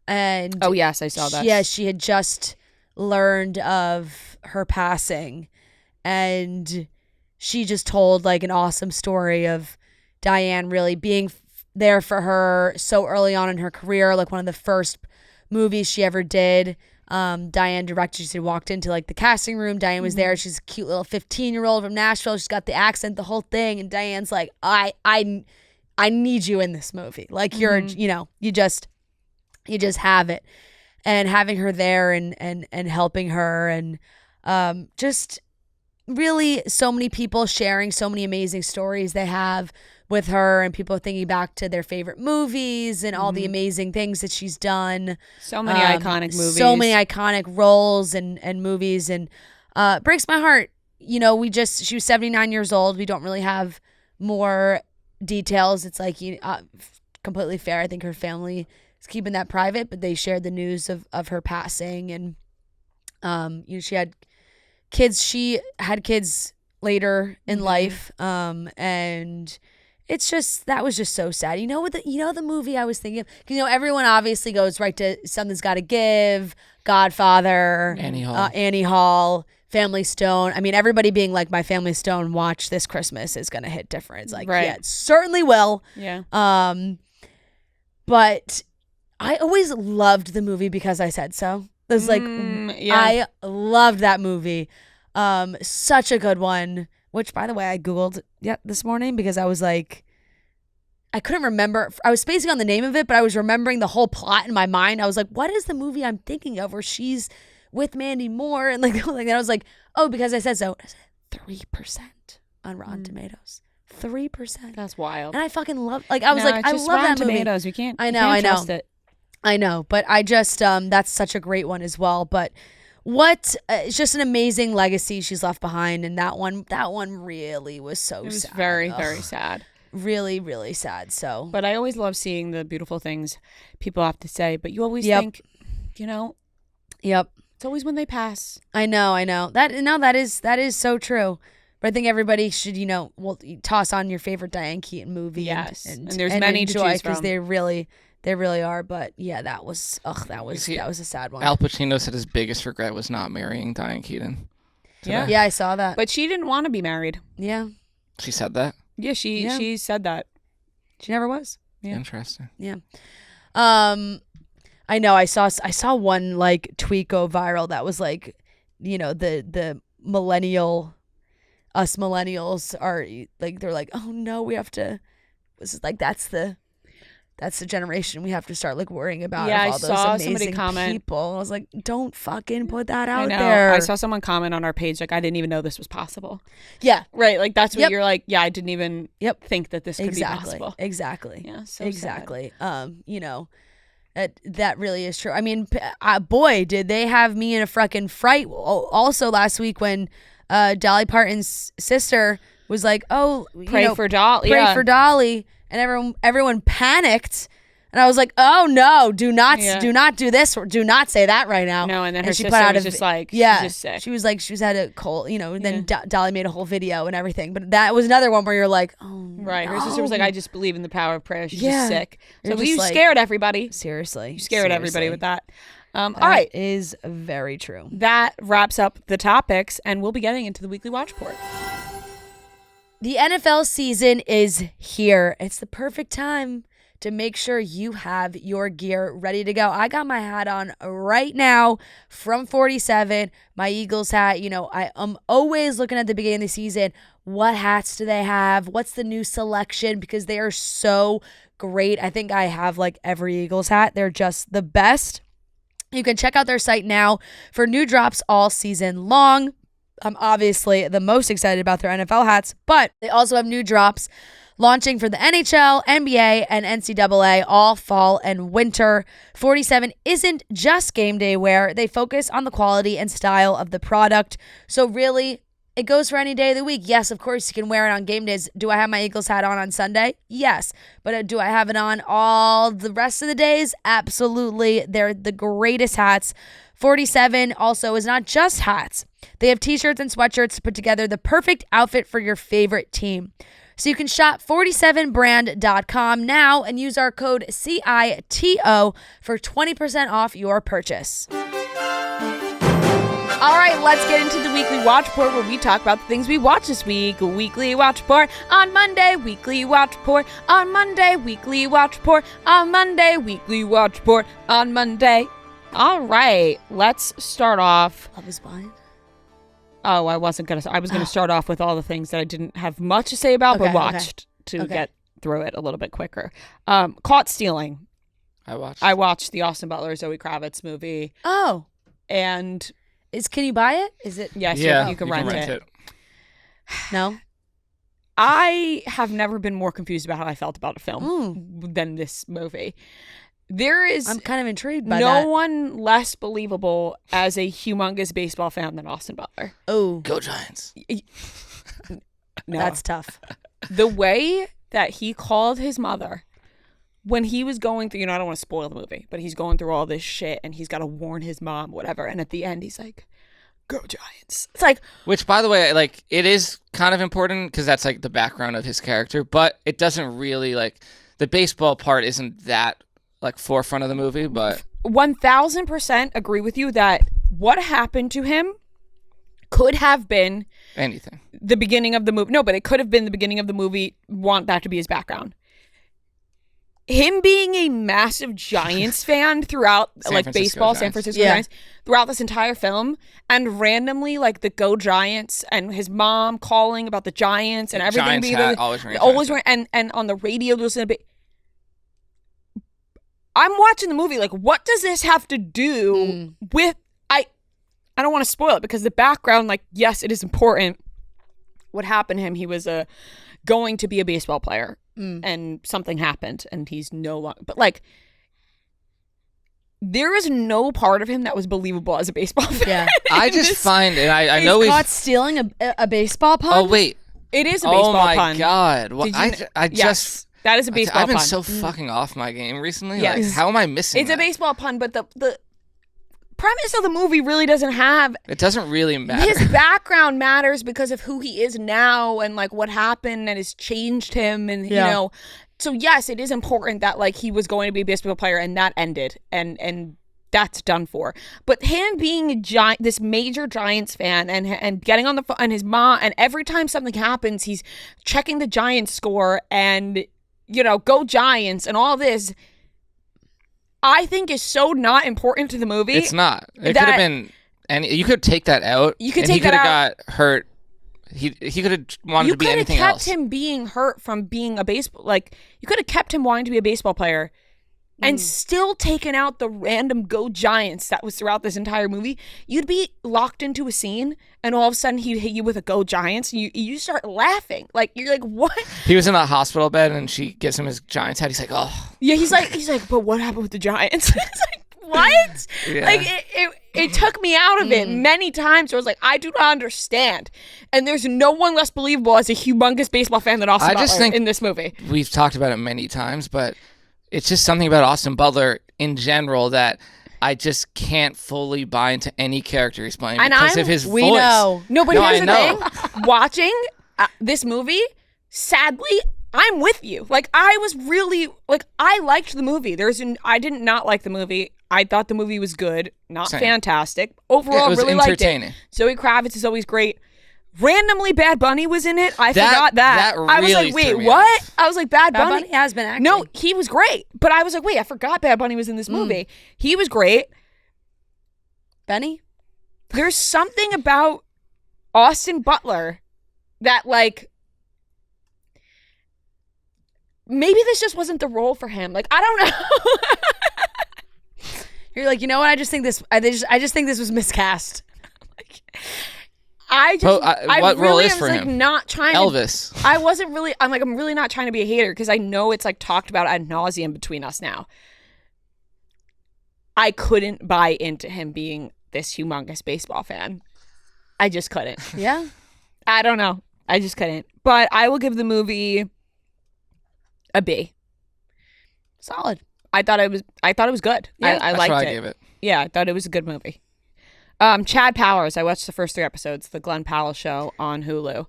And oh, yes, I saw that. Yeah, she had just learned of her passing. And she just told like an awesome story of Diane really being there for her so early on in her career, like one of the first movies she ever did. Diane directed. She walked into like the casting room. Diane was there. She's a cute little 15-year-old from Nashville. She's got the accent, the whole thing. And Diane's like, I need you in this movie. Like you're, you just have it. And having her there and helping her and just really so many people sharing so many amazing stories they have with her, and people thinking back to their favorite movies and all the amazing things that she's done. So many iconic movies. So many iconic roles and movies, and breaks my heart. She was 79 years old. We don't really have more details. It's like completely fair. I think her family is keeping that private, but they shared the news of her passing, and she had kids. She had kids later in life, and it's just, that was just so sad. The movie I was thinking of, because everyone obviously goes right to Something's Gotta Give, Godfather, Annie Hall, Family Stone. I mean, everybody being like, my Family Stone watch this Christmas is gonna hit different. It's like, yeah, it certainly will. Yeah. But I always loved the movie Because I Said So. It was like, I loved that movie. Such a good one, which by the way, I Googled this morning because I was like, I couldn't remember. I was spacing on the name of it, but I was remembering the whole plot in my mind. I was like, what is the movie I'm thinking of where she's with Mandy Moore? And like that. I was like, oh, Because I Said So. 3% on Rotten Tomatoes. 3%. That's wild. And I fucking love, I was like, I love that movie. Tomatoes. You can't. I know. Trust it. I know, but I just that's such a great one as well. But it's just an amazing legacy she's left behind, and that one really was so sad. It was very, very sad. Really, really sad. So, but I always love seeing the beautiful things people have to say. But you always think, Yep. It's always when they pass. I know. That is so true. But I think everybody should, toss on your favorite Diane Keaton movie. Yes, and there's many to choose from. Because they really are. But yeah, that was a sad one. Al Pacino said his biggest regret was not marrying Diane Keaton. Yeah, I saw that. But she didn't want to be married. Yeah, she said that. Yeah, she said that. She never was. Yeah. Interesting. Yeah. I know. I saw one like tweet go viral that was like, the us millennials are like, they're like, oh no, we have to. This is like that's the generation we have to start like worrying about. Yeah, all I those saw amazing somebody comment. People. I was like, don't fucking put that out I know. there. I saw someone comment on our page like, I didn't even know this was possible. Yeah. Right. Like that's what you're like. Yeah, I didn't even think that this could be possible. Exactly. Yeah. So exactly. Sad. That really is true. I mean, boy, did they have me in a fucking fright. Also last week when Dolly Parton's sister was like, "Oh, pray for Dolly," for Dolly, and everyone panicked. And I was like, "Oh no, do not do this. Or do not say that right now." No, and then her she sister was just like, she's just sick. She was like, she's had a cold, and then Dolly made a whole video and everything. But that was another one where you're like, "Oh, right." No. Her sister was like, "I just believe in the power of prayer. She's just sick." So you like, scared everybody. Seriously, you scared everybody with that. All that right, is very true. That wraps up the topics, and we'll be getting into the weekly watch report. The NFL season is here. It's the perfect time to make sure you have your gear ready to go. I got my hat on right now from 47, my Eagles hat. I'm always looking at the beginning of the season. What hats do they have? What's the new selection? Because they are so great. I think I have like every Eagles hat. They're just the best. You can check out their site now for new drops all season long. I'm obviously the most excited about their NFL hats, but they also have new drops launching for the NHL, NBA, and NCAA all fall and winter. 47 isn't just game day wear. They focus on the quality and style of the product. So really, it goes for any day of the week. Yes, of course, you can wear it on game days. Do I have my Eagles hat on Sunday? Yes. But do I have it on all the rest of the days? Absolutely. They're the greatest hats. 47 also is not just hats. They have t-shirts and sweatshirts to put together the perfect outfit for your favorite team. So you can shop 47brand.com now and use our code CITO for 20% off your purchase. All right, let's get into the weekly watch report where we talk about the things we watched this week. Weekly watch report on Monday, weekly watch report on Monday, weekly watch report on Monday, weekly watch report on Monday. All right, let's start off. Love is Blind. Oh, I was going to start off with all the things that I didn't have much to say about, but watched to get through it a little bit quicker. Caught Stealing. I watched the Austin Butler, Zoe Kravitz movie. Oh. And can you buy it? Is it? Yes, you can rent it. No? I have never been more confused about how I felt about a film than this movie. I'm kind of intrigued by that. No one less believable as a humongous baseball fan than Austin Butler. Oh. Go Giants. No. That's tough. The way that he called his mother when he was going through, I don't want to spoil the movie, but he's going through all this shit and he's got to warn his mom, whatever. And at the end, he's like, go Giants. It's like. Which, by the way, like, it is kind of important because that's like the background of his character, but it doesn't really the baseball part isn't that forefront of the movie, but 1000% agree with you that what happened to him could have been anything. The beginning of the movie. No, but it could have been the beginning of the movie. Want that to be his background. Him being a massive Giants fan throughout baseball, San Francisco Giants, throughout this entire film, and randomly the Go Giants and his mom calling about the Giants and everything Giants being hat, always wearing and on the radio listening to I'm watching the movie what does this have to do with I don't want to spoil it because the background yes, it is important what happened to him. He was going to be a baseball player and something happened and he's no longer, but there is no part of him that was believable as a baseball fan. Yeah. I just find it. I know He's he's caught stealing a baseball pun. Oh wait. It is a baseball pun. Oh my god. Well, I Yes, just that is a baseball I've been pun. so fucking off my game recently. Yes. Like, how am I missing It's that? a baseball pun, but the premise of the movie really doesn't have. It doesn't really matter. His background matters because of who he is now and like what happened and has changed him, and you know. So yes, it is important that like he was going to be a baseball player and that ended and that's done for. But him being a this major Giants fan and getting on the phone and his mom, and every time something happens, he's checking the Giants score and go Giants and all this, I think is so not important to the movie. It's not. It could have been you could take that out. You could and take he that out. Got hurt. He could have wanted to be anything else. You could have kept him being hurt from being a baseball, like you could have kept him wanting to be a baseball player and still taken out the random go Giants that was throughout this entire movie. You'd be locked into a scene and all of a sudden he'd hit you with a go Giants and you start laughing. Like you're like, what? He was in a hospital bed and she gives him his Giants hat. He's like, oh. Yeah, he's like, but what happened with the Giants? It's like, what? Yeah. Like it took me out of it many times. I was like, I do not understand. And there's no one less believable as a humongous baseball fan than Austin Butler in this movie. We've talked about it many times, but it's just something about Austin Butler in general that I just can't fully buy into any character he's playing because of his voice. We know. No, but here's the thing. Watching this movie, sadly, I'm with you. Like, I was really, like, I liked the movie. I did not like the movie. I thought the movie was good, not fantastic. Overall, it was really entertaining. liked it. Zoe Kravitz is always great. Randomly, Bad Bunny was in it. I forgot that. That I was really like, wait, threw me what? off. I was like, Bad Bunny? Bad Bunny has been acting. No, he was great. But I was like, wait, I forgot Bad Bunny was in this movie. He was great. Benny? There's something about Austin Butler that, like, maybe this just wasn't the role for him. Like, I don't know. You're like, you know what? I just think this was miscast. What role is for like him? Not trying Elvis. I wasn't really. I'm really not trying to be a hater because I know it's like talked about ad nauseum between us now. I couldn't buy into him being this humongous baseball fan. I just couldn't. Yeah. I don't know. I just couldn't. But I will give the movie a B. Solid. I thought it was good. Yeah, I That's liked what it. I gave it. Yeah, I thought it was a good movie. Chad Powers. I watched the first 3 episodes, the Glenn Powell show on Hulu.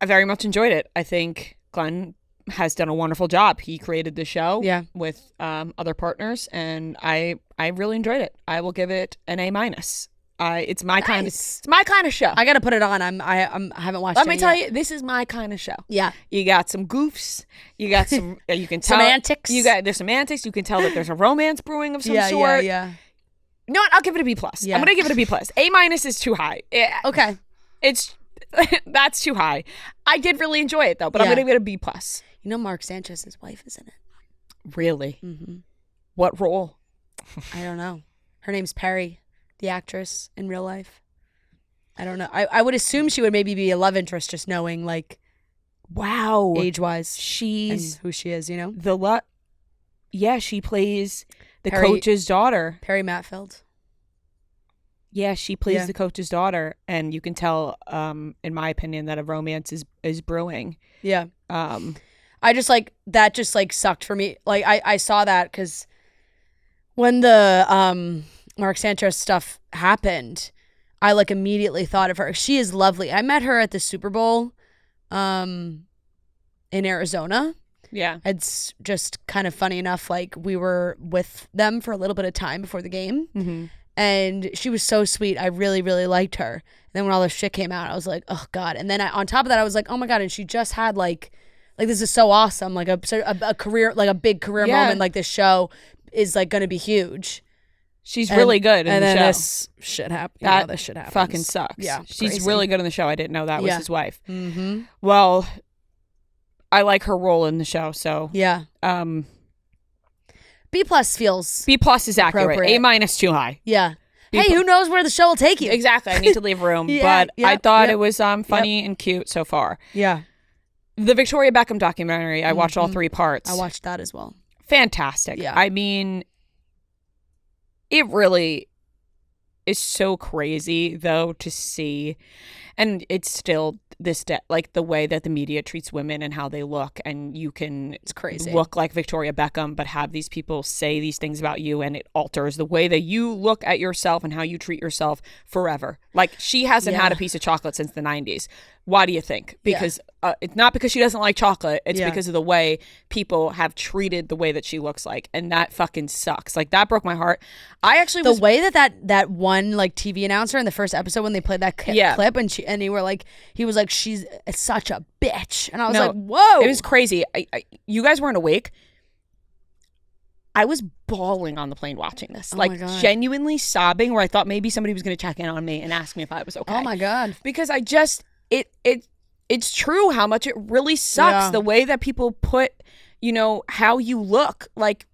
I very much enjoyed it. I think Glenn has done a wonderful job. He created the show with other partners, and I really enjoyed it. I will give it an A-. It's my kind of show. I gotta put it on. I haven't watched it. Let me tell you, this is my kind of show. Yeah. You got some goofs. You got some. You can tell semantics. There's semantics. You can tell that there's a romance brewing of some sort. Yeah. You know what? I'll give it a B+. Yeah. I'm gonna give it a B+. A- is too high. Okay. It's that's too high. I did really enjoy it though, but I'm gonna give it a B+. You know, Mark Sanchez's wife is in it. Really? Mm-hmm. What role? I don't know. Her name's Perry, the actress in real life. I don't know. I would assume she would maybe be a love interest, just knowing like, wow, age-wise, she's and who she is. You know, Yeah, she plays the Perry- coach's daughter. Perry Matfield. Yeah, she plays the coach's daughter, and you can tell, in my opinion, that a romance is brewing. Yeah. I just like that. Just like sucked for me. Like I saw that because when the Mark Sanchez stuff happened, I like immediately thought of her. She is lovely. I met her at the Super Bowl, in Arizona. Yeah. It's just kind of funny enough. Like we were with them for a little bit of time before the game. Mm-hmm. And she was so sweet. I really, really liked her. And then when all this shit came out, I was like, oh God. And then on top of that, I was like, oh my God. And she just had like this is so awesome. Like a career, like a big career moment. Like this show is like going to be huge. She's really good in the show. This shit happened. This shit happens. Fucking sucks. Yeah. She's crazy. really good in the show. I didn't know that was his wife. Mm-hmm. Well, I like her role in the show. So yeah. B+ feels B+ is accurate. A- too high. Yeah. Hey, who knows where the show will take you? Exactly. I need to leave room. But I thought it was funny and cute so far. Yeah. The Victoria Beckham documentary, I watched all 3 parts. I watched that as well. Fantastic. Yeah. I mean, It really is so crazy, though, to see. And it's still this like the way that the media treats women and how they look, and you can It's crazy. look like Victoria Beckham but have these people say these things about you, and it alters the way that you look at yourself and how you treat yourself forever. Like, she hasn't had a piece of chocolate since the 90s. Why do you think? Because it's not because she doesn't like chocolate. It's because of the way people have treated the way that she looks like, and that fucking sucks. Like, that broke my heart. I actually the way that one like TV announcer in the first episode when they played that clip and he was like, she's such a bitch, and I was like, whoa, it was crazy. You guys weren't awake. I was bawling on the plane watching this, like genuinely sobbing, where I thought maybe somebody was going to check in on me and ask me if I was okay. Oh my God. Because I just, it's true how much it really sucks the way that people put, how you look, like,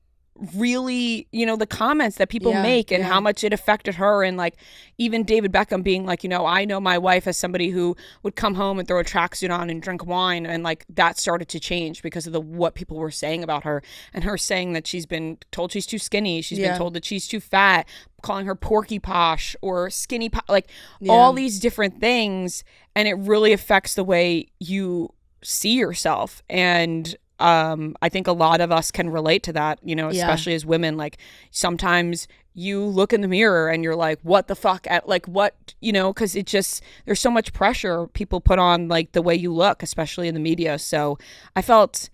really, the comments that people make and how much it affected her. And like, even David Beckham being like, I know my wife as somebody who would come home and throw a tracksuit on and drink wine, and like that started to change because of what people were saying about her, and her saying that she's been told she's too skinny, she's been told that she's too fat, calling her porky posh or skinny like all these different things, and it really affects the way you see yourself. And I think a lot of us can relate to that, especially as women. Like, sometimes you look in the mirror and you're like, what the fuck, because it just, there's so much pressure people put on like the way you look, especially in the media. So I felt,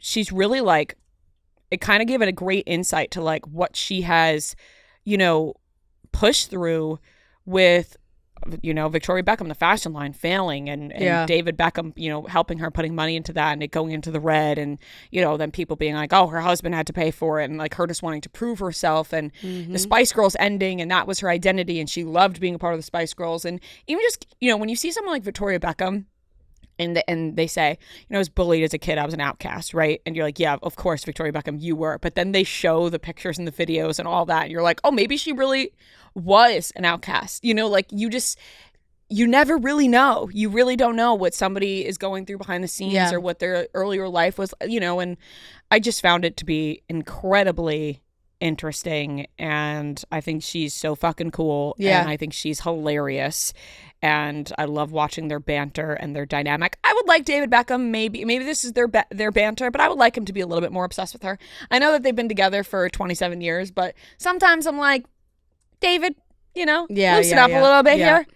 she's really like, it kind of gave it a great insight to like what she has, pushed through with, Victoria Beckham, the fashion line, failing, and David Beckham, helping her, putting money into that, and it going into the red, and, then people being like, oh, her husband had to pay for it, and like her just wanting to prove herself, and the Spice Girls ending, and that was her identity, and she loved being a part of the Spice Girls. And even just, when you see someone like Victoria Beckham, and they say, I was bullied as a kid, I was an outcast, right? And you're like, yeah, of course, Victoria Beckham, you were. But then they show the pictures and the videos and all that, and you're like, oh, maybe she really was an outcast. Like, you never really know. You really don't know what somebody is going through behind the scenes or what their earlier life was, and I just found it to be incredibly interesting, and I think she's so fucking cool, and I think she's hilarious, and I love watching their banter and their dynamic. I would like David Beckham, maybe this is their banter, but I would like him to be a little bit more obsessed with her. I know that they've been together for 27 years, but sometimes I'm like, David, loosen up a little bit here,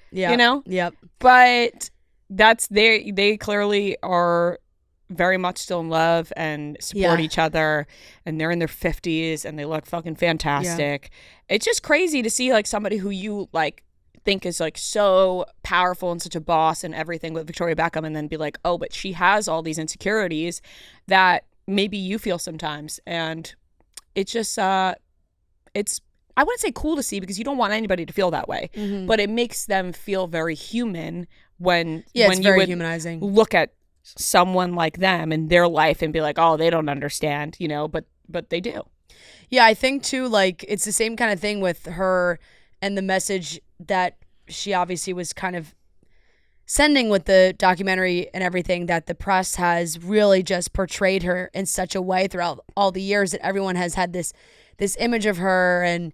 but that's, they clearly are very much still in love and support each other, and they're in their 50s and they look fucking fantastic. It's just crazy to see like somebody who you like think is like so powerful and such a boss and everything with Victoria Beckham, and then be like, oh, but she has all these insecurities that maybe you feel sometimes. And it's just it's, I wouldn't say cool to see, because you don't want anybody to feel that way, but it makes them feel very human when it's you very would humanizing. Look at someone like them in their life and be like, oh, they don't understand, but they do. Yeah, I think too, like, it's the same kind of thing with her and the message that she obviously was kind of sending with the documentary and everything, that the press has really just portrayed her in such a way throughout all the years that everyone has had this image of her. And,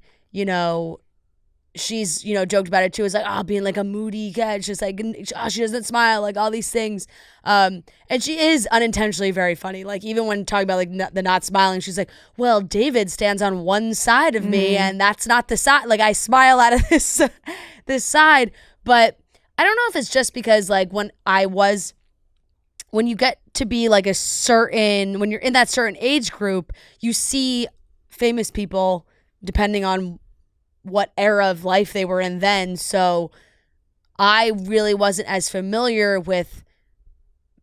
she's, joked about it too. It's like, being like a moody cat. She's like, she doesn't smile, like all these things. And she is unintentionally very funny. Like, even when talking about like the not smiling, she's like, well, David stands on one side of me and that's not the side. Like, I smile out of this side. But I don't know if it's just because like when you get to be like when you're in that certain age group, you see famous people depending on what era of life they were in then. So I really wasn't as familiar with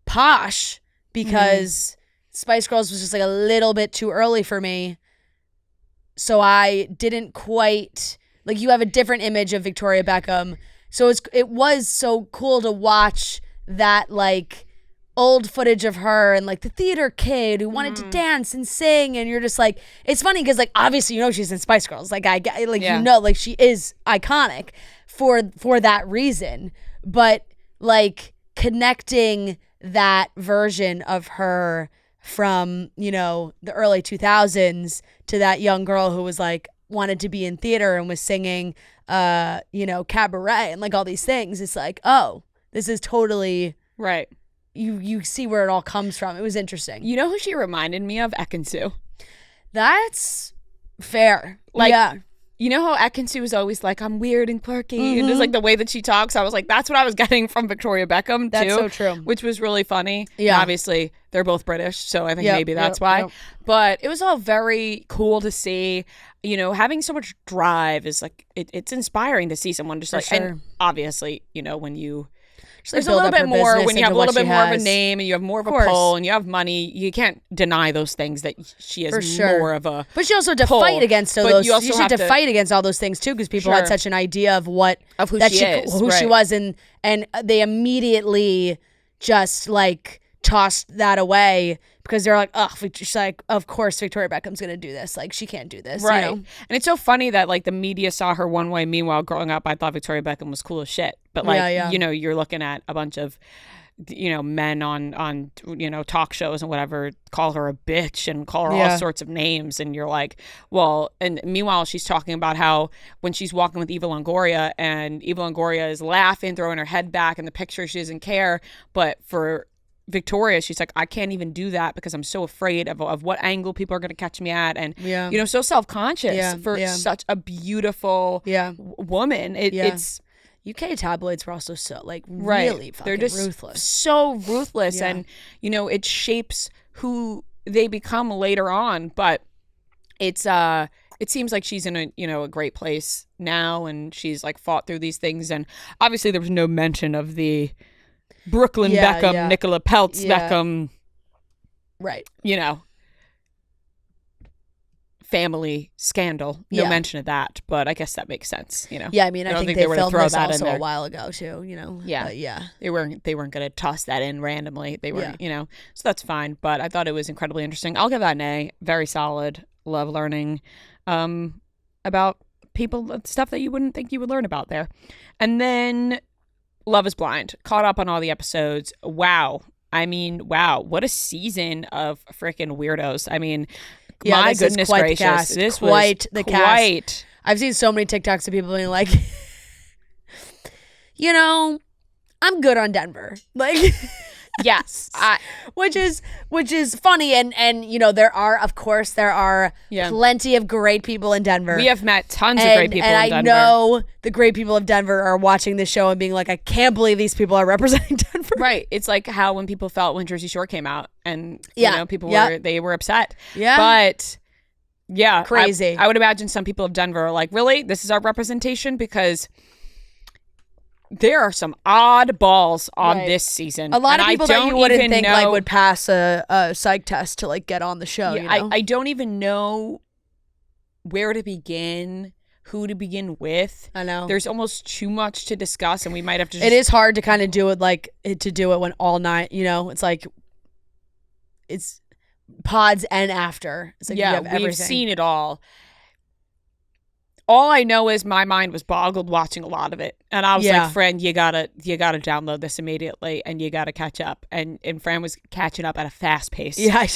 Posh because Spice Girls was just like a little bit too early for me. So I didn't quite, like, you have a different image of Victoria Beckham. So it was so cool to watch that like old footage of her and like the theater kid who wanted to dance and sing, and you're just like, it's funny because like obviously she's in Spice Girls, like like like she is iconic for that reason, but like connecting that version of her from the early 2000s to that young girl who was like, wanted to be in theater and was singing, cabaret and like all these things. It's like, oh, this is totally right. You see where it all comes from. It was interesting. You know who she reminded me of? Ekin-Su. That's fair. Like, yeah. You know how Ekin-Su was always like, I'm weird and quirky, and just like the way that she talks, I was like, that's what I was getting from Victoria Beckham too. That's so true. Which was really funny. Yeah. And obviously, they're both British, so I think maybe that's why. Yep. But it was all very cool to see. You know, having so much drive is like it's inspiring to see someone just like, and obviously, you know, when you. There's a little bit more when you have a little bit more of a name and you have more of a pull and you have money. You can't deny those things that she has more of a. But she also had to fight against all those. She had to fight against all those things too, because people had such an idea of who she was, and they immediately just like tossed that away because they're like, oh, she's like, of course Victoria Beckham's gonna do this. Like, she can't do this, right? You know? And it's so funny that like the media saw her one way. Meanwhile, growing up, I thought Victoria Beckham was cool as shit. But like, you know, you're looking at a bunch of, you know, men on you know, talk shows and whatever call her a bitch and call her all sorts of names, and you're like, well, and meanwhile she's talking about how when she's walking with Eva Longoria and Eva Longoria is laughing, throwing her head back in the picture, she doesn't care, but for Victoria, she's like, I can't even do that because I'm so afraid of what angle people are going to catch me at, and you know, so self-conscious for such a beautiful woman. It's UK tabloids were also so like really fucking they're just ruthless, so ruthless, and you know, it shapes who they become later on. But it's it seems like she's in a great place now, and she's like fought through these things, and obviously there was no mention of the Brooklyn Beckham, Nicola Peltz Beckham, right? You know, family scandal. No mention of that, but I guess that makes sense. You know. Yeah, I mean, I think they filmed this also a while ago too. You know. Yeah. They weren't going to toss that in randomly. They weren't. You know. So that's fine. But I thought it was incredibly interesting. I'll give that an A. Very solid. Love learning about people, stuff that you wouldn't think you would learn about there, and then. Love is Blind. Caught up on all the episodes. Wow. I mean, wow. What a season of freaking weirdos. I mean, my goodness gracious. This was quite the cast. I've seen so many TikToks of people being like, you know, I'm good on Denver. Like, yes. Which is funny, and you know, there are plenty of great people in Denver. We have met tons of great people in Denver. And I know the great people of Denver are watching this show and being like, I can't believe these people are representing Denver. Right. It's like how when people felt when Jersey Shore came out, and you know, people were upset. Yeah. But yeah, crazy. I would imagine some people of Denver are like, really? This is our representation? Because there are some odd balls on this season. A lot of people that you wouldn't think like would pass a psych test to like get on the show. Yeah, you know? I don't even know where to begin, who to begin with. I know. There's almost too much to discuss, and we might have to It is hard to kind of do it when all night, you know, it's like it's pods and after. It's like you have everything. We've seen it all. All I know is my mind was boggled watching a lot of it. And I was like, Fran, you gotta download this immediately, and you gotta catch up. And Fran was catching up at a fast pace. Yeah, I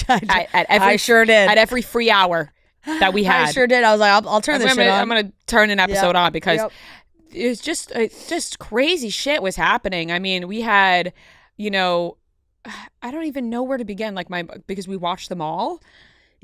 sure did. At every free hour that we had. I sure did. I was like, I'll turn this shit on. I'm gonna turn an episode on because it's just crazy shit was happening. I mean, we had, you know, I don't even know where to begin. Like because we watched them all.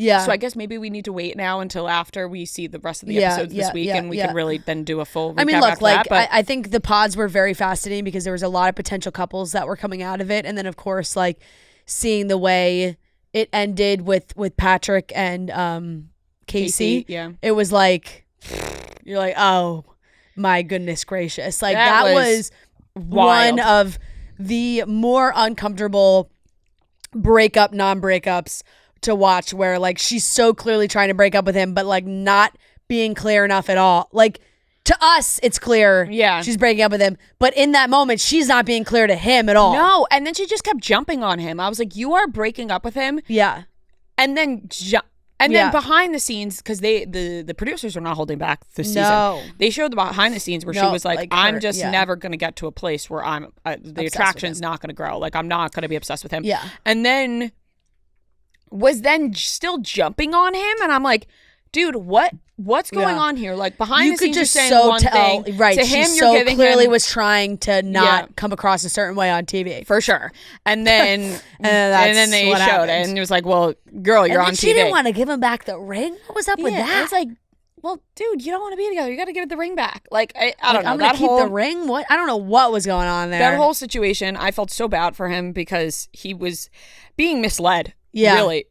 Yeah. So I guess maybe we need to wait now until after we see the rest of the episodes this week, and we can really then do a full recap. I mean, look, after that, but I think the pods were very fascinating because there was a lot of potential couples that were coming out of it, and then of course, like seeing the way it ended with Patrick and Casey. Yeah. It was like you're like, oh my goodness gracious, like that was one of the more uncomfortable non-breakups to watch, where like she's so clearly trying to break up with him but like not being clear enough at all. Like to us it's clear she's breaking up with him, but in that moment she's not being clear to him at all. No, and then she just kept jumping on him. I was like, you are breaking up with him? Yeah. And then then behind the scenes, because the producers are not holding back the season. They showed the behind the scenes where she was like I'm just never going to get to a place where I'm the attraction's not going to grow. Like I'm not going to be obsessed with him. Yeah. And then was then still jumping on him, and I'm like, dude, what's going on here? Like behind the scenes, you're saying one thing. Right. To she him, so you're giving clearly him, was trying to not come across a certain way on TV. for sure. And then and then they showed it, and it was like, well, girl, you're on TV. She didn't want to give him back the ring. What was up with that? I was like, well, dude, you don't want to be together. You got to give the ring back. Like, I don't know. I'm going to keep the ring? What? I don't know what was going on there. That whole situation, I felt so bad for him because he was being misled. Yeah. Really.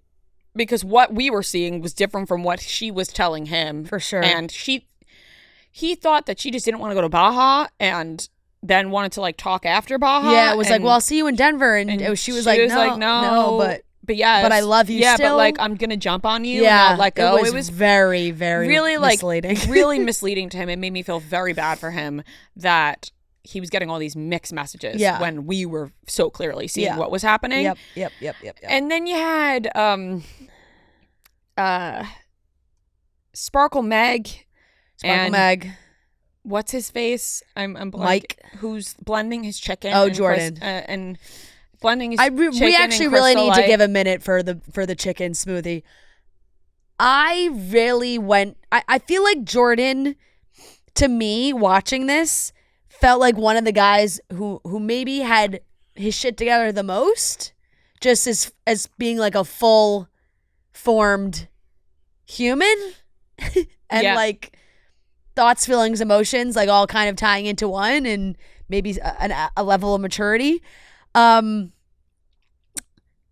Because what we were seeing was different from what she was telling him. For sure. And he thought that she just didn't want to go to Baja and then wanted to like talk after Baja. Yeah, it was like, well, I'll see you in Denver. And she was like, no, but yeah, but I love you still. But like, I'm going to jump on you and not let go. It was very, very really misleading. really misleading to him. It made me feel very bad for him that he was getting all these mixed messages when we were so clearly seeing what was happening. Yep. And then you had Sparkle Meg. What's his face? I'm blanking. Mike, who's blending his chicken. Oh, Jordan. And blending his chicken. We actually really need Light. to give a minute for the chicken smoothie. I feel like Jordan, to me, watching this, felt like one of the guys who maybe had his shit together the most, just as being like a full formed human and like thoughts, feelings, emotions, like all kind of tying into one, and maybe a level of maturity.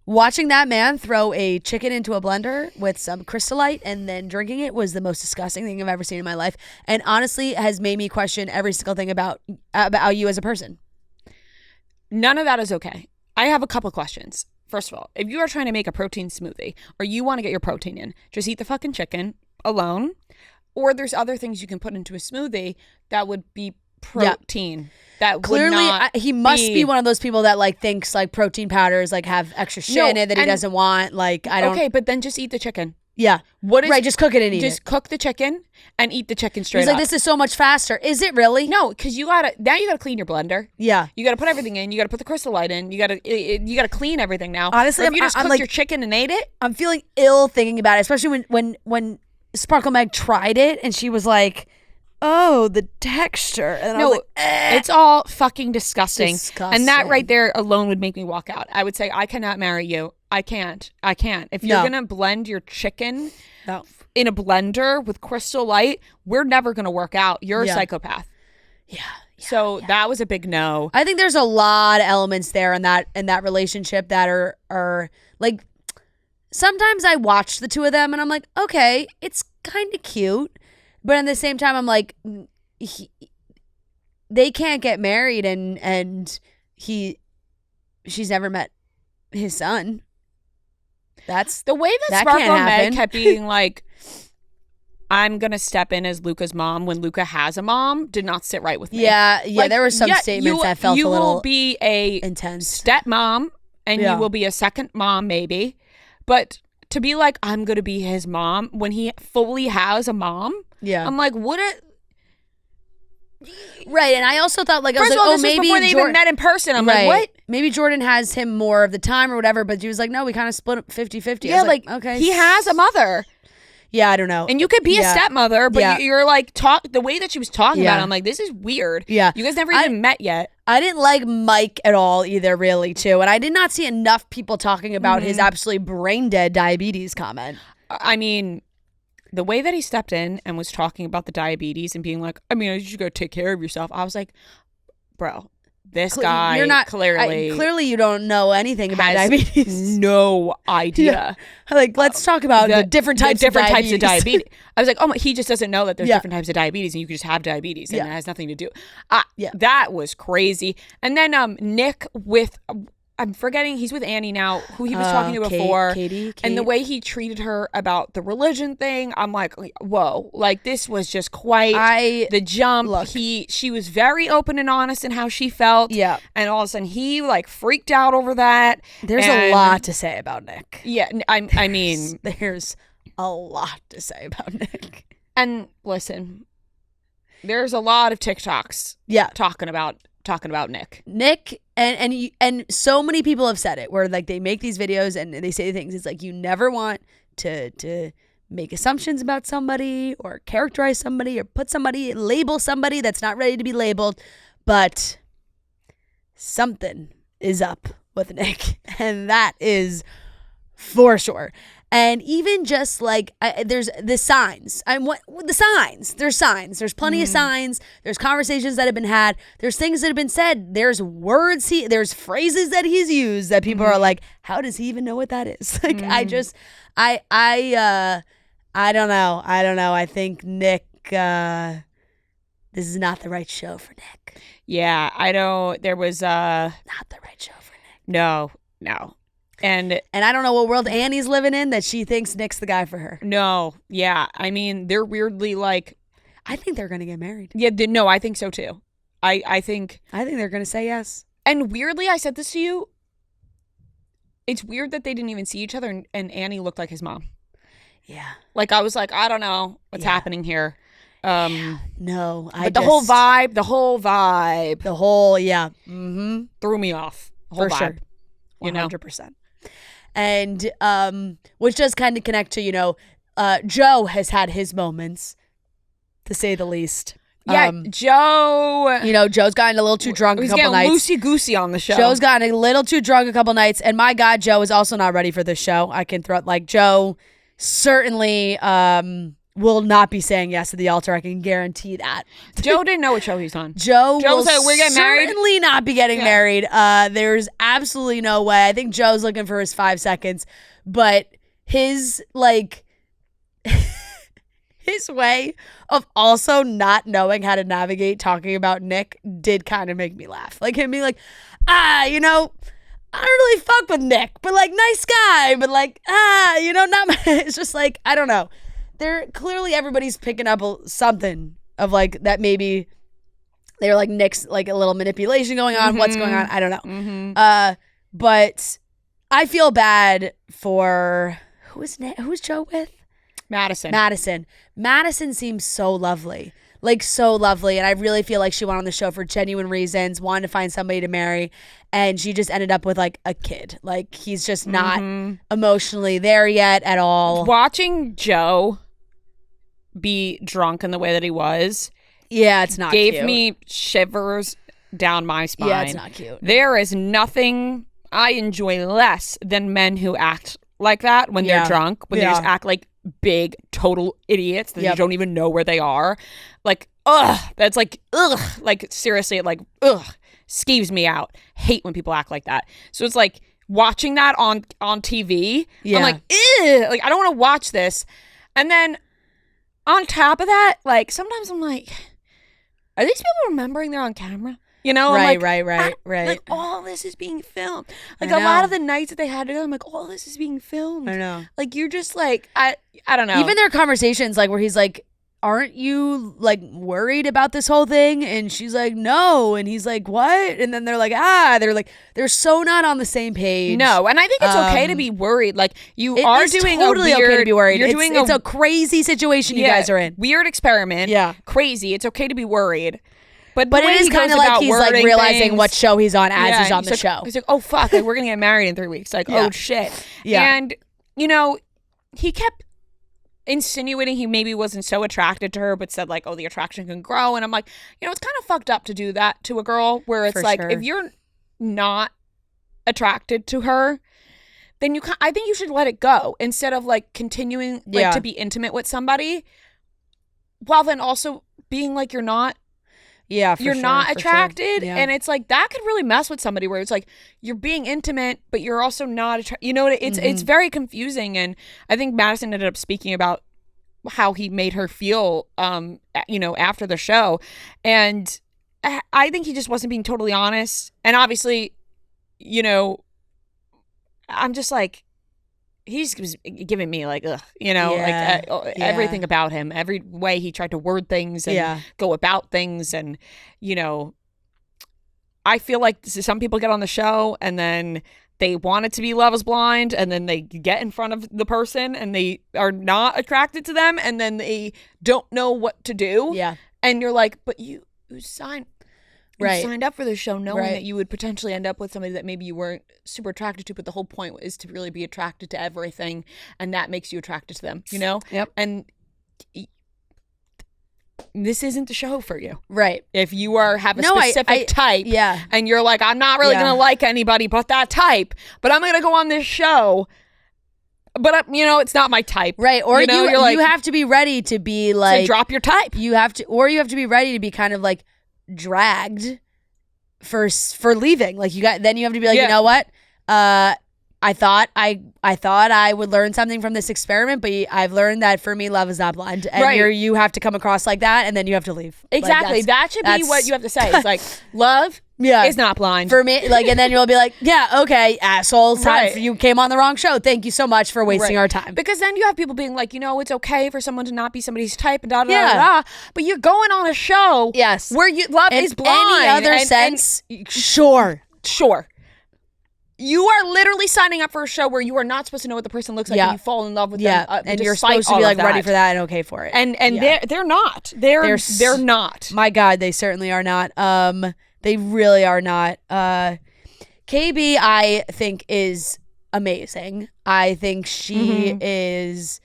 Watching that man throw a chicken into a blender with some Crystal Light and then drinking it was the most disgusting thing I've ever seen in my life, and honestly has made me question every single thing about you as a person. None of that is okay. I have a couple questions. First of all, if you are trying to make a protein smoothie or you want to get your protein in, just eat the fucking chicken alone. Or there's other things you can put into a smoothie that would be protein. That clearly would not he must be one of those people that like thinks like protein powders like have extra shit in it that he doesn't want. Like I don't. Okay, but then just eat the chicken. Yeah. Right, just cook it and eat it. Just cook the chicken and eat the chicken straight He's up. like, this is so much faster. Is it really? No, because you gotta clean your blender. Yeah. You gotta put everything in. You gotta put the Crystal Light in. You gotta clean everything now. Honestly, if you just cooked your chicken and ate it, I'm feeling ill thinking about it, especially when Sparkle Meg tried it and she was like, oh, the texture. And I was like, it's all fucking disgusting. And that right there alone would make me walk out. I would say, I cannot marry you. I can't. If you're going to blend your chicken in a blender with Crystal Light, we're never going to work out. You're a psychopath. Yeah. So that was a big no. I think there's a lot of elements there in that relationship that are like, sometimes I watch the two of them and I'm like, okay, it's kind of cute. But at the same time, I'm like, they can't get married and she's never met his son. That's the way that Sparkle Meg kept being like, I'm going to step in as Luca's mom when Luca has a mom did not sit right with me. Yeah, like, there were some statements that felt a little You will be a intense stepmom and you will be a second mom maybe. But to be like, I'm going to be his mom when he fully has a mom. Yeah. I'm like, what a... Right, and I also thought, like, First of all, this was before they even met in person. I'm like, what? Maybe Jordan has him more of the time or whatever, but she was like, no, we kind of split up 50-50. Yeah, like, okay. He has a mother. Yeah, I don't know. And you could be a stepmother, but you're like, the way that she was talking about it, I'm like, this is weird. Yeah. You guys never even met yet. I didn't like Mike at all either, really, too. And I did not see enough people talking about his absolutely brain-dead diabetes comment. I mean... The way that he stepped in and was talking about the diabetes and being like, I mean, you should go take care of yourself. I was like, bro, this guy you're not clearly you don't know anything about diabetes. No idea. Like, let's talk about the different types of diabetes. I was like, oh my, he just doesn't know that there's different types of diabetes and you can just have diabetes and it has nothing to do. That was crazy. And then Nick with... I'm forgetting, he's with Annie now, who he was talking to before. Katie. And the way he treated her about the religion thing, I'm like, whoa. Like, this was just quite the jump. Look. She was very open and honest in how she felt. Yeah. And all of a sudden, he, like, freaked out over that. There's a lot to say about Nick. Yeah, I mean... There's a lot to say about Nick. And, listen, there's a lot of TikToks talking about Nick. And so many people have said it where like they make these videos and they say things. It's like you never want to make assumptions about somebody or characterize somebody or label somebody that's not ready to be labeled, but something is up with Nick, and that is for sure. And even just like there's the signs. There's signs. There's plenty of signs. There's conversations that have been had. There's things that have been said. There's words there's phrases that he's used that people are like, how does he even know what that is? Like I don't know. I think Nick this is not the right show for Nick. Yeah, I know there was not the right show for Nick. No. And I don't know what world Annie's living in that she thinks Nick's the guy for her. No, yeah. I mean, they're weirdly like... I think they're going to get married. Yeah, no, I think so too. I think they're going to say yes. And weirdly, I said this to you, it's weird that they didn't even see each other and Annie looked like his mom. Yeah. Like, I was like, I don't know what's happening here. No, the whole vibe, threw me off. The whole for vibe, sure. 100%. And which does kind of connect to, Joe has had his moments, to say the least. Yeah, Joe. Joe's gotten a little too drunk a couple nights. He's getting loosey-goosey on the show. Joe's gotten a little too drunk a couple nights. And my God, Joe is also not ready for this show. I can throw it like Joe certainly will not be saying yes to the altar. I can guarantee that. Joe didn't know what show he's on. Joe will was like, we're getting married? Certainly not be getting married. There's absolutely no way. I think Joe's looking for his 5 seconds. But his, his way of also not knowing how to navigate talking about Nick did kind of make me laugh. Like him being like, I don't really fuck with Nick, but nice guy, but not my, it's just I don't know. They're clearly everybody's picking up something of that maybe they're Nick's a little manipulation going on. What's going on? I don't know. But I feel bad for who's Joe with? Madison seems so lovely. So lovely. And I really feel like she went on the show for genuine reasons, wanted to find somebody to marry. And she just ended up with a kid. He's just not emotionally there yet at all. Watching Joe be drunk in the way that he was. Yeah, it's not gave cute. me shivers down my spine. Yeah, it's not cute. There is nothing I enjoy less than men who act like that when they're drunk, when they just act like big total idiots that you don't even know where they are. That's seriously, skeeves me out. Hate when people act like that. So it's watching that on TV. I'm like, ew, I don't want to watch this. And then on top of that, sometimes I'm like, are these people remembering they're on camera? Right. All this is being filmed. A lot of the nights that they had together, I'm like, all this is being filmed. I know. You're just I don't know. Even their conversations, where he's like, aren't you worried about this whole thing? And she's like, no. And he's like, what? And then they're like, they're so not on the same page. No, and I think it's okay to be worried. You are doing totally a weird, okay to be worried. You're it's a crazy situation you guys are in. Weird experiment. Yeah. Crazy. It's okay to be worried. But it is kind of he's realizing things, what show he's on as he's on the show. He's like, oh fuck, we're gonna get married in 3 weeks. Oh shit. Yeah. And he kept insinuating he maybe wasn't so attracted to her, but said the attraction can grow. And I'm like, it's kind of fucked up to do that to a girl where it's sure. if you're not attracted to her, then I think you should let it go instead of continuing to be intimate with somebody while then also being you're not. Yeah, you're not attracted, Yeah. and it's that could really mess with somebody where it's you're being intimate, but you're also not attracted. It's very confusing, and I think Madison ended up speaking about how he made her feel, after the show, and I think he just wasn't being totally honest, and obviously, I'm just he's giving me everything about him, every way he tried to word things and go about things. And, I feel like some people get on the show and then they want it to be Love is Blind, and then they get in front of the person and they are not attracted to them, and then they don't know what to do. Yeah. And you're like, but you signed. You Right. signed up for this show knowing Right. that you would potentially end up with somebody that maybe you weren't super attracted to, but the whole point is to really be attracted to everything, and that makes you attracted to them, you know? Yep. And this isn't the show for you. Right. If you have a specific type, Yeah. and you're like, I'm not really Yeah. going to like anybody but that type, but I'm going to go on this show, but it's not my type. Right. Or you're like, you have to be ready to be like, to drop your type. you have to be ready to be kind of like dragged for leaving. Like then you have to be like, you know what? I thought I would learn something from this experiment, but I've learned that for me, love is not blind. And Right. you have to come across like that, and then you have to leave. Exactly. Like, that should be what you have to say. It's like, love is not blind. for me. Like, and then you'll be like, yeah, okay, asshole. Right. You came on the wrong show. Thank you so much for wasting Right. our time. Because then you have people being like, it's okay for someone to not be somebody's type and da da Yeah. da da. But you're going on a show Yes. where love In is blind. any other sense, sure. Sure. You are literally signing up for a show where you are not supposed to know what the person looks like, Yeah. and you fall in love with Yeah, them. and you're despite supposed to all be of like ready that. for that and okay for it. And Yeah. they're not. They're not. My God, they certainly are not. They really are not. KB, I think, is amazing. I think she is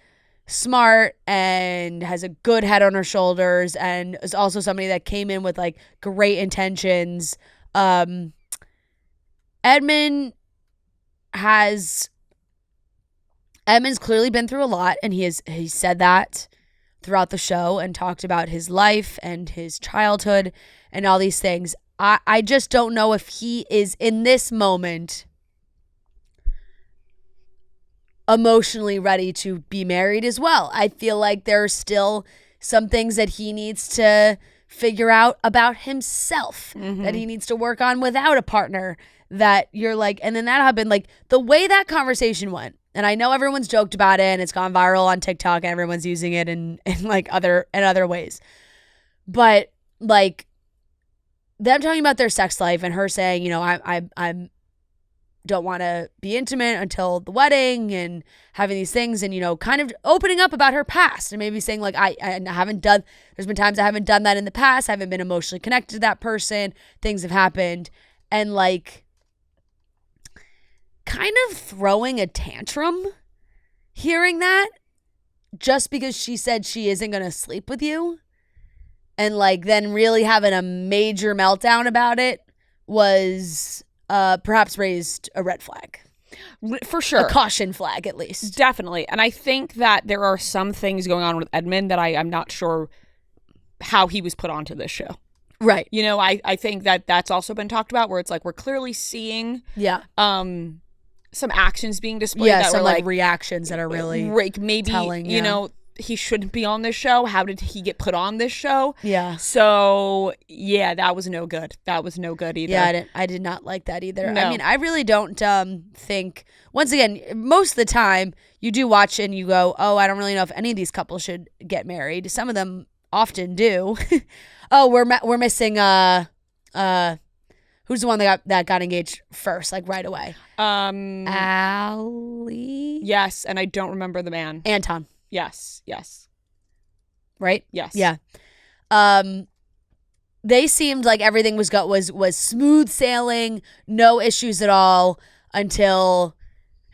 smart and has a good head on her shoulders, and is also somebody that came in with like great intentions. Edmund's clearly been through a lot, and he said that throughout the show and talked about his life and his childhood and all these things. I just don't know if he is in this moment emotionally ready to be married as well. I feel like there's still some things that he needs to figure out about himself, that he needs to work on without a partner, that you're like, and then that happened, like the way that conversation went. And I know everyone's joked about it and it's gone viral on TikTok and everyone's using it in like other ways. But like them talking about their sex life and her saying, I'm don't want to be intimate until the wedding, and having these things, and kind of opening up about her past and maybe saying like I haven't done, there's been times I haven't done that in the past, I haven't been emotionally connected to that person, things have happened, and like kind of throwing a tantrum hearing that just because she said she isn't going to sleep with you, and like then really having a major meltdown about it was perhaps raised a red flag. For sure. A caution flag, at least. Definitely. And I think that there are some things going on with Edmund that I'm not sure how he was put onto this show. Right. I think that that's also been talked about, where it's like we're clearly seeing some actions being displayed that some were like reactions that are really maybe telling, he shouldn't be on this show. How did he get put on this show? Yeah. So yeah, that was no good. That was no good either. Yeah, I did not like that either. No. I mean, I really don't think, once again, most of the time you do watch and you go, oh, I don't really know if any of these couples should get married. Some of them often do. Oh, we're missing who's the one that got engaged first, like right away? Allie? Yes, and I don't remember the man. Anton. Yes. Right? Yes. Yeah. They seemed like everything was smooth sailing, no issues at all, until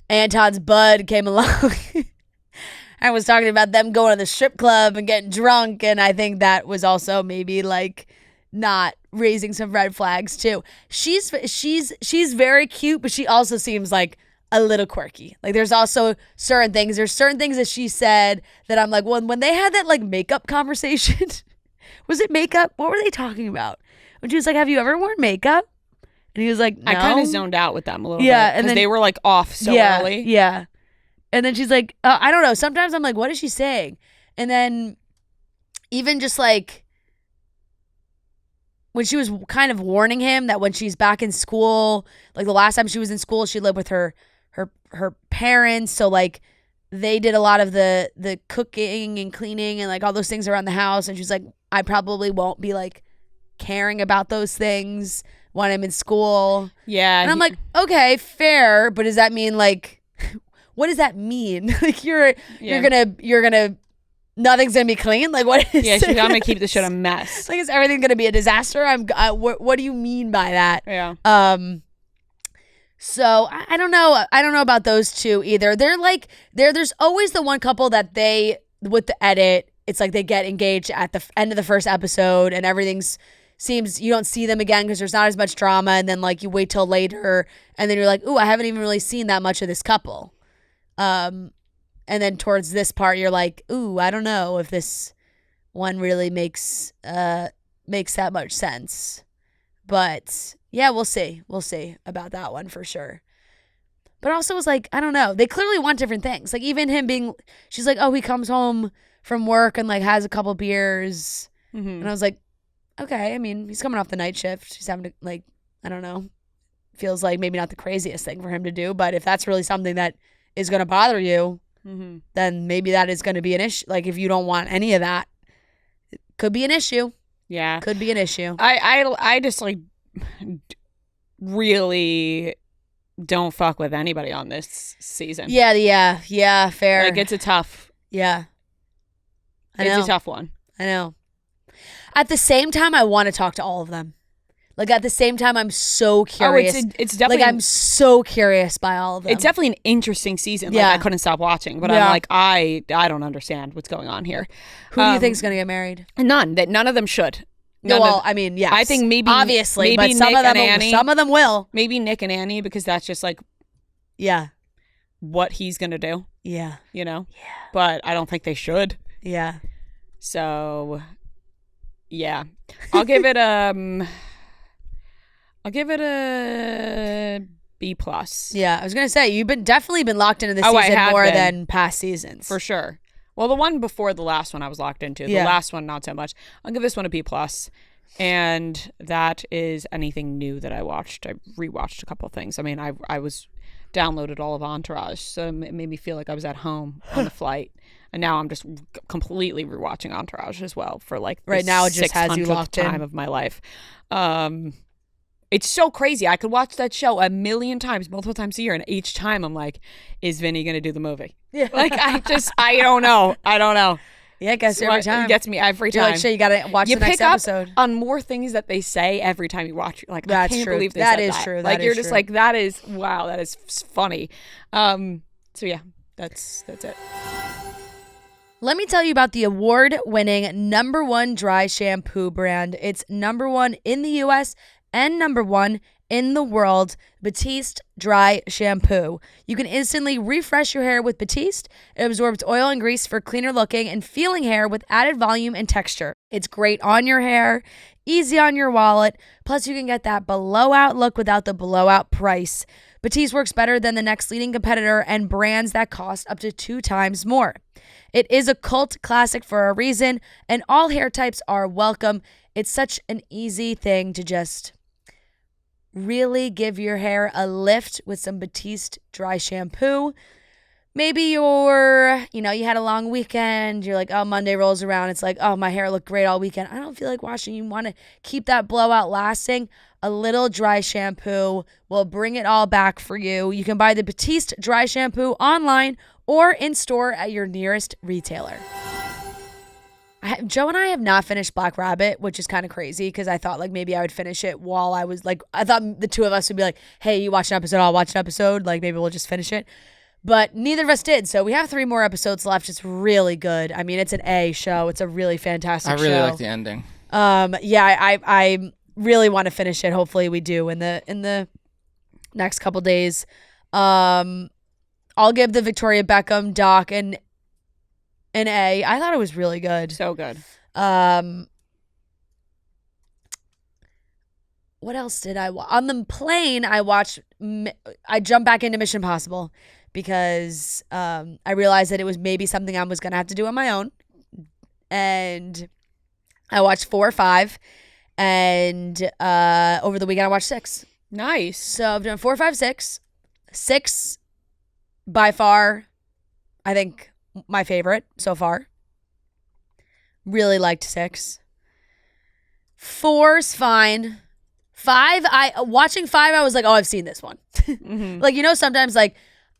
Anton's bud came along. I was talking about them going to the strip club and getting drunk, and I think that was also maybe like not raising some red flags too. She's very cute, but she also seems like a little quirky. Like there's certain things that she said that I'm like, well, when they had that like makeup conversation, was it makeup? What were they talking about? When she was like, have you ever worn makeup? And he was like, no. I kind of zoned out with them a little bit. Yeah, and because then they were like off so early. Yeah. And then she's like, I don't know. Sometimes I'm like, what is she saying? And then even just like when she was kind of warning him that when she's back in school, like the last time she was in school, she lived with her parents. So like they did a lot of the cooking and cleaning and like all those things around the house. And she's like, I probably won't be like caring about those things when I'm in school. Yeah. And I'm like, okay, fair. But does that mean like, what does that mean? Like you're gonna nothing's gonna be clean. Like, what is? Yeah, I'm gonna keep the shit a mess. Like, is everything gonna be a disaster? What do you mean by that? Yeah. So I don't know. I don't know about those two either. They're like there's always the one couple that they with the edit. It's like they get engaged at the end of the first episode, and everything's seems you don't see them again because there's not as much drama, and then like you wait till later, and then you're like, ooh, I haven't even really seen that much of this couple. And then towards this part, you're like, ooh, I don't know if this one really makes that much sense. But yeah, we'll see. We'll see about that one for sure. But also it was like, I don't know. They clearly want different things. Like even him being, she's like, oh, he comes home from work and like has a couple beers. Mm-hmm. And I was like, okay. I mean, he's coming off the night shift. He's having to like, I don't know. Feels like maybe not the craziest thing for him to do. But if that's really something that is going to bother you, mm-hmm. then maybe that is going to be an issue. Like if you don't want any of that, it could be an issue. Yeah. Could be an issue. I just like really don't fuck with anybody on this season. Yeah, fair. Like it's a tough. Yeah. It's a tough one. I know. At the same time, I want to talk to all of them. Like at the same time, I'm so curious. Oh, it's definitely like I'm so curious by all of them. It's definitely an interesting season. Like I couldn't stop watching, but I'm like I don't understand what's going on here. Who do you think is going to get married? None of them should. I mean, yes. I think maybe obviously, maybe but some Nick of them and Annie. Some of them will. Maybe Nick and Annie because that's just like what he's going to do. Yeah. You know? Yeah. But I don't think they should. Yeah. So yeah. I'll give it a B+. Yeah, I was gonna say you've definitely been locked into this season more than past seasons. For sure. Well, the one before the last one I was locked into. The last one not so much. I'll give this one a B+. And that is anything new that I watched. I rewatched a couple of things. I mean, I was downloaded all of Entourage, so it made me feel like I was at home on the flight. And now I'm just completely rewatching Entourage as well for like right now it just has you locked time in of my life. It's so crazy. I could watch that show a million times, multiple times a year, and each time I'm like, is Vinny gonna do the movie? Yeah. Like I don't know. Yeah, it gets you every time. It gets me every time. You're like, shit, you gotta watch the next episode. On more things that they say every time you watch. You're like, that's I can't true. believe they said that. That is true. Like you're just like, that is wow, that is funny. So yeah, that's it. Let me tell you about the award-winning #1 dry shampoo brand. It's #1 in the U.S. and #1 in the world, Batiste Dry Shampoo. You can instantly refresh your hair with Batiste. It absorbs oil and grease for cleaner looking and feeling hair with added volume and texture. It's great on your hair, easy on your wallet, plus you can get that blowout look without the blowout price. Batiste works better than the next leading competitor and brands that cost up to 2 times more. It is a cult classic for a reason, and all hair types are welcome. It's such an easy thing to just really give your hair a lift with some Batiste Dry Shampoo. Maybe you had a long weekend. You're like, oh, Monday rolls around. It's like, oh, my hair looked great all weekend. I don't feel like washing. You want to keep that blowout lasting. A little dry shampoo will bring it all back for you. You can buy the Batiste Dry Shampoo online or in store at your nearest retailer. Joe and I have not finished Black Rabbit, which is kind of crazy because I thought like maybe I would finish it while I was like, I thought the two of us would be like, hey, you watch an episode, I'll watch an episode. Like maybe we'll just finish it. But neither of us did. So we have 3 more episodes left. It's really good. I mean, it's an A show. It's a really fantastic show. I really like the ending. Yeah, I really want to finish it. Hopefully we do in the next couple days. I'll give the Victoria Beckham doc an A. I thought it was really good. So good. What else did I watch? On the plane, I jumped back into Mission Impossible because I realized that it was maybe something I was going to have to do on my own. And I watched 4 or 5. And over the weekend, I watched 6. Nice. So I've done 4, 5, 6. 6, by far, I think, my favorite so far. Really liked 6. 4's fine. 5, watching 5, I was like, oh, I've seen this one. Mm-hmm. Like, sometimes like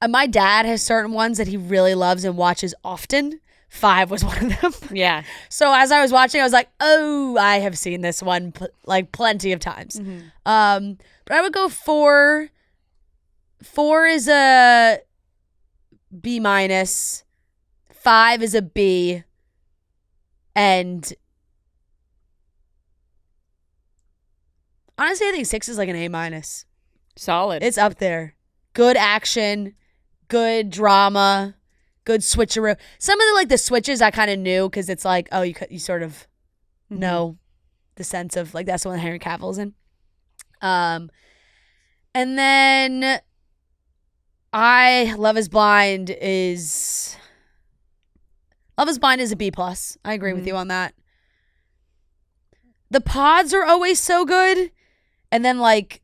my dad has certain ones that he really loves and watches often. 5 was one of them. Yeah. So as I was watching, I was like, oh, I have seen this one like plenty of times. But I would go 4. 4 is a B-. 5 is a B. And honestly, I think 6 is like an A-. Solid. It's up there. Good action, good drama, good switcheroo. Some of the switches I kind of knew because it's like, oh, you sort of know the sense of like that's the one Henry Cavill's in. And then Love Is Blind is a B+. I agree with you on that. The pods are always so good. And then like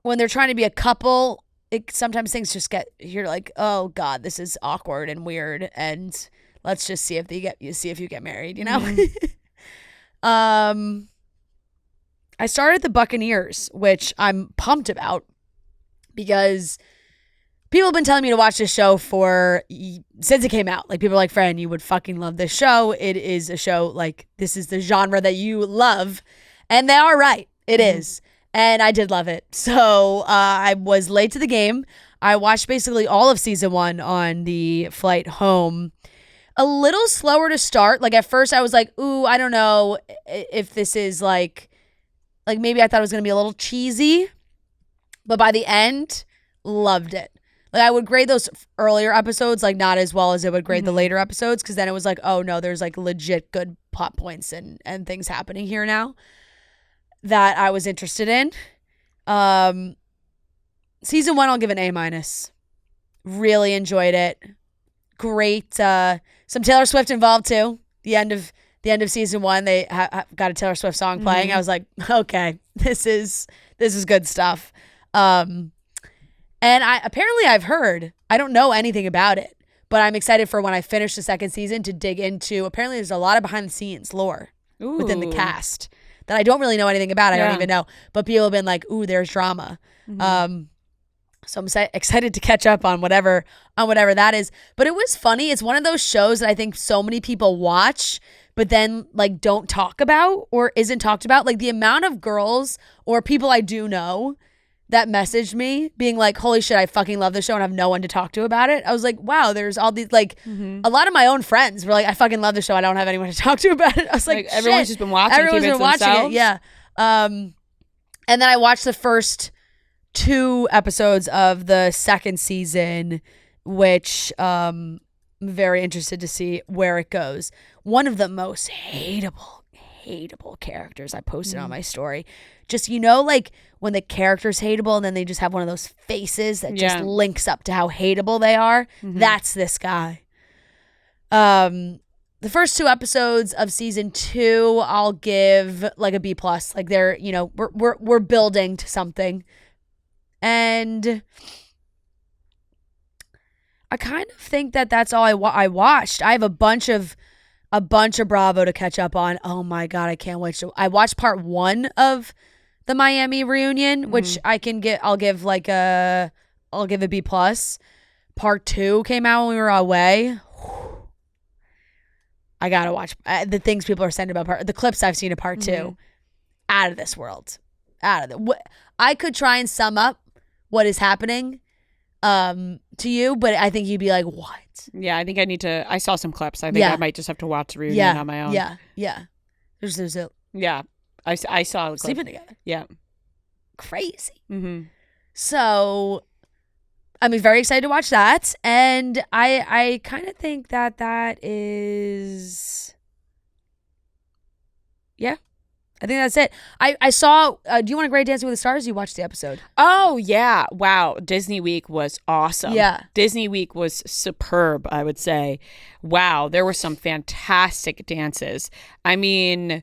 when they're trying to be a couple, sometimes things just you're like, oh God, this is awkward and weird. And let's just see if you get married, you know? I started The Buccaneers, which I'm pumped about because people have been telling me to watch this show since it came out. Like, people are like, Fran, you would fucking love this show. It is a show, like, this is the genre that you love. And they are right. It is. And I did love it. So I was late to the game. I watched basically all of season 1 on the flight home. A little slower to start. Like, at first I was like, ooh, I don't know if this is like maybe I thought it was going to be a little cheesy. But by the end, loved it. Like, I would grade those earlier episodes like not as well as it would grade the later episodes, because then it was like, oh no, there's like legit good plot points and things happening here now that I was interested in. Season 1, I'll give an A-. Really enjoyed it. Great. Some Taylor Swift involved too. The end of season 1, they got a Taylor Swift song playing. I was like, okay, this is good stuff. And I've heard, I don't know anything about it, but I'm excited for when I finish the second season to dig into, apparently there's a lot of behind the scenes lore within the cast that I don't really know anything about. I don't even know, but people have been like, ooh, there's drama. So I'm excited to catch up on whatever that is. But it was funny. It's one of those shows that I think so many people watch, but then like don't talk about or isn't talked about. Like, the amount of girls or people I do know that messaged me being like, holy shit, I fucking love this show and I have no one to talk to about it. I was like, wow, there's all these, like, a lot of my own friends were like, I fucking love the show. I don't have anyone to talk to about it. I was like everyone's just been watching. Everyone's been watching it. Yeah. And then I watched the first 2 episodes of the second season, which I'm very interested to see where it goes. One of the most hateable characters I posted on my story. Just, like when the character's hateable and then they just have one of those faces that just links up to how hateable they are. That's this guy. The first 2 episodes of season 2, I'll give like a B+. Like, they're, we're building to something. And I kind of think that that's all I watched. I have a bunch of Bravo to catch up on. Oh my God, I can't wait. I watched part 1 of the Miami reunion, which I'll give a B+. Part 2 came out when we were away. I gotta watch the things people are saying about the clips I've seen of part 2. Out of this world. I could try and sum up what is happening to you, but I think you'd be like, what? Yeah, I think I saw some clips. I think I might just have to watch the reunion on my own. Yeah. There's a Yeah. I saw the sleeping together. Yeah. Crazy. So I'm very excited to watch that. And I kind of think that is, yeah. I think that's it. I saw, do you want to grade Dancing with the Stars? You watched the episode. Oh, yeah. Wow. Disney Week was awesome. Yeah. Disney Week was superb, I would say. Wow. There were some fantastic dances. I mean,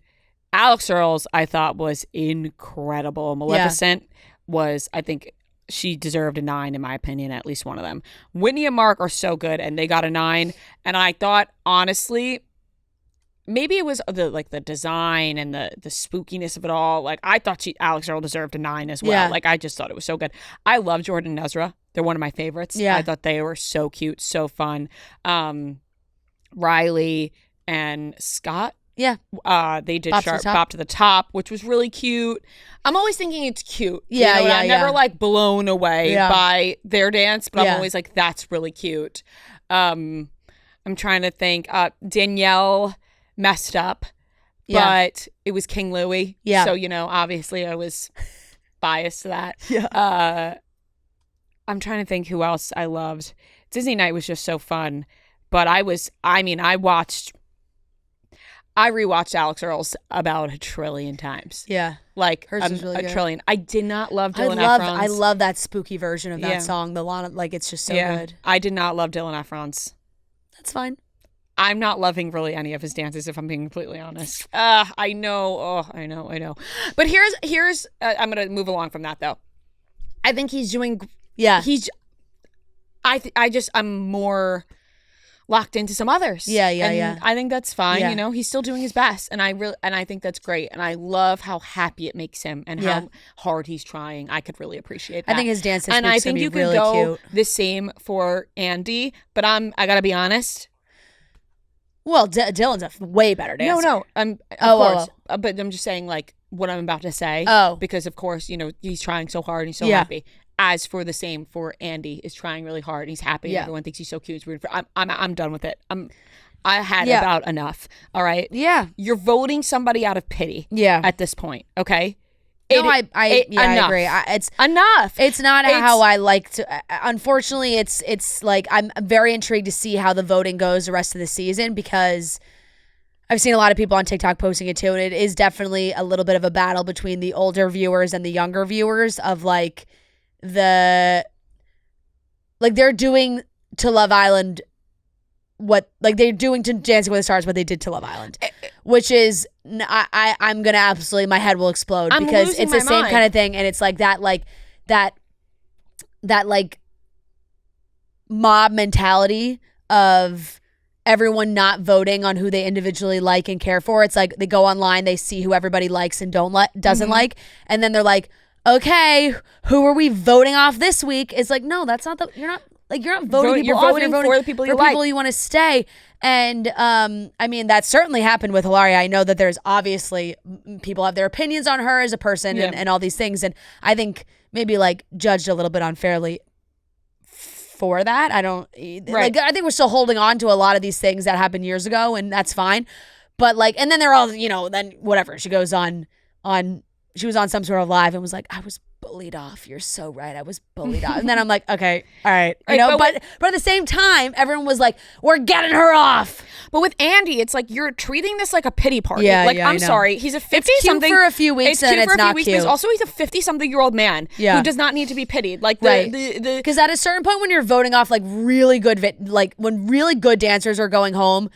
Alex Earls, I thought, was incredible. Maleficent was, I think, she deserved a 9, in my opinion, at least one of them. Whitney and Mark are so good, and they got a 9. And I thought, honestly, maybe it was the design and the spookiness of it all. Like, I thought Alex Earl deserved a 9 as well. Yeah. Like, I just thought it was so good. I love Jordan and Ezra. They're one of my favorites. Yeah. I thought they were so cute, so fun. Riley and Scott. Yeah. They did Bop to the Top. Bop to the Top, which was really cute. I'm always thinking it's cute. Yeah, you know, yeah, I'm never like blown away by their dance, but I'm always like, that's really cute. I'm trying to think. Danielle messed up, but it was King Louie. Yeah. So, you know, obviously I was biased to that. Yeah. I'm trying to think who else I loved. Disney Night was just so fun. But I rewatched Alex Earl's about a trillion times. Yeah. Like hers was really a good. trillion. I did not love Dylan Efron's. I love that spooky version of that song. The Lana, like, it's just so good. I did not love Dylan Efron's. That's fine. I'm not loving really any of his dances, if I'm being completely honest. I know. Oh, I know. But here's I'm going to move along from that, though. I think he's doing... Yeah. I'm more locked into some others. Yeah. I think that's fine. You know, he's still doing his best, and I think that's great, and I love how happy it makes him and how hard he's trying. I could really appreciate that. I think his dance this and I think you could really go cute. the same for Andy, but I gotta be honest. Well, Dylan's a way better dancer. No, of course. But I'm just saying, like, what I'm about to say. Oh, because of course, you know, he's trying so hard and he's so happy. As for the same for Andy, is trying really hard and he's happy. And everyone thinks he's so cute. I'm done with it. I had about enough. All right. Yeah. You're voting somebody out of pity. Yeah. At this point, okay. I agree. It's enough. It's not how I like to. Unfortunately, it's like I'm very intrigued to see how the voting goes the rest of the season, because I've seen a lot of people on TikTok posting it too, and it is definitely a little bit of a battle between the older viewers and the younger viewers of like they're doing to Love Island what like they're doing to Dancing with the Stars what they did to Love Island, which is I'm gonna absolutely, my head will explode, because it's the same kind of thing, and it's like that mob mentality of everyone not voting on who they individually like and care for. It's like they go online, they see who everybody likes and doesn't like, and then they're like, okay, who are we voting off this week? It's like, no, that's not you're not voting people off. You're voting for the people you like. People you want to stay. And I mean, that certainly happened with Hilaria. I know that there's obviously people have their opinions on her as a person and all these things. And I think maybe like judged a little bit unfairly for that. I think we're still holding on to a lot of these things that happened years ago, and that's fine. But like, and then they're all, you know, then whatever. She goes she was on some sort of live and was like, I was bullied off. You're so right. I was bullied off. And then I'm like, okay, all right. You know, but at the same time, everyone was like, we're getting her off. But with Andy, it's like you're treating this like a pity party. I'm sorry. He's a 50-something. For a few weeks and it's not cute. But also he's a 50-something-year-old man who does not need to be pitied. Like because at a certain point when you're voting off like really good, when really good dancers are going home,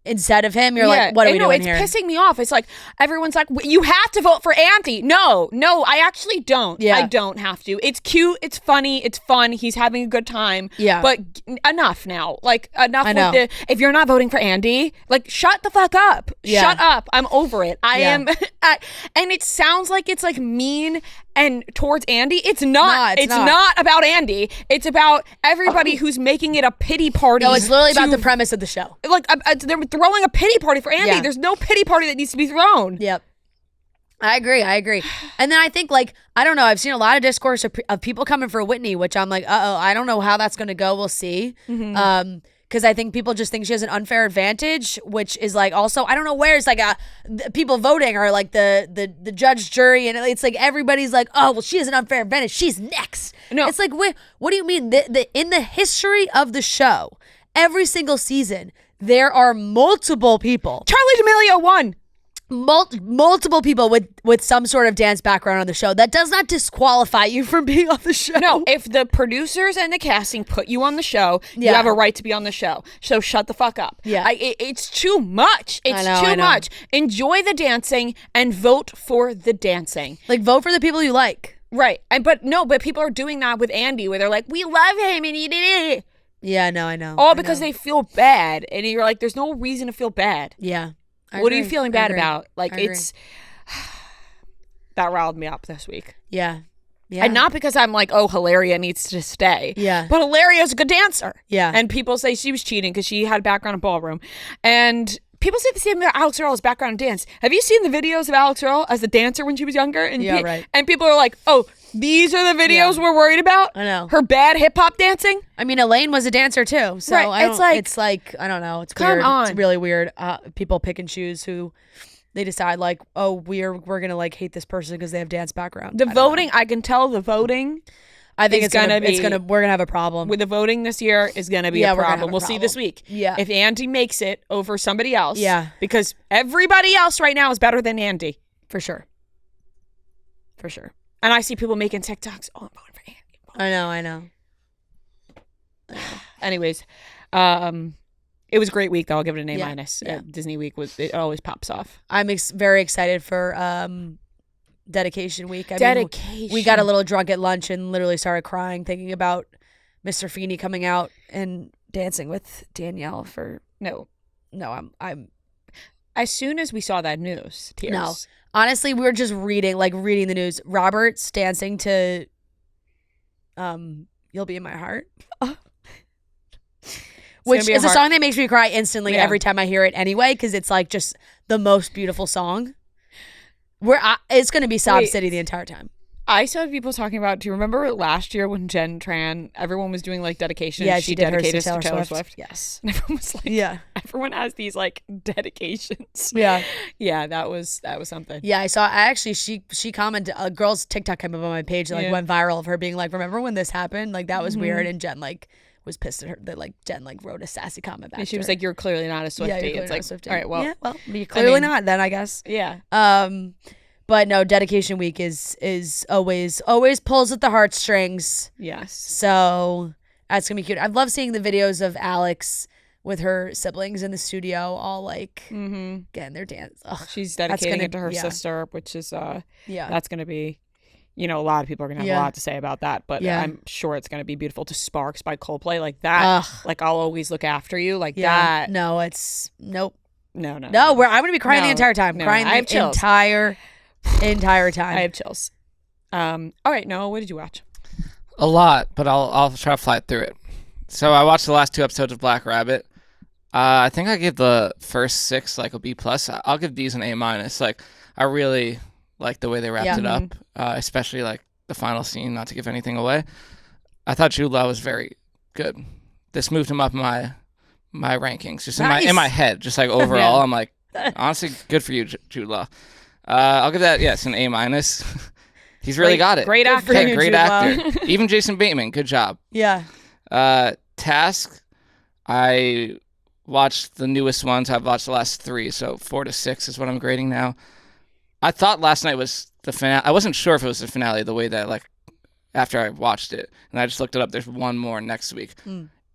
instead of him, you're like, what are we doing here? It's pissing me off. It's like, everyone's like, you have to vote for Andy. No, I actually don't. I don't have to. It's cute. It's funny. It's fun. He's having a good time. Yeah. But enough now. Like, enough with if you're not voting for Andy, like, shut the fuck up. Yeah. Shut up. I'm over it. I am. And it sounds like it's like mean and towards Andy. It's not. It's not about Andy. It's about everybody who's making it a pity party. No, it's literally about the premise of the show. Like, they're throwing a pity party for Andy. Yeah. There's no pity party that needs to be thrown. Yep. I agree. And then I think, like, I don't know, I've seen a lot of discourse of people coming for Whitney, which I'm like, I don't know how that's going to go. We'll see. Mm-hmm. Because I think people just think she has an unfair advantage, which is like also, I don't know where it's like people voting or like the judge, jury, and it's like everybody's like, oh, well, she has an unfair advantage. She's next. No. It's like, what do you mean? In the history of the show, every single season, there are multiple people. Charli D'Amelio won. Multiple people with some sort of dance background on the show. That does not disqualify you from being on the show. No, if the producers and the casting put you on the show, you have a right to be on the show. So shut the fuck up. Yeah, it's too much. It's too much. Enjoy the dancing and vote for the dancing. Like, vote for the people you like. Right. But people are doing that with Andy, where they're like, we love him and he did it. Yeah, no, I know. All because they feel bad, and you're like, there's no reason to feel bad. Yeah. What are you feeling bad about? Like, it's that riled me up this week. Yeah. Yeah. And not because I'm like, oh, Hilaria needs to stay. Yeah. But Hilaria's a good dancer. Yeah. And people say she was cheating because she had a background in ballroom. And people say the same about Alex Earl's background in dance. Have you seen the videos of Alex Earl as a dancer when she was younger? And Yeah, right. And people are like, oh, these are the videos we're worried about? I know. Her bad hip-hop dancing? I mean, Elaine was a dancer too. So Right, it's like, I don't know. It's Come weird. on. It's really weird. People pick and choose who they decide like, oh, we're going to like hate this person because they have dance background. The voting, I can tell the voting. I think we're gonna have a problem with the voting this year is gonna be a we're gonna have problem. a We'll see this week. Yeah. If Andy makes it over somebody else. Yeah. Because everybody else right now is better than Andy. for sure. For sure. And I see people making TikToks. Oh, I'm voting for Andy. I know. Anyways, it was a great week though. I'll give it an A Yeah, minus. yeah. Disney week it always pops off. I'm very excited for dedication week. I mean, Dedication. we got a little drunk at lunch and literally started crying thinking about Mr. Feeney coming out and dancing with Danielle for No. I'm As soon as we saw that news, tears. No. Honestly, we were just reading the news. Robert's dancing to You'll Be in My Heart. Which is a song that makes me cry instantly every time I hear it anyway, because it's like just the most beautiful song. It's going to be Sob City the entire time. I saw people talking about, do you remember last year when Jen Tran, everyone was doing like dedications? Yeah, she did hers dedicated to to Taylor Swift. Swift. Yes. And everyone was like, Yeah. Everyone has these like dedications. Yeah. Yeah, that was something. Yeah, she commented, a girl's TikTok came up on my page, like went viral of her being like, remember when this happened? Like that was weird. And Jen like was pissed at her that like Jen like wrote a sassy comment back. And she to was her. like, you're clearly not a Swiftie. Yeah, you're It's like, Swiftie. all right, well. Yeah, well, you're clearly not then, I guess. Yeah. But no, dedication week is always pulls at the heartstrings. Yes. So that's gonna be cute. I love seeing the videos of Alex with her siblings in the studio, all like getting their dance. Ugh, She's dedicating it to her sister, which is that's gonna be, a lot of people are gonna have a lot to say about that, but I'm sure it's gonna be beautiful. To Sparks by Coldplay, like that. Like I'll always look after you, like that. No, it's nope. No. I'm gonna be crying the entire time. Crying I have the chills. entire time. I have chills. All right, Noah, what did you watch? A lot, but I'll try to fly through it. So I watched the last 2 episodes of Black Rabbit. I think I gave the first 6 like a B plus. I'll give these an A minus. Like I really like the way they wrapped it up, especially like the final scene. Not to give anything away, I thought Jude Law was very good. This moved him up my rankings, just in my head, just like overall. I'm like, honestly, good for you, Jude Law. I'll give that an A minus. He's really got it. Great actor. Yeah, great actor. Even Jason Bateman, good job. Yeah. Task, I watched the newest ones. I've watched the last 3, so 4 to 6 is what I'm grading now. I thought last night was the finale. I wasn't sure if it was the finale the way that like after I watched it, and I just looked it up. There's one more next week.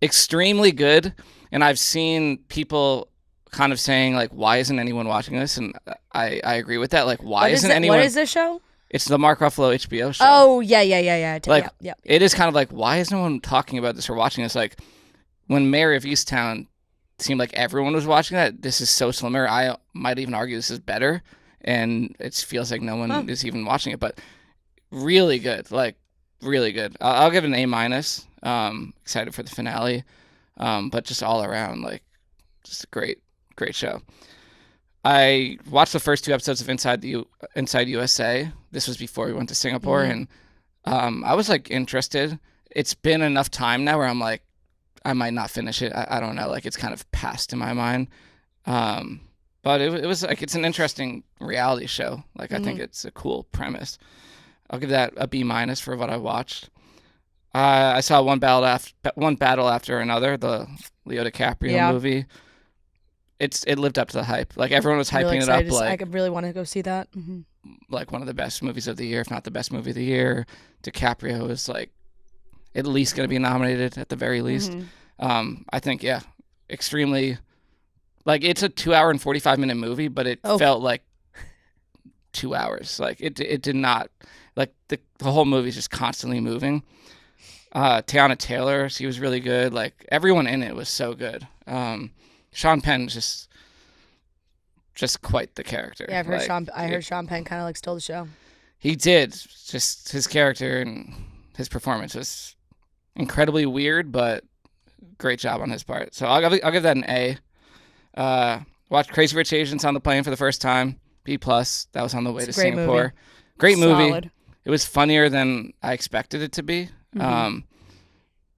Extremely good, and I've seen people kind of saying like, why isn't anyone watching this? And I agree with that. Like, why isn't anyone? What is this show? It's the Mark Ruffalo HBO show. Oh yeah. Like, yeah. It is kind of like, why is no one talking about this or watching this? Like, when Mayor of Easttown seemed like everyone was watching that, this is so similar. I might even argue this is better, and it feels like no one is even watching it. But really good, like really good. I'll give it an A minus. Excited for the finale, but just all around, like, just a great show. I watched the first 2 episodes of Inside USA. This was before we went to Singapore, and I was like interested. It's been enough time now where I'm like, I might not finish it. I don't know. Like, it's kind of passed in my mind. But it was like, it's an interesting reality show. Like, I think it's a cool premise. I'll give that a B minus for what I watched. I saw one battle after another, the Leo DiCaprio movie. It lived up to the hype. Like, everyone was hyping it up. Like, I could really want to go see that. Like one of the best movies of the year, if not the best movie of the year. DiCaprio is like at least going to be nominated at the very least. I think, extremely, like, it's a 2 hour and 45-minute movie, but it felt like 2 hours. Like, it did not, like, the whole movie is just constantly moving. Tiana Taylor, she was really good. Like, everyone in it was so good. Sean Penn just quite the character. Yeah, I heard like, Sean Penn kind of like stole the show. He did. Just his character and his performance was incredibly weird, but great job on his part. So I'll give that an A. Watched Crazy Rich Asians on the plane for the first time. B+. That was on the way to Singapore. Movie. Great movie. Solid. It was funnier than I expected it to be.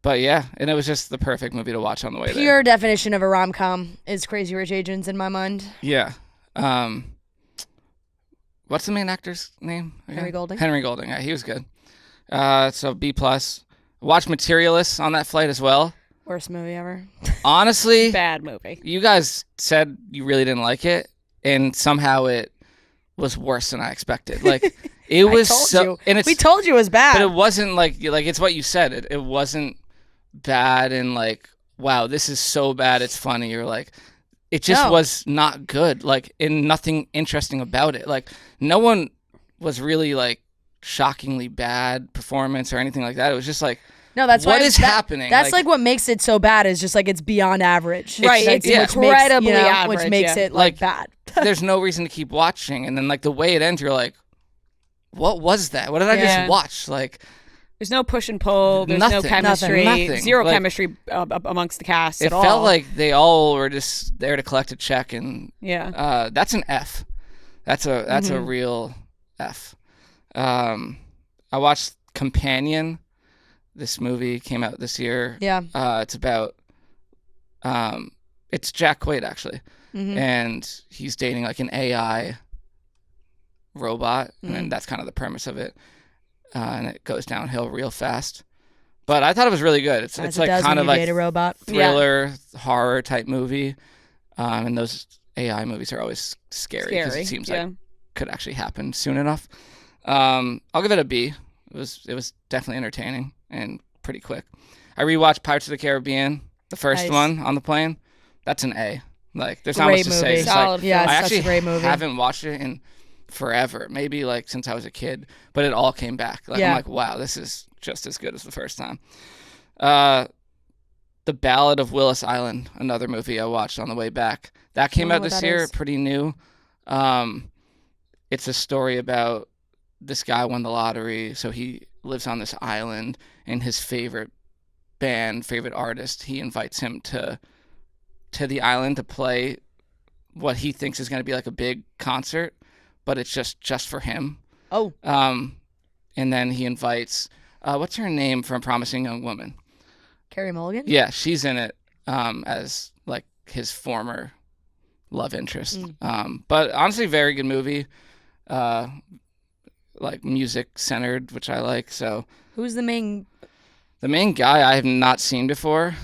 But yeah, and it was just the perfect movie to watch on the way there. Pure definition of a rom-com is Crazy Rich Asians in my mind. Yeah. What's the main actor's name again? Henry Golding. Henry Golding. Yeah, he was good. So B+. Watched Materialists on that flight as well. Worst movie ever. Honestly, Bad movie. you guys said you really didn't like it, and somehow it was worse than I expected. Like it was and we told you it was bad. but it wasn't like it's what you said. It wasn't bad and like, wow, this is so bad it's funny, or like it just was not good, like, and nothing interesting about it. Like no one was really like shockingly bad performance or anything like that. It was just like, no, that's what why is happening. That's like what makes it so bad is just like it's beyond average, Right? It's Incredibly average, which makes it like bad. There's no reason to keep watching, and then like the way it ends, you're like, what was that? What did I just watch? Like, there's no push and pull. There's nothing, no chemistry. nothing. Zero like, chemistry amongst the cast it at all. It felt like they all were just there to collect a check, and that's an F. That's a real F. I watched Companion. This movie came out this year. Yeah. It's about it's Jack Quaid actually, and he's dating like an AI robot, and that's kind of the premise of it. And it goes downhill real fast. But I thought it was really good. It's like kind of like a robot. thriller horror type movie. And those AI movies are always scary because it seems like could actually happen soon enough. I'll give it a B. It was definitely entertaining and pretty quick. I rewatched Pirates of the Caribbean, the first one on the plane. That's an A. Like there's not much to say. Solid. Yeah, I it's actually such a great movie. haven't watched it in forever, maybe like since I was a kid, but it all came back. Like I'm like, wow, this is just as good as the first time. The Ballad of Willis Island, another movie I watched on the way back. That came out this year, pretty new. It's a story about this guy won the lottery, so he lives on this island, and his favorite band, favorite artist, he invites him to the island to play what he thinks is going to be like a big concert, but it's just for him. Oh. And then he invites, what's her name from Promising Young Woman? Carey Mulligan? Yeah, she's in it as like his former love interest. But honestly, very good movie. Like music centered, which I like. So who's the main? The main guy I have not seen before.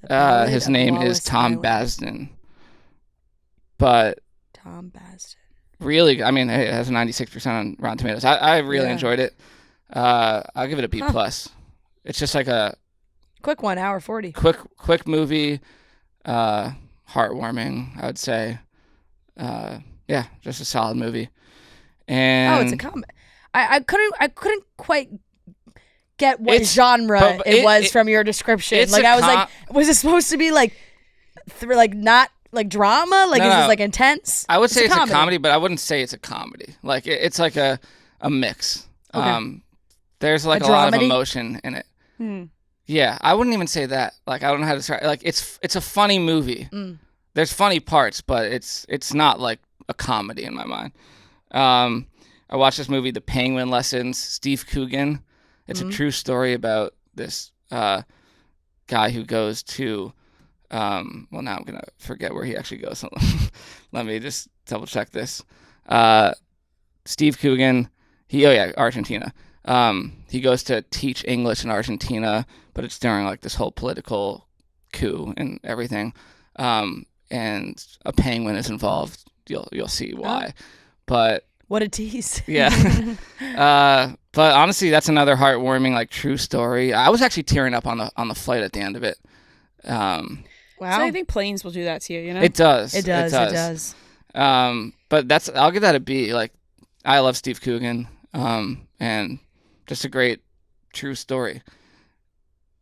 His name is Tom Basden. But Tom Basden. Really, I mean, it has a 96% on Rotten Tomatoes. I really enjoyed it. I'll give it a B+. It's just like a quick 1 hour 40. Quick movie. Heartwarming, I would say. Yeah, just a solid movie. And it's a comedy. I couldn't quite get what genre it was from your description. Like I was like, was it supposed to be like not like drama? Like is this like intense? I would say it's a comedy, but I wouldn't say it's a comedy. Like it's like a mix. Okay. There's like a lot of emotion in it. Yeah, I wouldn't even say that. Like I don't know how to describe. Like it's a funny movie. There's funny parts, but it's not like a comedy in my mind. I watched this movie, The Penguin Lessons, Steve Coogan. It's a true story about this guy who goes to, well, now I'm going to forget where he actually goes. Let me just double check this. Steve Coogan, Argentina. He goes to teach English in Argentina, but it's during like this whole political coup and everything. And a penguin is involved. You'll see why. But what a tease. Yeah. But honestly, that's another heartwarming, like true story. I was actually tearing up on the flight at the end of it. Wow. So I think planes will do that to you, you know? It does. It does. But I'll give that a B. Like, I love Steve Coogan. And just a great true story.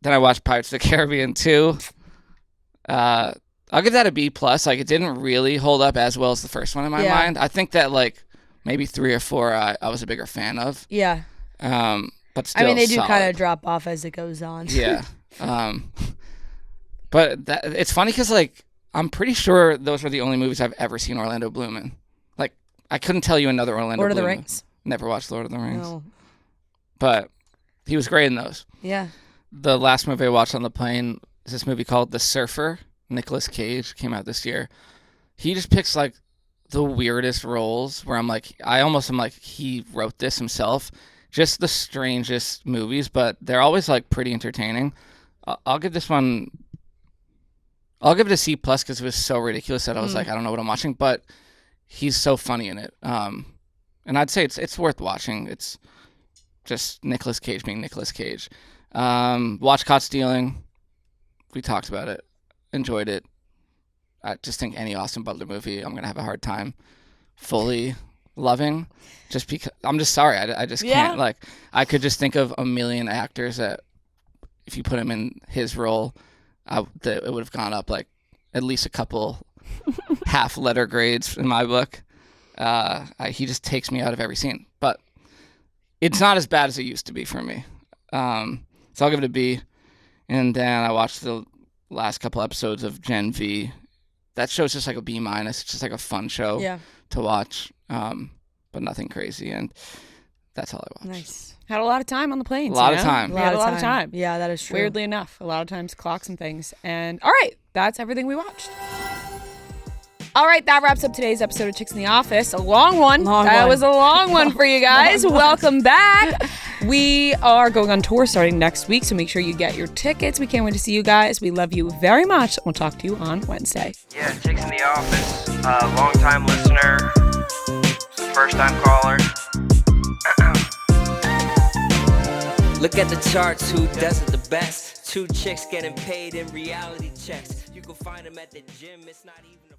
Then I watched Pirates of the Caribbean 2. I'll give that a B plus. Like, it didn't really hold up as well as the first one in my mind. I think that like maybe 3 or 4 I was a bigger fan of. Yeah. But still, I mean, they do solid. kind of drop off as it goes on. Yeah. But it's funny because like I'm pretty sure those were the only movies I've ever seen Orlando Bloom in. Like, I couldn't tell you another Orlando Lord Bloom. of the Rings. Never watched Lord of the Rings. No. But he was great in those. Yeah. The last movie I watched on the plane is this movie called The Surfer. Nicolas Cage, came out this year. He just picks like the weirdest roles where I'm like, I almost am like, he wrote this himself. Just the strangest movies, but they're always like pretty entertaining. I'll give this one, I'll give it a C plus because it was so ridiculous that I was like, I don't know what I'm watching, but he's so funny in it. And I'd say it's worth watching. It's just Nicolas Cage being Nicolas Cage. Watch Caught Stealing. We talked about it. Enjoyed it. I just think any Austin Butler movie I'm gonna have a hard time fully loving, just because I'm just sorry. I just can't. Like, I could just think of a million actors that if you put him in his role, that it would have gone up like at least a couple half letter grades in my book. He just takes me out of every scene, but it's not as bad as it used to be for me. So I'll give it a B. And then I watched the last couple episodes of Gen V. That show's just like a B minus. It's just like a fun show to watch, but nothing crazy. And that's all I watched. Nice. Had a lot of time on the planes. A lot of time. We had a lot of time. Yeah, that is true. Weirdly enough, a lot of times clocks and things. And all right, that's everything we watched. All right, that wraps up today's episode of Chicks in the Office. A long one. That was a long one for you guys. Welcome back. We are going on tour starting next week, so make sure you get your tickets. We can't wait to see you guys. We love you very much. We'll talk to you on Wednesday. Yeah, Chicks in the Office. Long-time listener, first-time caller. Look at the charts, who does it the best? 2 chicks getting paid in reality checks. You can find them at the gym, it's not even